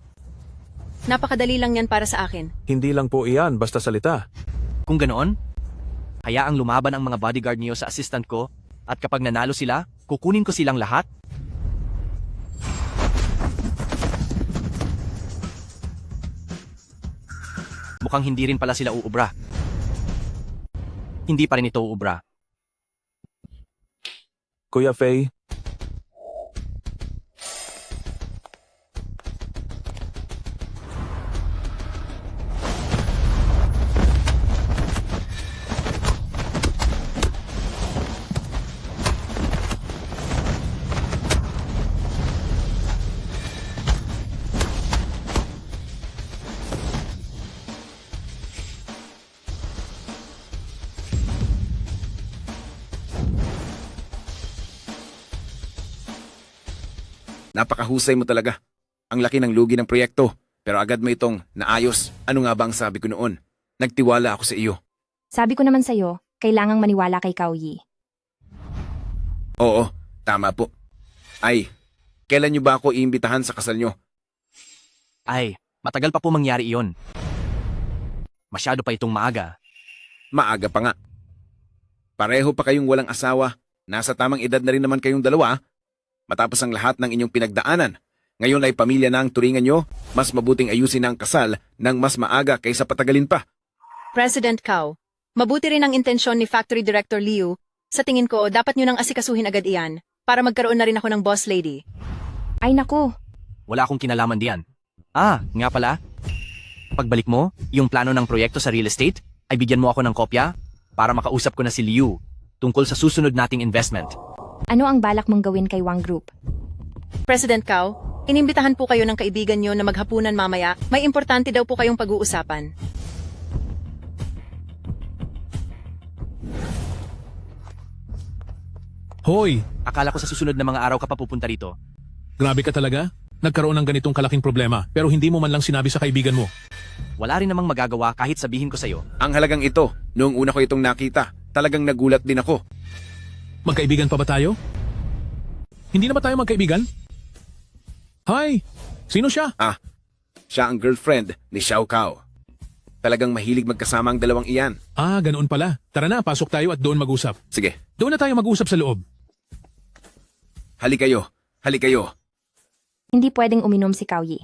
Napakadali lang yan para sa akin. Hindi lang po iyan basta salita. Kung ganoon, hayaang lumaban ang mga bodyguard niyo sa assistant ko at kapag nanalo sila, kukunin ko silang lahat. Mukhang hindi rin pala sila uubra. Hindi pa rin ito uubra. Kuya Faye, Napakahusay mo talaga. Ang laki ng lugi ng proyekto, pero agad mo itong naayos. Ano nga ba ang sabi ko noon? Nagtiwala ako sa iyo. Sabi ko naman sa'yo, kailangang maniwala kay Cao Yi. Oo, tama po. Ay, kailan niyo ba ako iimbitahan sa kasal niyo? Ay, matagal pa po mangyari iyon. Masyado pa itong maaga. Maaga pa nga. Pareho pa kayong walang asawa. Nasa tamang edad na rin naman kayong dalawa. Matapos ang lahat ng inyong pinagdaanan, ngayon ay pamilya na ang turingan nyo, mas mabuting ayusin ang kasal ng mas maaga kaysa patagalin pa. President Cao, mabuti rin ang intensyon ni Factory Director Liu. Sa tingin ko, dapat nyo nang asikasuhin agad iyan para magkaroon na rin ako ng boss lady. Ay naku, Wala akong kinalaman diyan. Ah, nga pala. Pagbalik mo, yung plano ng proyekto sa real estate, ay bigyan mo ako ng kopya para makausap ko na si Liu tungkol sa susunod nating investment. ano ang balak mong gawin kay Wang Group? President Cao, inimbitahan po kayo ng kaibigan nyo na maghapunan mamaya. May importante daw po kayong pag-uusapan. Hoy, Akala ko sa susunod na mga araw ka pa pupunta rito. grabe ka talaga? Nagkaroon ng ganitong kalaking problema pero hindi mo man lang sinabi sa kaibigan mo. Wala rin namang magagawa kahit sabihin ko sa'yo. Ang halagang ito, noong una ko itong nakita, talagang nagulat din ako. Magkaibigan pa ba tayo? Hindi na ba tayo magkaibigan? Hi! Sino siya? Ah, siya ang girlfriend ni Xiao Cao. Talagang mahilig magkasama ang dalawang iyan. Ah, ganoon pala. Tara na, pasok tayo at doon mag-usap. Sige, Doon na tayo mag-usap sa loob. hali kayo. Hali kayo. Hindi pwedeng uminom si Cao Yi.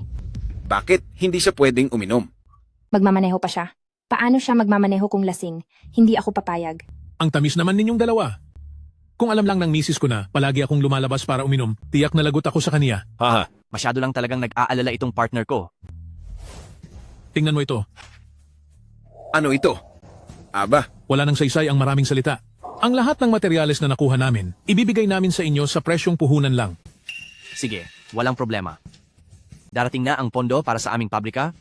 Bakit hindi siya pwedeng uminom? Magmamaneho pa siya. Paano siya magmamaneho kung lasing? Hindi ako papayag. Ang tamis naman ninyong dalawa. Kung alam lang ng misis ko na palagi akong lumalabas para uminom, tiyak na lagot ako sa kaniya. Haha. Masyado lang talagang nag-aalala itong partner ko. Tingnan mo ito. Ano ito? Aba, Wala nang saysay ang maraming salita. Ang lahat ng materyales na nakuha namin, ibibigay namin sa inyo sa presyong puhunan lang. Sige, walang problema. Darating na ang pondo para sa aming pabrika.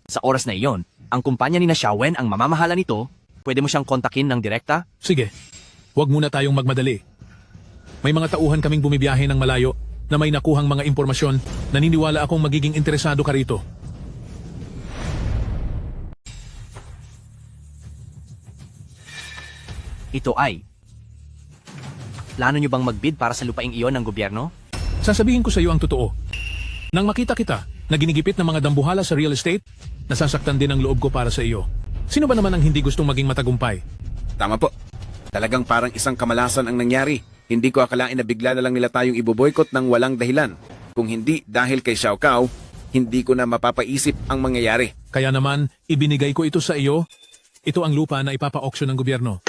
Sa oras na iyon, ang kumpanya ni na Xiaowen ang mamamahala nito. Pwede mo siyang kontakin ng direkta? Sige, huwag muna tayong magmadali. May mga tauhan kaming bumibiyahe ng malayo na may nakuhang mga impormasyon. Naniniwala akong magiging interesado ka rito. Ito ay... Plano nyo bang magbid para sa lupaing iyon ng gobyerno? Sasabihin ko sa iyo ang totoo. Nang makita kita na ginigipit ng mga dambuhala sa real estate, nasasaktan din ang loob ko para sa iyo. Sino ba naman ang hindi gustong maging matagumpay? tama po. Talagang parang isang kamalasan ang nangyari. Hindi ko akalain na bigla na lang nila tayong iboboykot ng walang dahilan. Kung hindi dahil kay Xiao Cao, hindi ko na mapapaisip ang mangyayari. Kaya naman, ibinigay ko ito sa iyo. Ito ang lupa na ipapa-auction ng gobyerno.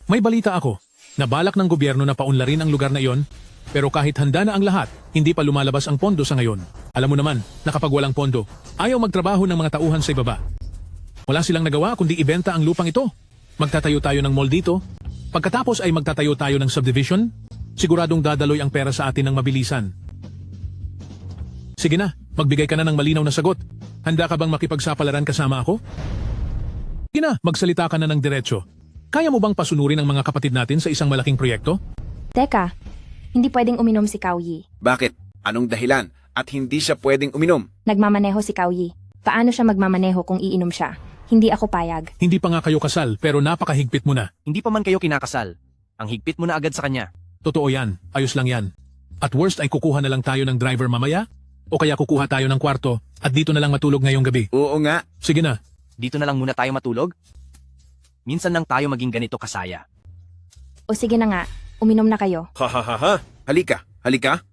May balita ako na balak ng gobyerno na paunlarin ang lugar na iyon, pero kahit handa na ang lahat, hindi pa lumalabas ang pondo sa ngayon. Alam mo naman na kapag walang pondo, ayaw magtrabaho ng mga tauhan sa ibaba. Wala silang nagawa kundi ibenta ang lupang ito. Magtatayo tayo ng mall dito. Pagkatapos ay magtatayo tayo ng subdivision. Siguradong dadaloy ang pera sa atin ng mabilisan. Sige na, magbigay ka na ng malinaw na sagot. Handa ka bang makipagsapalaran kasama ako? Sige na, magsalita ka na ng diretsyo. Kaya mo bang pasunurin ang mga kapatid natin sa isang malaking proyekto? Teka, hindi pwedeng uminom si Cao Yi. Bakit? Anong dahilan? at hindi siya pwedeng uminom. Nagmamaneho si Cao Yi. Paano siya magmamaneho kung iinom siya? Hindi ako payag. Hindi pa nga kayo kasal pero napakahigpit mo na. Hindi pa man kayo kinakasal. Ang higpit mo na agad sa kanya. Totoo yan, ayos lang yan. At worst ay kukuha na lang tayo ng driver mamaya? O kaya kukuha tayo ng kwarto at dito na lang matulog ngayong gabi? Oo nga. Sige na. Dito na lang muna tayo matulog? Minsan lang tayo maging ganito kasaya. O sige na nga, uminom na kayo. Ha ha ha ha. Halika, halika.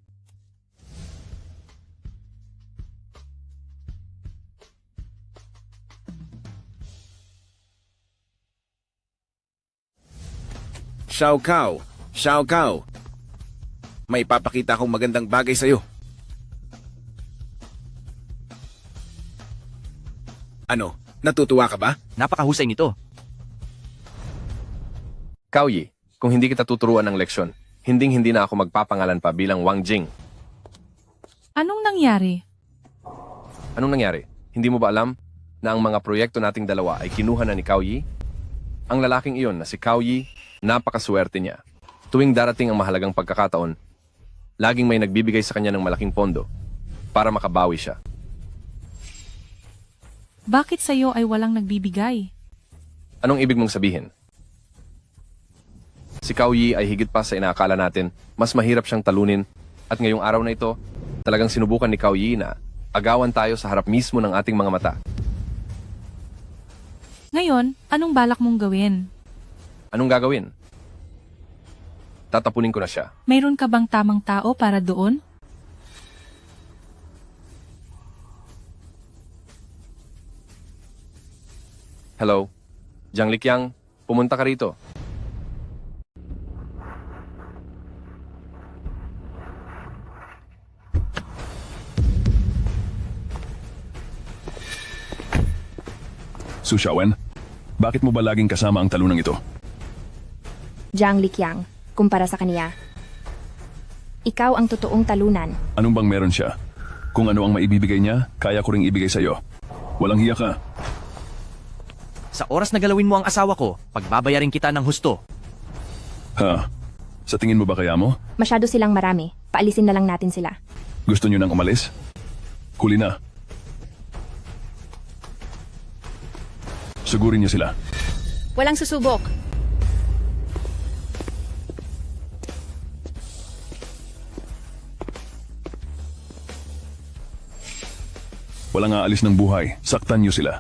Xiao Kao, Xiao Kao. May papakita akong magandang bagay sa'yo. Ano, natutuwa ka ba? Napakahusay nito. Cao Yi, kung hindi kita tuturuan ng leksyon, hinding-hindi na ako magpapangalan pa bilang Wang Jing. Anong nangyari? Anong nangyari? Hindi mo ba alam na ang mga proyekto nating dalawa ay kinuha na ni Cao Yi? Ang lalaking iyon na si Cao Yi, napakaswerte niya. Tuwing darating ang mahalagang pagkakataon, laging may nagbibigay sa kanya ng malaking pondo para makabawi siya. Bakit sa'yo ay walang nagbibigay? Anong ibig mong sabihin? Si Cao Yi ay higit pa sa inaakala natin, mas mahirap siyang talunin, at ngayong araw na ito, talagang sinubukan ni Cao Yi na agawan tayo sa harap mismo ng ating mga mata. Ngayon, anong balak mong gawin? Anong gagawin? Tatapunin ko na siya. Mayroon ka bang tamang tao para doon? Hello? Jiang Liqiang, pumunta ka rito. Su Xiaowen, bakit mo ba laging kasama ang talunang ito? Jiang Liqiang, kumpara sa kaniya. Ikaw ang totoong talunan. Anong bang meron siya? Kung ano ang maibibigay niya, kaya ko ring ibigay sa iyo. Walang hiya ka. Sa oras na galawin mo ang asawa ko, pagbabayarin kita ng husto. Ha? Sa tingin mo ba kaya mo? Masyado silang marami. Paalisin na lang natin sila. Gusto niyo nang umalis? Huli na. Sugurin niyo sila. Walang susubok. Walang aalis ng buhay. Saktan niyo sila.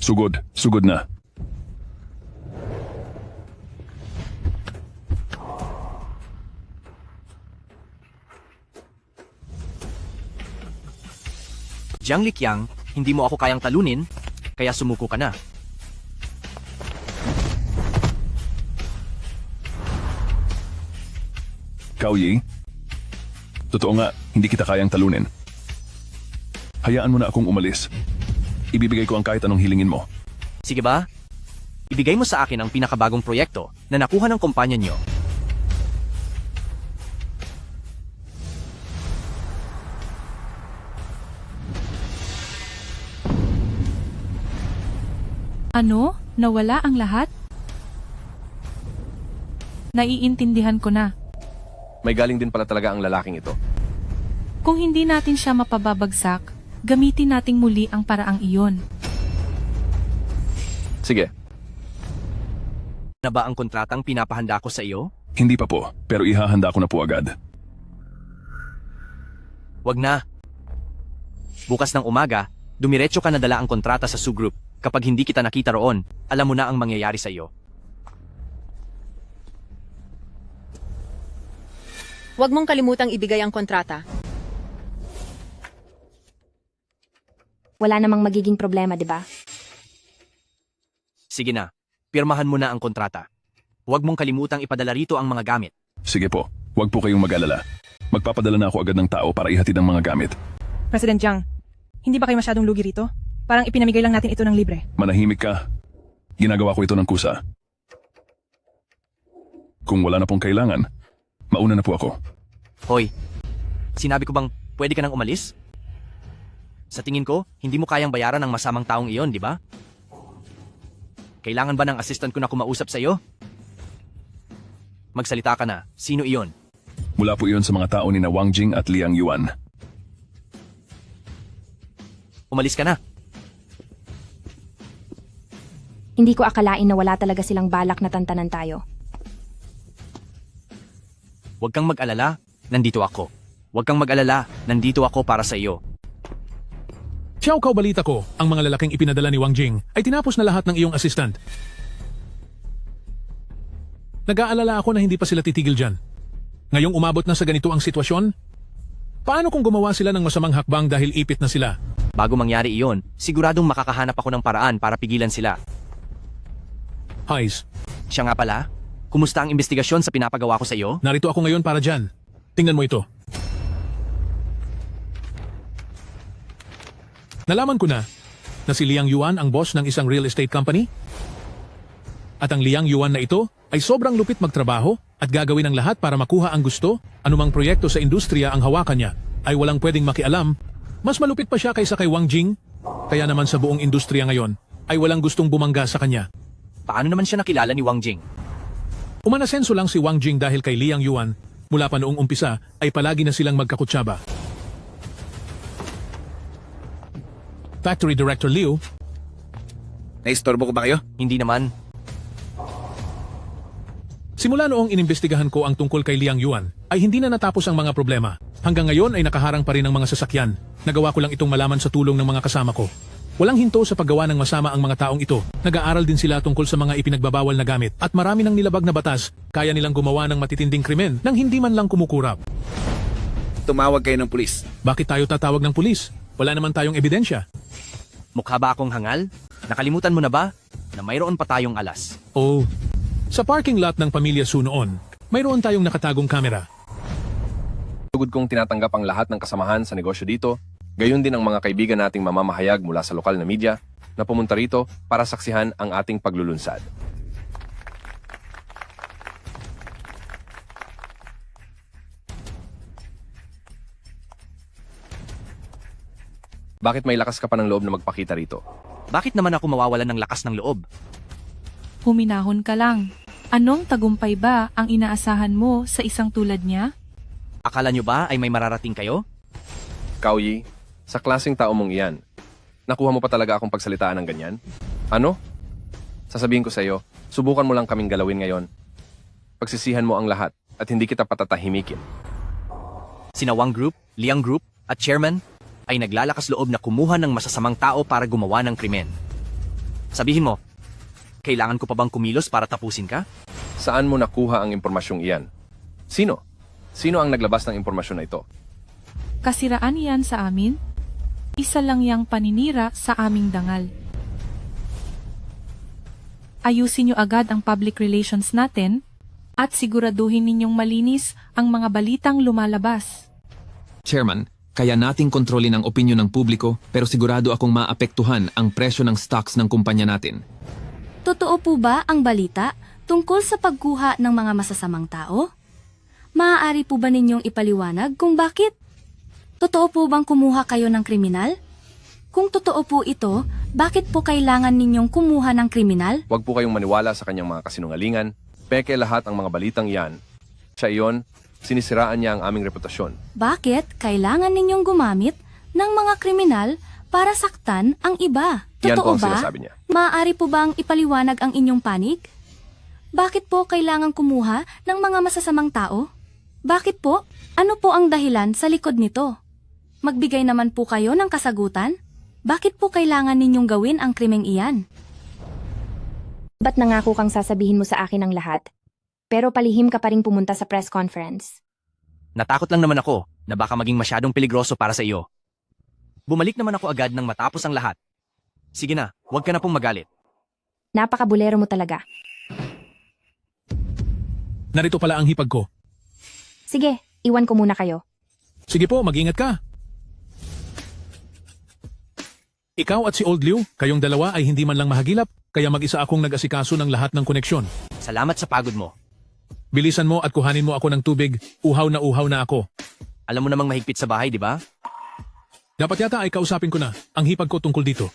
Sugod. Sugod na. Jiang Liqiang, hindi mo ako kayang talunin, kaya sumuko ka na. Cao Yi? Totoo nga, hindi kita kayang talunin. Hayaan mo na akong umalis. Ibibigay ko ang kahit anong hilingin mo. Sige ba? Ibigay mo sa akin ang pinakabagong proyekto na nakuha ng kumpanya niyo. Ano? Nawala ang lahat? Naiintindihan ko na. May galing din pala talaga ang lalaking ito. Kung hindi natin siya mapababagsak, gamitin nating muli ang paraang iyon. Sige. Na ba ang kontratang pinapahanda ko sa iyo? Hindi pa po, pero ihahanda ko na po agad. Wag na. Bukas ng umaga, dumiretso ka na dala ang kontrata sa Su Group. Kapag hindi kita nakita roon, alam mo na ang mangyayari sa iyo. Huwag mong kalimutang ibigay ang kontrata. Wala namang magiging problema, di ba? Sige na, pirmahan mo na ang kontrata. Huwag mong kalimutang ipadala rito ang mga gamit. Sige po, huwag po kayong mag-alala. Magpapadala na ako agad ng tao para ihatid ang mga gamit. President Jiang, hindi ba kayo masyadong lugi rito? Parang ipinamigay lang natin ito ng libre. Manahimik ka. Ginagawa ko ito ng kusa. Kung wala na pong kailangan, mauna na po ako. Hoy, sinabi ko bang pwede ka nang umalis? Sa tingin ko, hindi mo kayang bayaran ng masamang taong iyon, di ba? Kailangan ba ng assistant ko na kumausap sa iyo? Magsalita ka na. Sino iyon? Mula po iyon sa mga tao ni na Wang Jing at Liang Yuan. Umalis ka na. Hindi ko akalain na wala talaga silang balak na tantanan tayo. Huwag kang mag-alala, nandito ako. Huwag kang mag-alala, nandito ako para sa iyo. Xiao Kao, balita ko, ang mga lalaking ipinadala ni Wang Jing ay tinapos na lahat ng iyong assistant. Nag-aalala ako na hindi pa sila titigil dyan. Ngayong umabot na sa ganito ang sitwasyon, paano kung gumawa sila ng masamang hakbang dahil ipit na sila? Bago mangyari iyon, siguradong makakahanap ako ng paraan para pigilan sila. Heis, Siya nga pala, kumusta ang investigasyon sa pinapagawa ko sa iyo? narito ako ngayon para dyan. Tingnan mo ito. Nalaman ko na si Liang Yuan ang boss ng isang real estate company. At ang Liang Yuan na ito ay sobrang lupit magtrabaho at gagawin ang lahat para makuha ang gusto. Anumang proyekto sa industriya ang hawakan niya ay walang pwedeng makialam. Mas malupit pa siya kaysa kay Wang Jing. Kaya naman sa buong industriya ngayon ay walang gustong bumangga sa kanya. Paano naman siya nakilala ni Wang Jing? Umanasenso lang si Wang Jing dahil kay Liang Yuan. Mula pa noong umpisa ay palagi na silang magkakutsaba. Factory Director Liu, Naistorbo ko ba kayo? Hindi naman. simula noong inimbestigahan ko ang tungkol kay Liang Yuan, ay hindi na natapos ang mga problema. Hanggang ngayon ay nakaharang pa rin ang mga sasakyan. Nagawa ko lang itong malaman sa tulong ng mga kasama ko. Walang hinto sa paggawa ng masama ang mga taong ito. Nag-aaral din sila tungkol sa mga ipinagbabawal na gamit at marami ng nilabag na batas. Kaya nilang gumawa ng matitinding krimen nang hindi man lang kumukurap. Tumawag kayo ng pulis. Bakit tayo tatawag ng pulis? Wala naman tayong ebidensya. Mukha ba akong hangal? Nakalimutan mo na ba na mayroon pa tayong alas? Oh, sa parking lot ng Pamilya Su noon, mayroon tayong nakatagong kamera. Tugod kong tinatanggap ang lahat ng kasamahan sa negosyo dito, gayon din ang mga kaibigan nating mamamahayag mula sa lokal na media na pumunta rito para saksihan ang ating paglulunsad. Bakit may lakas ka pa ng loob na magpakita rito? Bakit naman ako mawawalan ng lakas ng loob? Huminahon ka lang. Anong tagumpay ba ang inaasahan mo sa isang tulad niya? Akala nyo ba ay may mararating kayo? Kao Yi, sa klaseng tao mong iyan, nakuha mo pa talaga akong pagsalitaan ng ganyan? Ano? Sasabihin ko sa iyo, subukan mo lang kaming galawin ngayon. Pagsisihan mo ang lahat at hindi kita patatahimikin. Sina Wang Group, Liang Group, at Chairman ay naglalakas loob na kumuha ng masasamang tao para gumawa ng krimen. Sabihin mo, kailangan ko pa bang kumilos para tapusin ka? Saan mo nakuha ang impormasyong iyan? Sino? Sino ang naglabas ng impormasyon na ito? Kasiraan yan sa amin? Isa lang yang paninira sa aming dangal. Ayusin niyo agad ang public relations natin at siguraduhin ninyong malinis ang mga balitang lumalabas. Chairman, kaya nating kontrolin ang opinyon ng publiko pero sigurado akong maapektuhan ang presyo ng stocks ng kumpanya natin. Totoo po ba ang balita tungkol sa pagkuha ng mga masasamang tao? Maaari po ba ninyong ipaliwanag kung bakit? Totoo po bang kumuha kayo ng kriminal? Kung totoo po ito, bakit po kailangan ninyong kumuha ng kriminal? Huwag po kayong maniwala sa kanyang mga kasinungalingan. Peke lahat ang mga balitang iyan. Sa iyon, sinisiraan niya ang aming reputasyon. Bakit kailangan ninyong gumamit ng mga kriminal para saktan ang iba? Yan po Totoo ang ba? sinasabi niya. Maaari po bang ipaliwanag ang inyong panig? Bakit po kailangan kumuha ng mga masasamang tao? Bakit po? Ano po ang dahilan sa likod nito? Magbigay naman po kayo ng kasagutan? Bakit po kailangan ninyong gawin ang krimeng iyan? Ba't nangako kang sasabihin mo sa akin ang lahat? Pero palihim ka pa rin pumunta sa press conference. Natakot lang naman ako na baka maging masyadong peligroso para sa iyo. Bumalik naman ako agad nang matapos ang lahat. Sige na, huwag ka na pong magalit. Napakabulero mo talaga. Narito pala ang hipag ko. Sige, iwan ko muna kayo. Sige po, mag-ingat ka. Ikaw at si Old Liu, kayong dalawa ay hindi man lang mahagilap, kaya mag-isa akong nag-asikaso ng lahat ng koneksyon. Salamat sa pagod mo. Bilisan mo at kuhanin mo ako ng tubig, uhaw na ako. Alam mo namang mahigpit sa bahay, di ba? Dapat yata ay kausapin ko na ang hipag ko tungkol dito.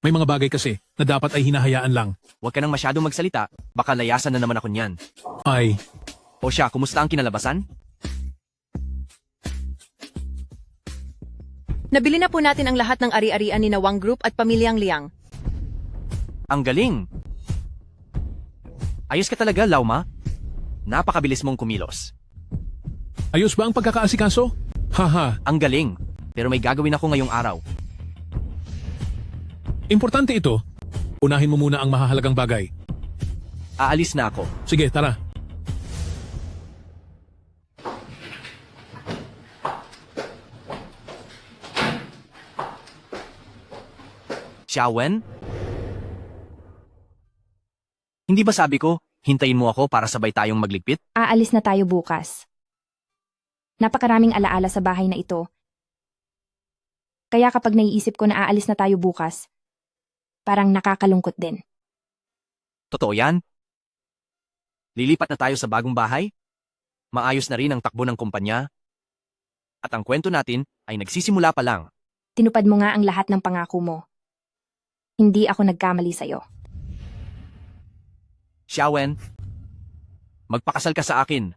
May mga bagay kasi na dapat ay hinahayaan lang. Huwag ka nang masyadong magsalita, baka layasan na naman ako niyan. Ay, O siya, kumusta ang kinalabasan? Nabili na po natin ang lahat ng ari-arian ni Nawang Group at Pamilyang Liang. Ang galing! Ayos ka talaga, Lauma. Napakabilis mong kumilos. ayos ba ang pagkakaasikaso? Haha, Ang galing, pero may gagawin ako ngayong araw. importante ito. Unahin mo muna ang mahahalagang bagay. Aalis na ako. Sige, tara. Xiaowen? Hindi ba sabi ko, hintayin mo ako para sabay tayong magligpit? Aalis na tayo bukas. Napakaraming alaala sa bahay na ito. Kaya kapag naiisip ko na aalis na tayo bukas, parang nakakalungkot din. Totoo yan? Lilipat na tayo sa bagong bahay? Maayos na rin ang takbo ng kumpanya? At ang kwento natin ay nagsisimula pa lang. Tinupad mo nga ang lahat ng pangako mo. Hindi ako nagkamali sa'yo. Xiaowen, magpakasal ka sa akin.